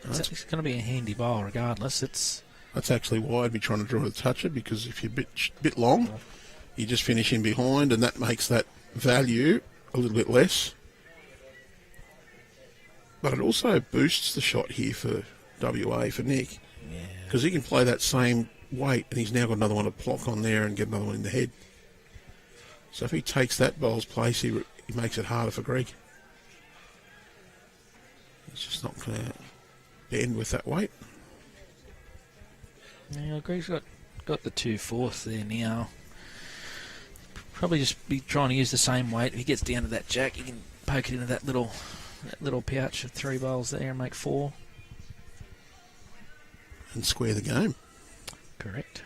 It's going to be a handy bowl regardless. That's actually why I'd be trying to draw a toucher, because if you're a bit long, you just finish in behind, and that makes that value a little bit less. But it also boosts the shot here for WA, for Nick, because he can play that same weight, and he's now got another one to plock on there and get another one in the head. So if he takes that bowl's place, he makes it harder for Greg. He's just not going to bend with that weight. Yeah, Greg's got the 2/4 there now. Probably just be trying to use the same weight. If he gets down to that jack, he can poke it into that little pouch of 3 bowls there and make 4. And square the game. Correct.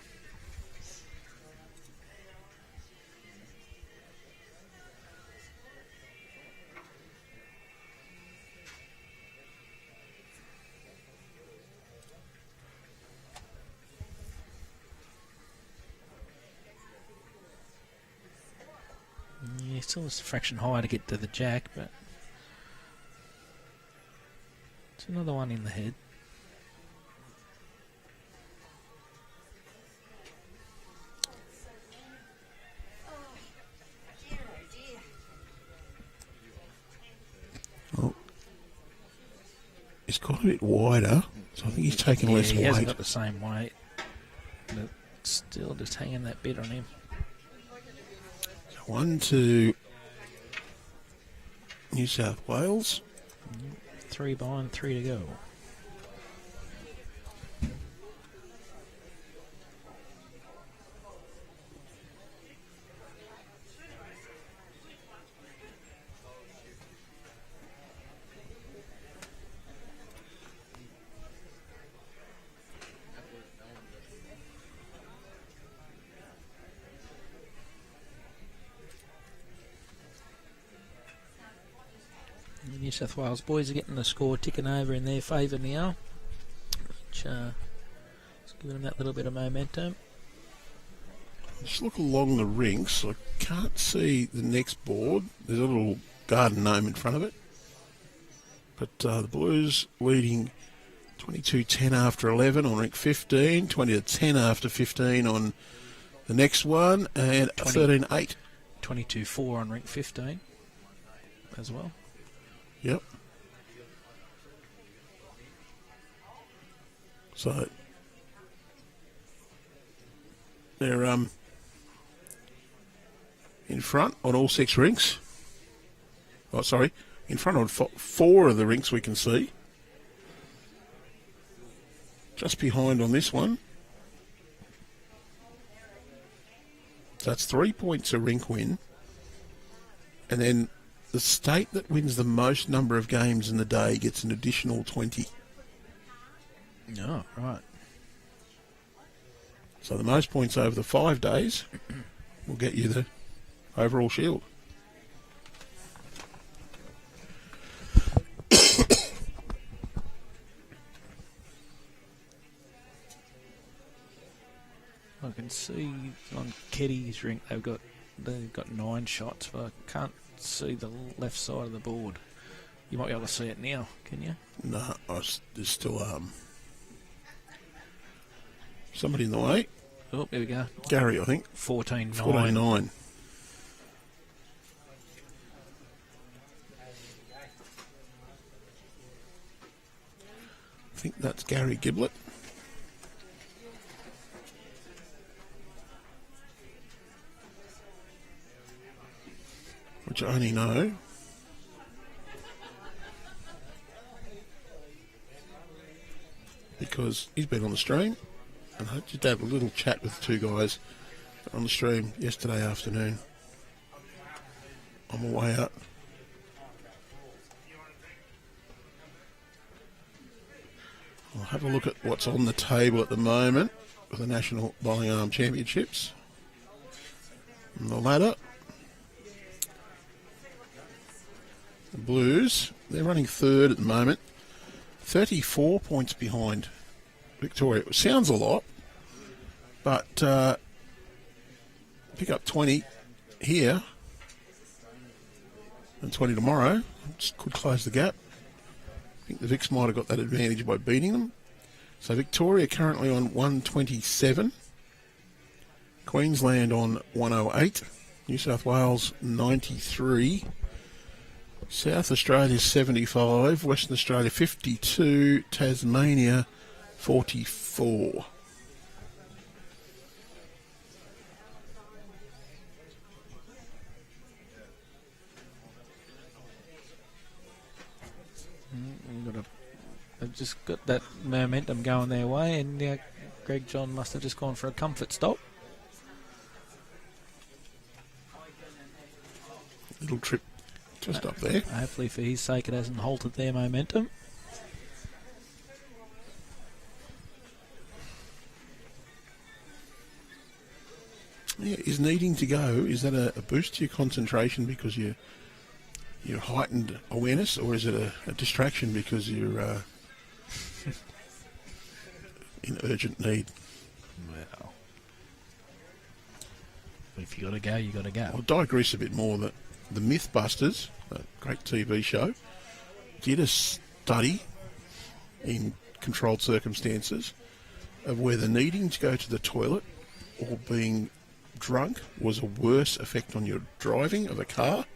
Yeah, still just a fraction higher to get to the jack, but it's another one in the head. He's got a bit wider, so I think he's taking less he weight. hasn't got the same weight, but still just hanging that bit on him. So 1 to New South Wales. 3 behind, 3 to go. The New South Wales boys are getting the score ticking over in their favour now, which is giving them that little bit of momentum. Just look along the rinks. I can't see the next board. There's a little garden gnome in front of it. But the Blues leading 22-10 after 11 on rink 15, 20-10 after 15 on the next one, and 13-8. 22-4 on rink 15 as well. Yep. So they're in front on all 6 rinks. Oh, sorry, in front on 4 of the rinks we can see. Just behind on this one. So that's 3 points a rink win, and then the state that wins the most number of games in the day gets an additional 20. Oh, right. So the most points over the 5 days will get you the overall shield. I can see on Keddy's rink they've got 9 shots, but I can't see the left side of the board. You might be able to see it now, can you? No, there's still somebody in the way. Oh, there we go. Gary, I think. 14-9. 14-9. I think that's Gary Giblett. Which I only know because he's been on the stream, and I just had a little chat with 2 guys on the stream yesterday afternoon on my way up. I'll have a look at what's on the table at the moment for the National Bowling Arm Championships. And the ladder. The Blues, they're running 3rd at the moment, 34 points behind Victoria. It sounds a lot, but pick up 20 here and 20 tomorrow. Just could close the gap. I think the Vics might have got that advantage by beating them. So Victoria currently on 127, Queensland on 108, New South Wales 93, South Australia 75, Western Australia 52, Tasmania 44. They've just got that momentum going their way, and Greg John must have just gone for a comfort stop. Little trip just up there. Hopefully for his sake it hasn't halted their momentum. Yeah, is needing to go, is that a boost to your concentration because your heightened awareness, or is it a distraction because you're in urgent need? Well, if you got to go, you got to go. I'll digress a bit more. That the Mythbusters, a great TV show, did a study in controlled circumstances of whether needing to go to the toilet or being drunk was a worse effect on your driving of a car.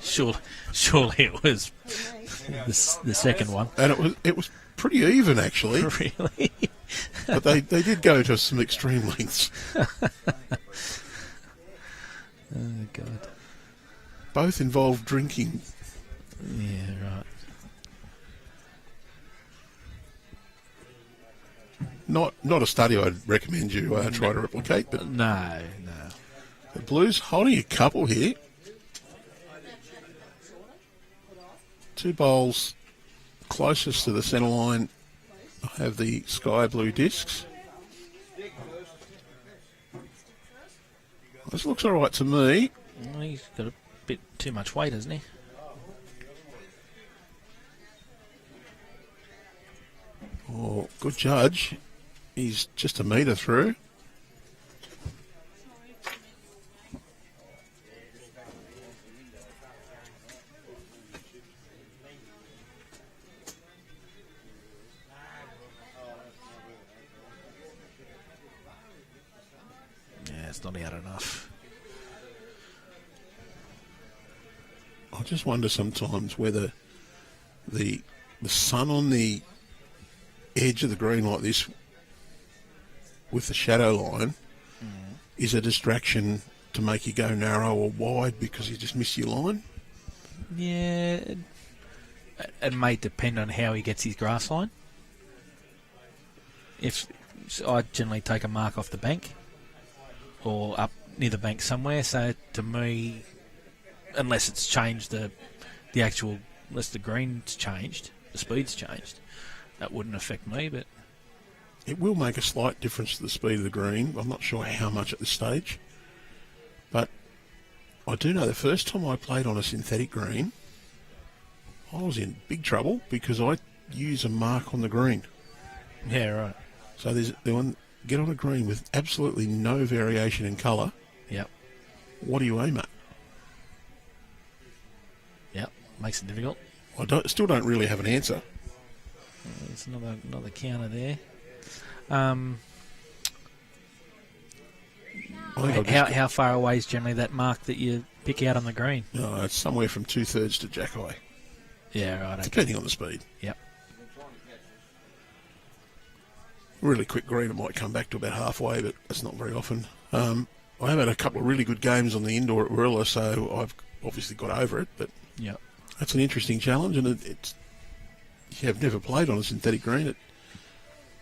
Surely it was the second one. And it was pretty even, actually. Really? But they did go to some extreme lengths. Oh, God. Both involved drinking. Yeah, right. Not a study I'd recommend you try to replicate, but No. the Blues holding a couple here. Two bowls closest to the centre line have the sky blue discs. This looks all right to me. Well, he's got a bit too much weight, hasn't he? Oh, good judge. He's just a metre through. Yeah, it's not out enough. I just wonder sometimes whether the sun on the edge of the green like this with the shadow line is a distraction to make you go narrow or wide because you just miss your line. Yeah, it may depend on how he gets his grass line. If I generally take a mark off the bank or up near the bank somewhere, so to me, unless it's changed unless the green's changed, the speed's changed, that wouldn't affect me, but It will make a slight difference to the speed of the green. I'm not sure how much at this stage. But I do know the first time I played on a synthetic green, I was in big trouble because I use a mark on the green. yeah, right. So get on a green with absolutely no variation in colour. Yep. What do you aim at? Yep, makes it difficult. I still don't really have an answer. There's another counter there. How far away is generally that mark that you pick out on the green? It's somewhere from 2/3 to jack high, Yeah, right. Okay. depending on the speed. Yep. Really quick green, it might come back to about halfway, but that's not very often. I have had a couple of really good games on the indoor at Warilla, so I've obviously got over it, but Yep. that's an interesting challenge, and it's if you have never played on a synthetic green,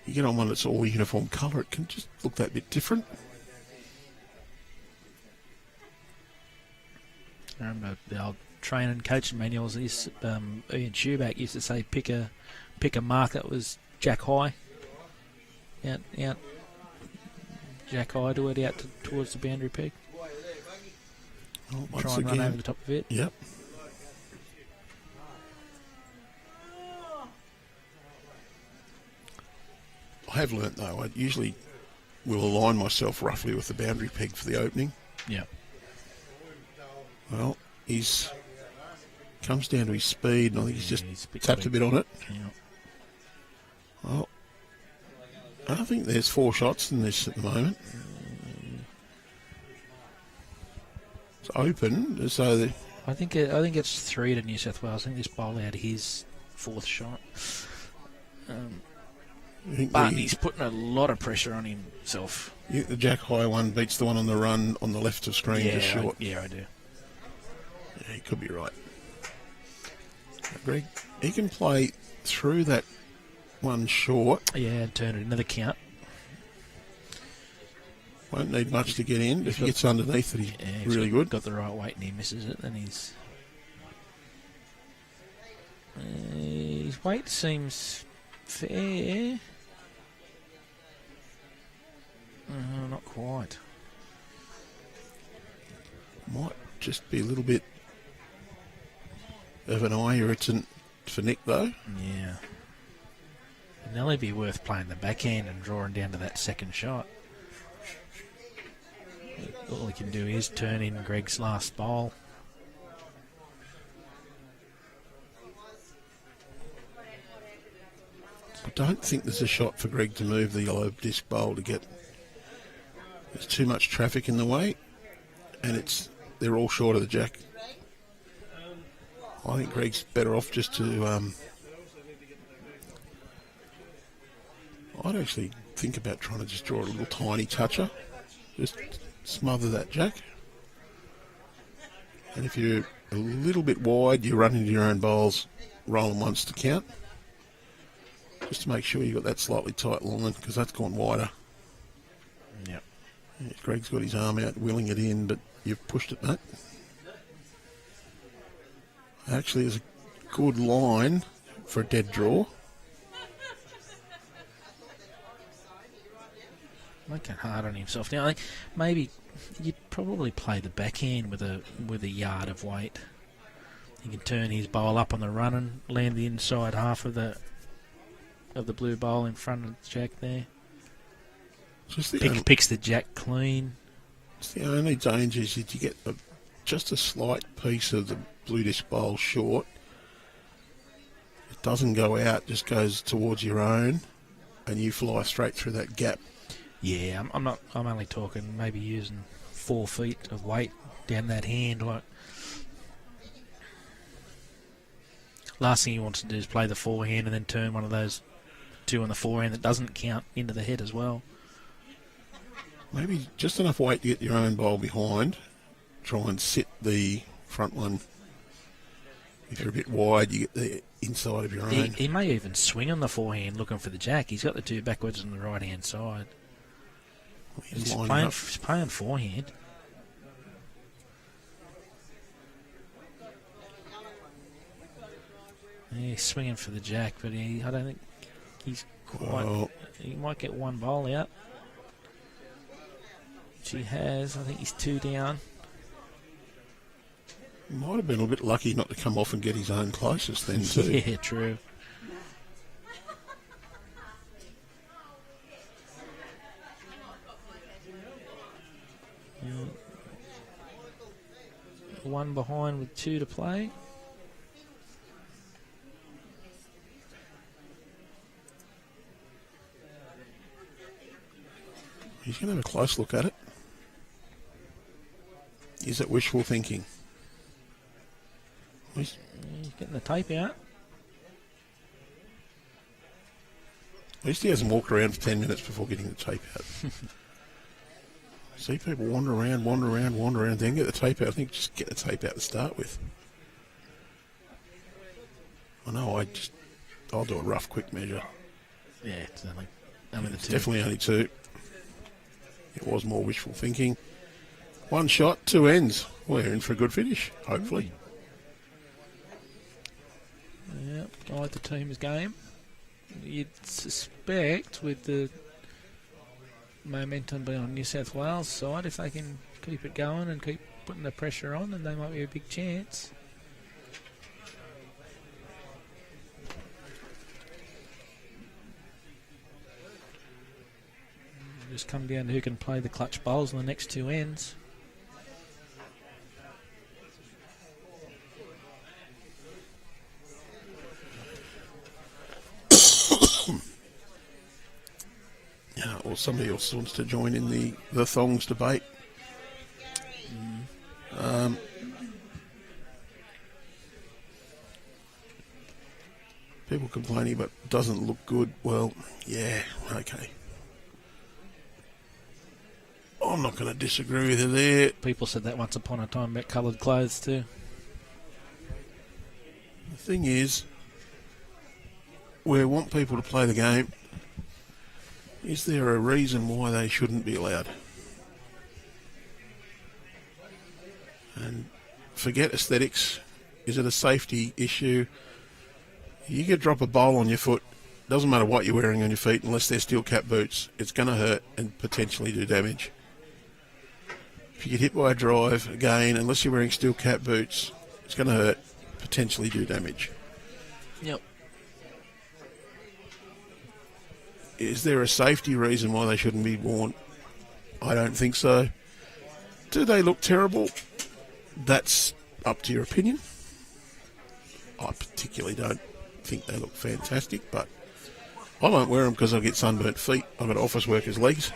you get on one that's all uniform colour, it can just look that bit different. I remember the old training and coaching manuals. Ian Schuback used to say, pick a mark that was jack high. Out, jack high to it, out towards the boundary peg. Well, Try and run over the top of it. Yep. I have learnt though, I usually will align myself roughly with the boundary peg for the opening. Yep. Well, he's comes down to his speed, and I think he's just tapped a bit on it. Yep. Well, I think there's 4 shots in this at the moment. It's open, so I think it's 3 to New South Wales. I think this bowl out his 4th shot. But he's putting a lot of pressure on himself. The jack high one beats the one on the run on the left of screen, just short. I do. Yeah, he could be right. Greg, he can play through that one short. Yeah, and turn it another count. Won't need much to get in. If he gets underneath it, he's really good. Got the right weight and he misses it, then he's... his weight seems fair. Not quite. Might just be a little bit of an eye irritant for Nick, though. Yeah. It'd nearly be worth playing the backhand and drawing down to that second shot. All he can do is turn in Greg's last bowl. I don't think there's a shot for Greg to move the yellow disc bowl to get... There's too much traffic in the way, and they're all short of the jack. I think Greg's better off just to... I'd actually think about trying to just draw a little tiny toucher. Just smother that jack. And if you're a little bit wide, you run into your own bowls, rolling once to count. Just to make sure you've got that slightly tight line, because that's gone wider. Yep. Yeah, Greg's got his arm out, willing it in, but you've pushed it, mate. Actually, there's a good line for a dead draw. Making it hard on himself. Now, maybe you'd probably play the backhand with a yard of weight. He can turn his bowl up on the run and land the inside half of the blue bowl in front of the jack there. Picks the jack clean. It's the only danger is that you get just a slight piece of the blue disc bowl short. It doesn't go out, just goes towards your own, and you fly straight through that gap. Yeah, I'm only talking maybe using 4 feet of weight down that hand. Like, last thing he wants to do is play the forehand and then turn one of those two on the forehand that doesn't count into the head as well. Maybe just enough weight to get your own bowl behind. Try and sit the front one. If you're a bit wide, you get the inside of your own. He may even swing on the forehand looking for the jack. He's got the two backwards on the right-hand side. He's playing forehand. Yeah, he's swinging for the jack, but I don't think he's quite... Well, he might get one bowl out. Which he has. I think he's 2 down. Might have been a bit lucky not to come off and get his own closest then too. Yeah, true. One behind with 2 to play. He's going to have a close look at it. Is it wishful thinking? He's getting the tape out. At least he hasn't walked around for 10 minutes before getting the tape out. See people wander around, then get the tape out. I think just get the tape out to start with. I know, I'll do a rough, quick measure. Yeah, it's only the 2. Definitely only 2. It was more wishful thinking. 1 shot, 2 ends. We're in for a good finish, hopefully. Yeah, I like the team's game. You'd suspect with the momentum being on New South Wales side, if they can keep it going and keep putting the pressure on, then they might be a big chance. Just come down to who can play the clutch bowls in the next 2 ends. Yeah, or somebody else wants to join in the thongs debate. People complaining about doesn't look good. Well, yeah, okay. I'm not going to disagree with you there. People said that once upon a time about coloured clothes too. The thing is, we want people to play the game. Is there a reason why they shouldn't be allowed? And forget aesthetics. Is it a safety issue? You could drop a bowl on your foot. Doesn't matter what you're wearing on your feet unless they're steel cap boots. It's going to hurt and potentially do damage. If you get hit by a drive, again, unless you're wearing steel cap boots, it's going to hurt, potentially do damage. Yep. Is there a safety reason why they shouldn't be worn? I don't think so. Do they look terrible? That's up to your opinion. I particularly don't think they look fantastic, but I won't wear them because I'll get sunburnt feet. I've got office workers' legs.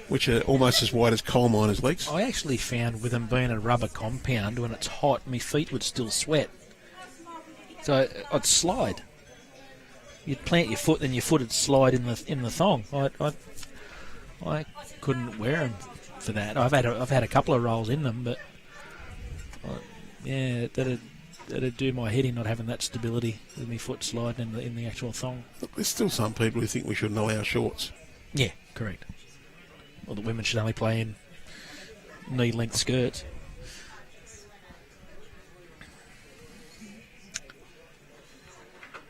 which are almost as wide as coal miners' legs. I actually found with them being a rubber compound, when it's hot, my feet would still sweat. So I'd slide. You'd plant your foot, and your foot would slide in the thong. I couldn't wear them for that. I've had a couple of rolls in them, but yeah, that'd do my head in not having that stability with my foot sliding in the actual thong. Look, there's still some people who think we shouldn't allow shorts. Yeah, correct. Or the women should only play in knee-length skirts.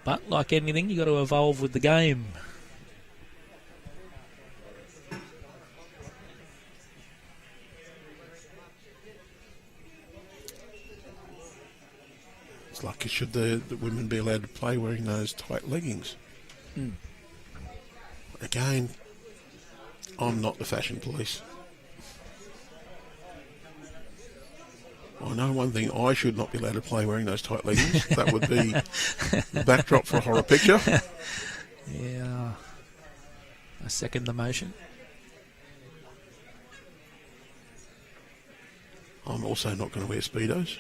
But like anything, you got to evolve with the game. It's like, should the women be allowed to play wearing those tight leggings? Again, I'm not the fashion police. I know one thing: I should not be allowed to play wearing those tight leggings. That would be the backdrop for a horror picture. Yeah, I second the motion. I'm also not going to wear Speedos.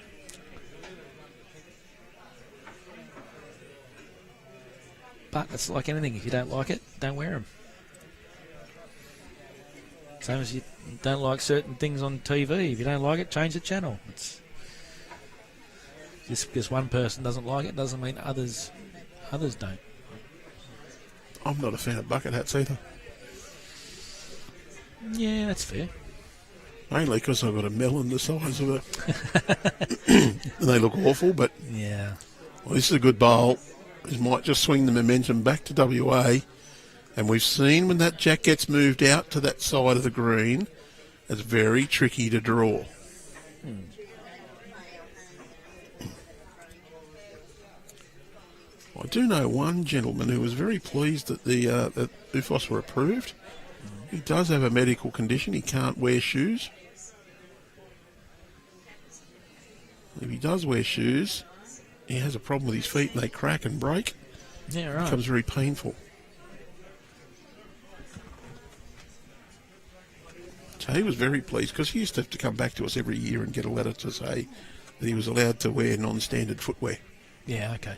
But it's like anything. If you don't like it, don't wear them. Same as you don't like certain things on TV. If you don't like it, change the channel. It's just because one person doesn't like it doesn't mean others don't. I'm not a fan of bucket hats either. Yeah, that's fair. Mainly because I've got a melon the size of it. And they look awful, but Yeah. well, this is a good bowl. This might just swing the momentum back to WA. And we've seen when that jack gets moved out to that side of the green, it's very tricky to draw. I do know one gentleman who was very pleased that that UFOS were approved. He does have a medical condition. He can't wear shoes. If he does wear shoes, he has a problem with his feet and they crack and break. Yeah, It right. becomes very painful. So he was very pleased because he used to have to come back to us every year and get a letter to say that he was allowed to wear non-standard footwear. Yeah, okay.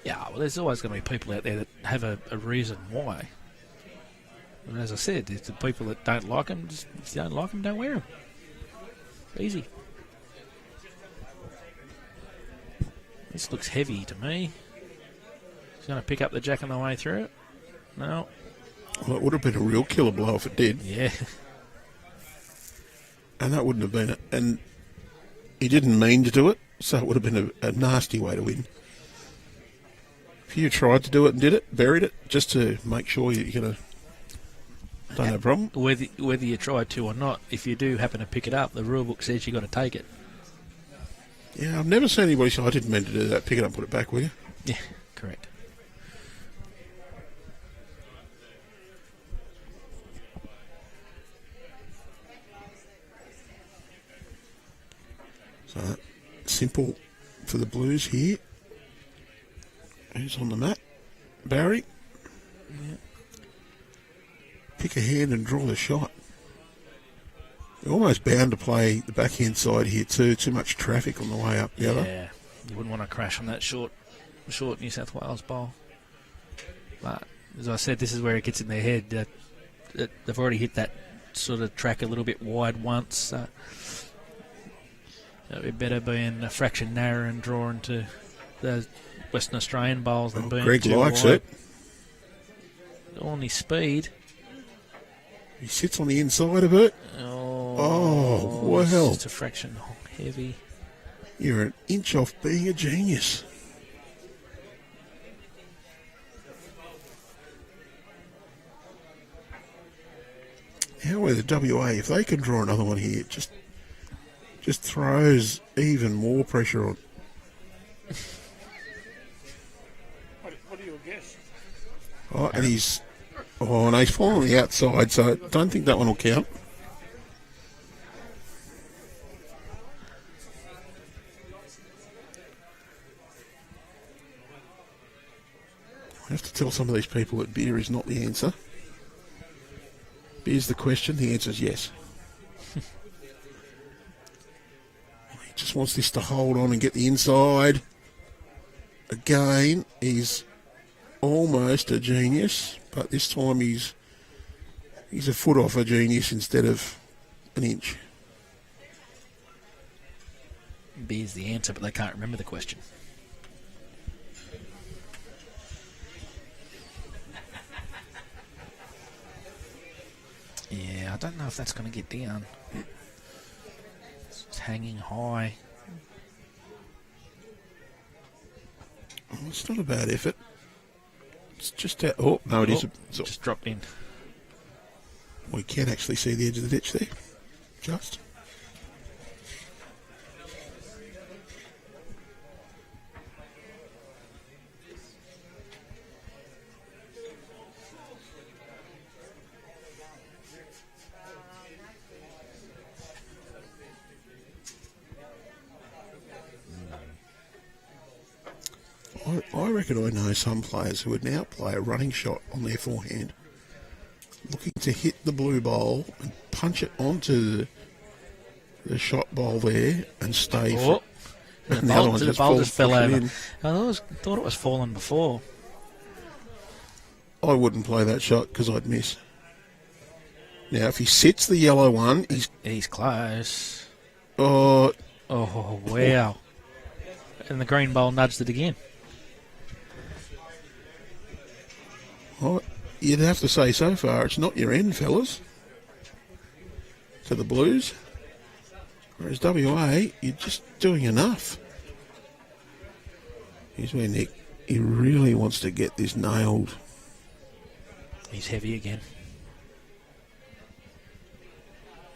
Yeah, well, there's always going to be people out there that have a reason why. And as I said, it's the people that don't like them. Just, if you don't like them, don't wear them. Easy. This looks heavy to me. He's going to pick up the jack on the way through it. No. Well, it would have been a real killer blow if it did. Yeah. And that wouldn't have been it. And he didn't mean to do it, so it would have been a nasty way to win. If you tried to do it and did it, buried it, just to make sure you're going to... Don't have a problem. Whether you try to or not, if you do happen to pick it up, the rule book says you've got to take it. Yeah, I've never seen anybody say, I didn't mean to do that. Pick it up and put it back, will you? Yeah, correct. So, simple for the Blues here. Who's on the mat? Barrie. Yeah. Pick a hand and draw the shot. They're almost bound to play the backhand side here too. Too much traffic on the way up the other. Yeah, you wouldn't want to crash on that short New South Wales bowl. But as I said, this is where it gets in their head. That they've already hit that sort of track a little bit wide once. It would be better being a fraction narrower and drawing to the Western Australian bowls than being Greg too likes wide. it. On his speed. He sits on the inside of it. Oh, well. It's just a fraction heavy. You're an inch off being a genius. However, the WA, if they can draw another one here, just throws even more pressure on. What do you guess? Oh, and he's fallen on the outside, so I don't think that one will count. I have to tell some of these people that beer is not the answer. Here's the question. The answer is yes. He just wants this to hold on and get the inside. Again, he's almost a genius, but this time he's a foot off a genius instead of an inch. B is the answer, but they can't remember the question. Yeah, I don't know if that's going to get down. It's hanging high. Oh, it's not a bad effort. It's just that. Oh, no, it is. Just dropped in. We can actually see the edge of the ditch there. Just. I reckon I know some players who would now play a running shot on their forehand, looking to hit the blue bowl and punch it onto the shot bowl there and stay. The bowl just fell over. I thought it was fallen before. I wouldn't play that shot because I'd miss. Now, if he sits the yellow one, he's close. Oh, wow. And the green bowl nudged it again. Well, you'd have to say so far it's not your end, fellas, to the Blues. Whereas WA, you're just doing enough. Here's where Nick, he really wants to get this nailed. He's heavy again.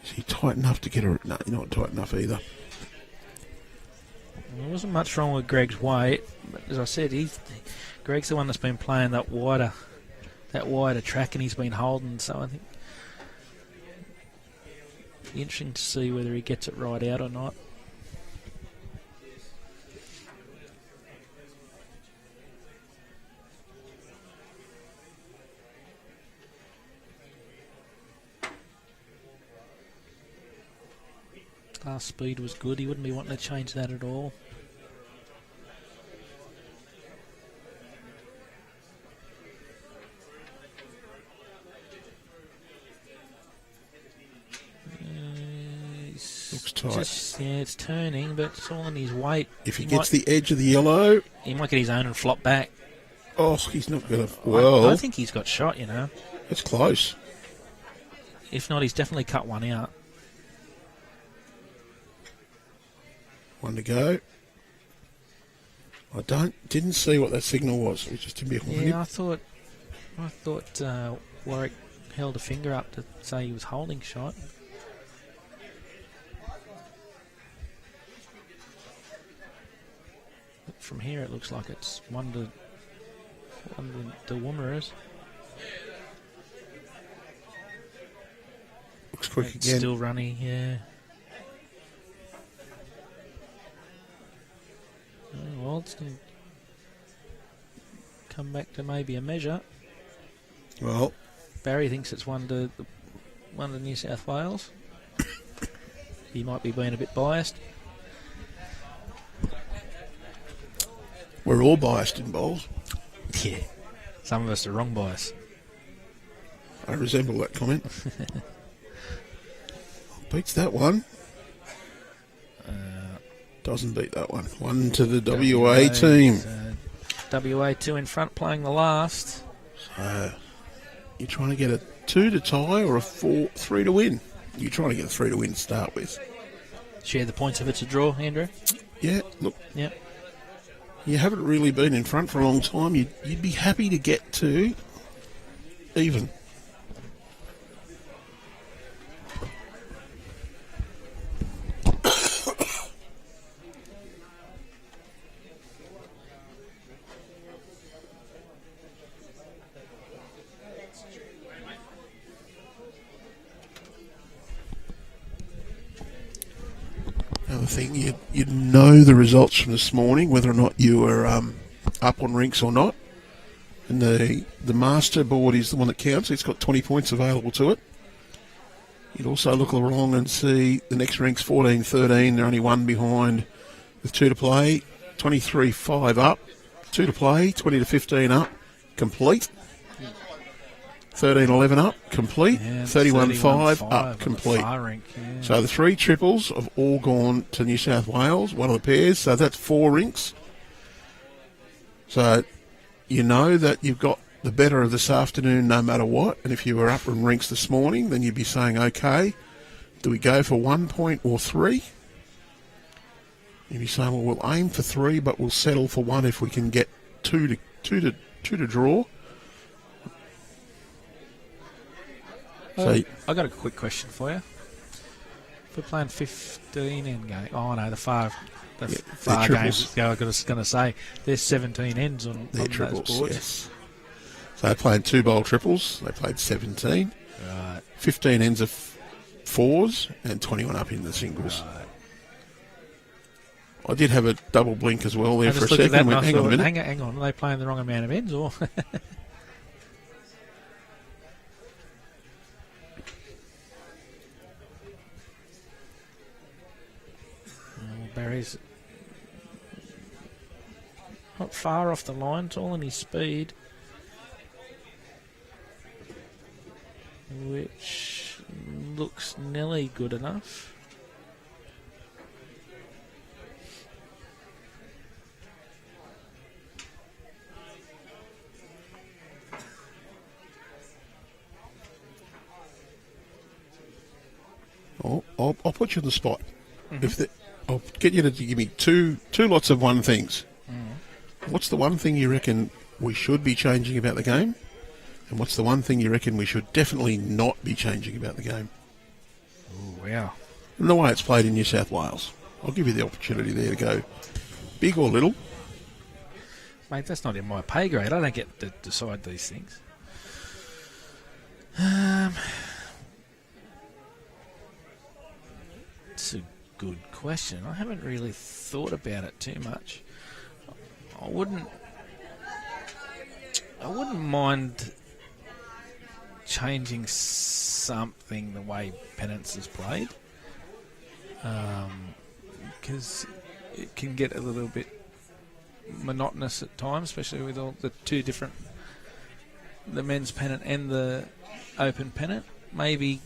Is he tight enough to get her? No, you're not tight enough either. There wasn't much wrong with Greg's weight, but as I said, Greg's the one that's been playing that wider track, and he's been holding. So I think it'll be interesting to see whether he gets it right out or not. Last speed was good. He wouldn't be wanting to change that at all. Looks tight. It's turning, but it's all in his weight. If he gets the edge of the yellow, he might get his own and flop back. Oh, he's not going to. Well, I think he's got shot, It's close. If not, he's definitely cut one out. One to go. I didn't see what that signal was. It was just in behind him. I thought Warwick held a finger up to say he was holding shot. But from here, it looks like it's one to Woomerers. Looks quick It's again. still running, yeah. Well, it's going to come back to maybe a measure. Well, Barrie thinks it's one to New South Wales. He might be being a bit biased. we're all biased in bowls. Yeah, some of us are wrong bias. I resemble that comment. Beats that one. Doesn't beat that one. One to the WA team. WA 2 in front playing the last. So, you're trying to get a 2 to tie or a 3 to win? You're trying to get a 3 to win to start with. Share the points if it's a draw, Andrew. Yeah, look. Yep. You haven't really been in front for a long time. You'd be happy to get to even. Another thing, you'd know the results from this morning, whether or not you were up on rinks or not. And the master board is the one that counts. It's got 20 points available to it. You'd also look along and see the next rank's 14-13. They're only one behind with 2 to play. 23-5 up. 2 to play. 20-15 up. Complete. 13-11 up. Complete. Yeah, 31-5 up. Complete. Rink, yeah. So the 3 triples have all gone to New South Wales, one of the pairs. So that's 4 rinks. So you know that you've got the better of this afternoon no matter what. And if you were up in rinks this morning, then you'd be saying, okay, do we go for 1 point or 3? You'd be saying, well, we'll aim for 3, but we'll settle for 1 if we can get 2 to draw. So I got a quick question for you. If we're playing 15 end game, the far games. I was going to say there's 17 ends on triples, those boards. Yes. So they played 2 bowl triples. They played 17. Right. 15 ends of 4s and 21 up in the singles. Right. I did have a double blink as well there I for a just looked at second. that and Hang on a minute. Hang on. Are they playing the wrong amount of ends or? Barry's not far off the line. It's all in his speed, which looks nearly good enough. I'll put you on the spot. Mm-hmm. I'll get you to give me two lots of one things. What's the one thing you reckon we should be changing about the game? And what's the one thing you reckon we should definitely not be changing about the game? Oh, wow. And the way it's played in New South Wales. I'll give you the opportunity there to go big or little. Mate, that's not in my pay grade. I don't get to decide these things. It's a good question. I haven't really thought about it too much. I wouldn't mind changing something the way Pennants is played, because it can get a little bit monotonous at times, especially with all the two different, the men's pennant and the open pennant. Maybe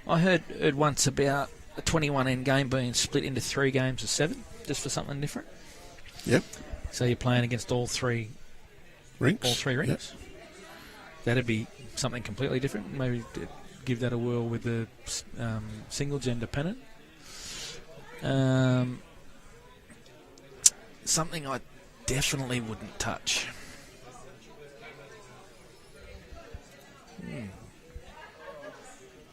I heard once about a 21 end game being split into 3 games of 7, just for something different. Yep. So you're playing against all 3 rinks. Yep. That'd be something completely different. Maybe give that a whirl with the single gender pennant. Something I definitely wouldn't touch.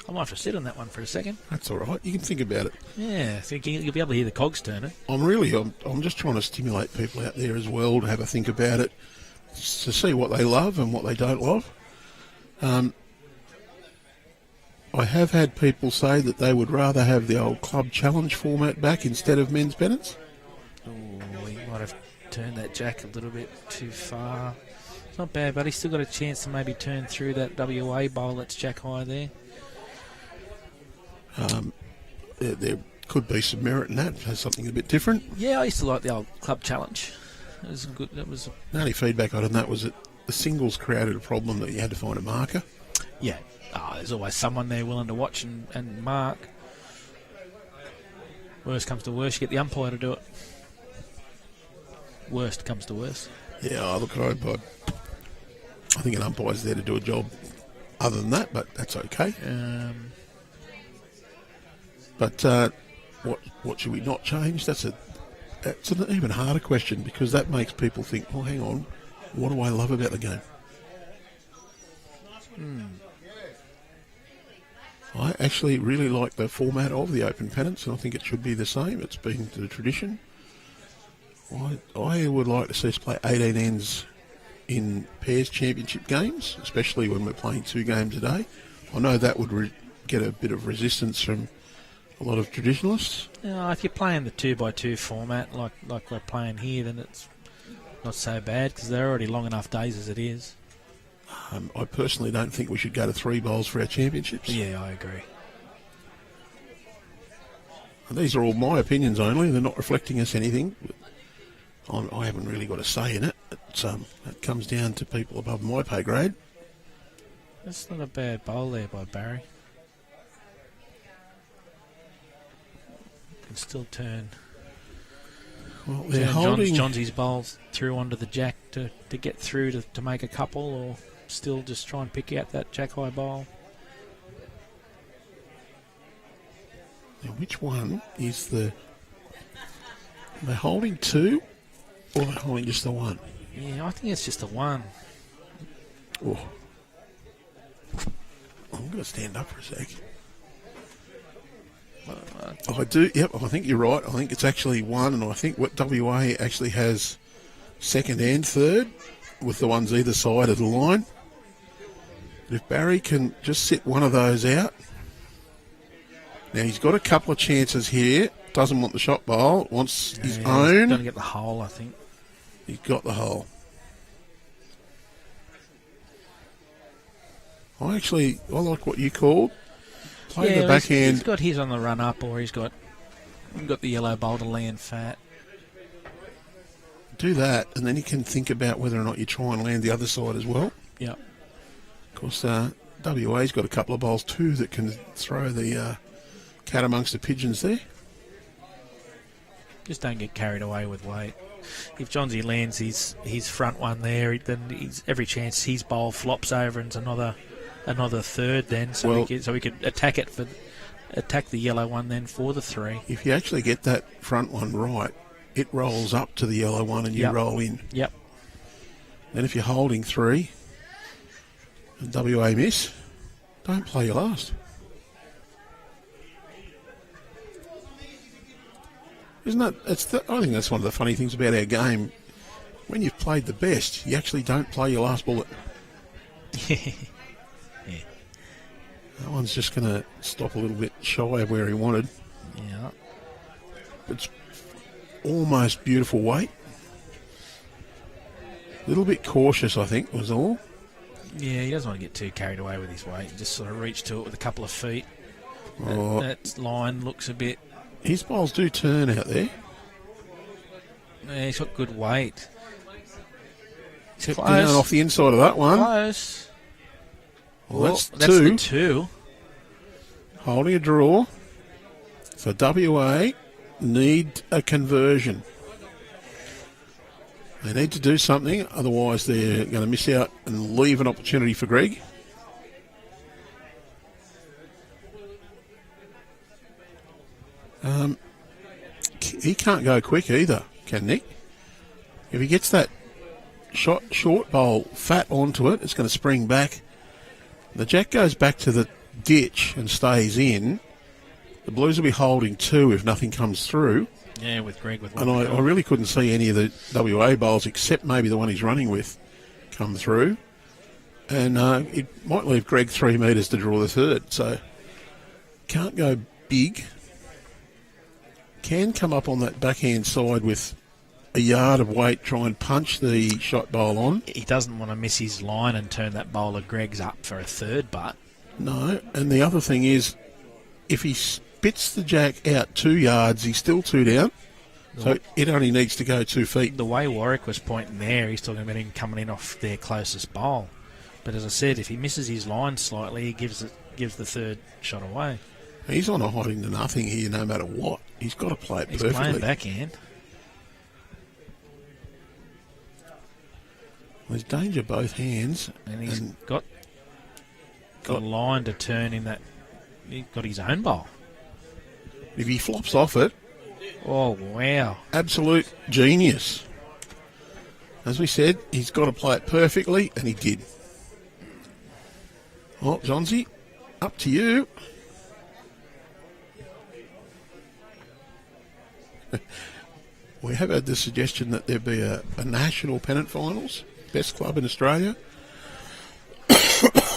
I might have to sit on that one for a second. That's all right. You can think about it. Yeah, I think you'll be able to hear the cogs turning. I'm just trying to stimulate people out there as well to have a think about it, to see what they love and what they don't love. I have had people say that they would rather have the old club challenge format back instead of men's pennants. Oh, he might have turned that jack a little bit too far. It's not bad, but he's still got a chance to maybe turn through that WA bowl that's jack high there. There could be some merit in that. Has something a bit different. Yeah, I used to like the old club challenge. It was good. It was. The only feedback I had on that was that the singles created a problem that you had to find a marker. Yeah. There's always someone there willing to watch and mark. Worst comes to worst, you get the umpire to do it. Worst comes to worst. Yeah, look, I think an umpire's there to do a job other than that, but that's okay. But what should we not change? That's an even harder question, because that makes people think, well, hang on, what do I love about the game? I actually really like the format of the open pennants, and I think it should be the same. It's been the tradition. I would like to see us play 18 ends in pairs championship games, especially when we're playing 2 games a day. I know that would get a bit of resistance from a lot of traditionalists. If you're playing the 2x2 format like we're playing here, then it's not so bad, because they're already long enough days as it is. I personally don't think we should go to 3 bowls for our championships. Yeah, I agree. And these are all my opinions only. They're not reflecting us anything. I haven't really got a say in it. It comes down to people above my pay grade. That's not a bad bowl there by Barrie. Can still turn. Well, they're holding Johnsy's bowls through onto the jack to get through to make a couple, or still just try and pick out that jack high bowl. Now, which one is the... Are they holding 2 or are they holding just the 1? Yeah, I think it's just the 1. Oh. I'm going to stand up for a sec. I do, yep, I think you're right. I think it's actually 1, and I think what WA actually has 2nd and 3rd with the ones either side of the line. But if Barrie can just sit one of those out. Now, he's got a couple of chances here. Doesn't want the shot bowl, wants his own. He's going to get the hole, I think. He's got the hole. I like what you called. Play the backhand. He's got his on the run up, or he's got the yellow bowl to land fat. Do that, and then you can think about whether or not you try and land the other side as well. Yep. Of course, WA's got a couple of bowls too that can throw the cat amongst the pigeons there. Just don't get carried away with weight. If Johnsy lands his front one there, then every chance his bowl flops over and it's another third then, so we could attack the yellow one then for the 3. If you actually get that front one right, it rolls up to the yellow one and you roll in. Yep. Then if you're holding 3 and WA miss, don't play your last. Isn't that? I think that's one of the funny things about our game. When you've played the best, you actually don't play your last bullet. Yeah. That one's just going to stop a little bit shy of where he wanted. Yeah. It's almost beautiful weight. A little bit cautious, I think, was all. Yeah, he doesn't want to get too carried away with his weight. He just sort of reach to it with a couple of feet. Oh. That line looks a bit... His bowls do turn out there. Yeah, he's got good weight. He's down off the inside of that one. Close. Well, that's 2. The 2. Holding a draw. So WA need a conversion. They need to do something, otherwise they're going to miss out and leave an opportunity for Greg. He can't go quick either, can Nick? If he gets that short bowl fat onto it, it's going to spring back. The jack goes back to the ditch and stays in. The Blues will be holding 2 if nothing comes through. Yeah, with Greg with one. And I really couldn't see any of the WA bowls except maybe the one he's running with come through. And it might leave Greg 3 metres to draw the third. So can't go big. Can come up on that backhand side with a yard of weight, try and punch the shot bowl on. He doesn't want to miss his line and turn that bowl of Greg's up for a third butt. No, and the other thing is, if he spits the jack out 2 yards, he's still 2 down. So it only needs to go 2 feet. The way Warwick was pointing there, he's talking about him coming in off their closest bowl. But as I said, if he misses his line slightly, he gives the third shot away. He's on a hiding to nothing here, no matter what. He's got to play it perfectly. He's playing backhand. There's danger both hands. And he's got a line to turn in that. He's got his own bowl. If he flops off it. Oh, wow. Absolute genius. As we said, he's got to play it perfectly, and he did. Oh, Johnsy, up to you. We have had the suggestion that there be a national pennant finals, best club in Australia.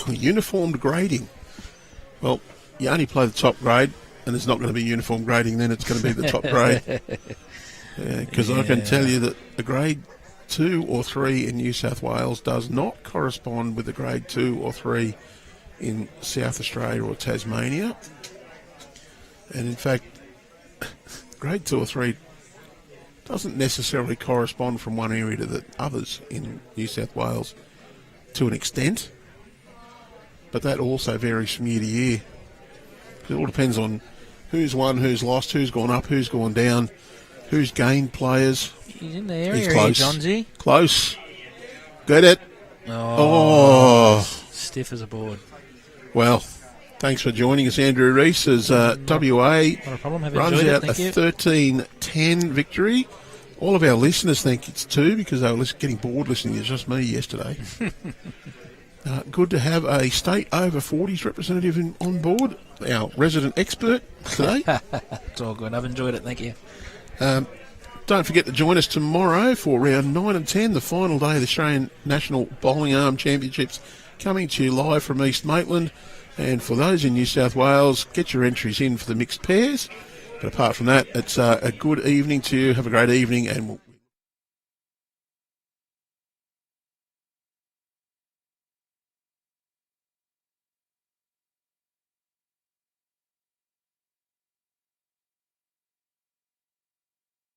Uniformed grading. Well, you only play the top grade, and there's not going to be uniform grading then, it's going to be the top grade. Because I can tell you that the grade grade 2 or 3 in New South Wales does not correspond with the grade 2 or 3 in South Australia or Tasmania. And in fact, grade 2 or 3 doesn't necessarily correspond from one area to the others in New South Wales to an extent. But that also varies from year to year. It all depends on who's won, who's lost, who's gone up, who's gone down, who's gained players. He's in the area, He's close. here, Johnsy. Close. Get it. Oh. Stiff as a board. Well, thanks for joining us, Andrew Reese, as WA Not a problem. Have runs enjoyed out it. a Thank you. 13-10 victory. All of our listeners think it's 2 because they were getting bored listening to just me yesterday. Good to have a state over 40s representative on board, our resident expert today. It's all good. I've enjoyed it. Thank you. Don't forget to join us tomorrow for round 9 and 10, the final day of the Australian National Bowling Arm Championships, coming to you live from East Maitland. And for those in New South Wales, get your entries in for the mixed pairs. But apart from that, it's a good evening to you. Have a great evening, and we'll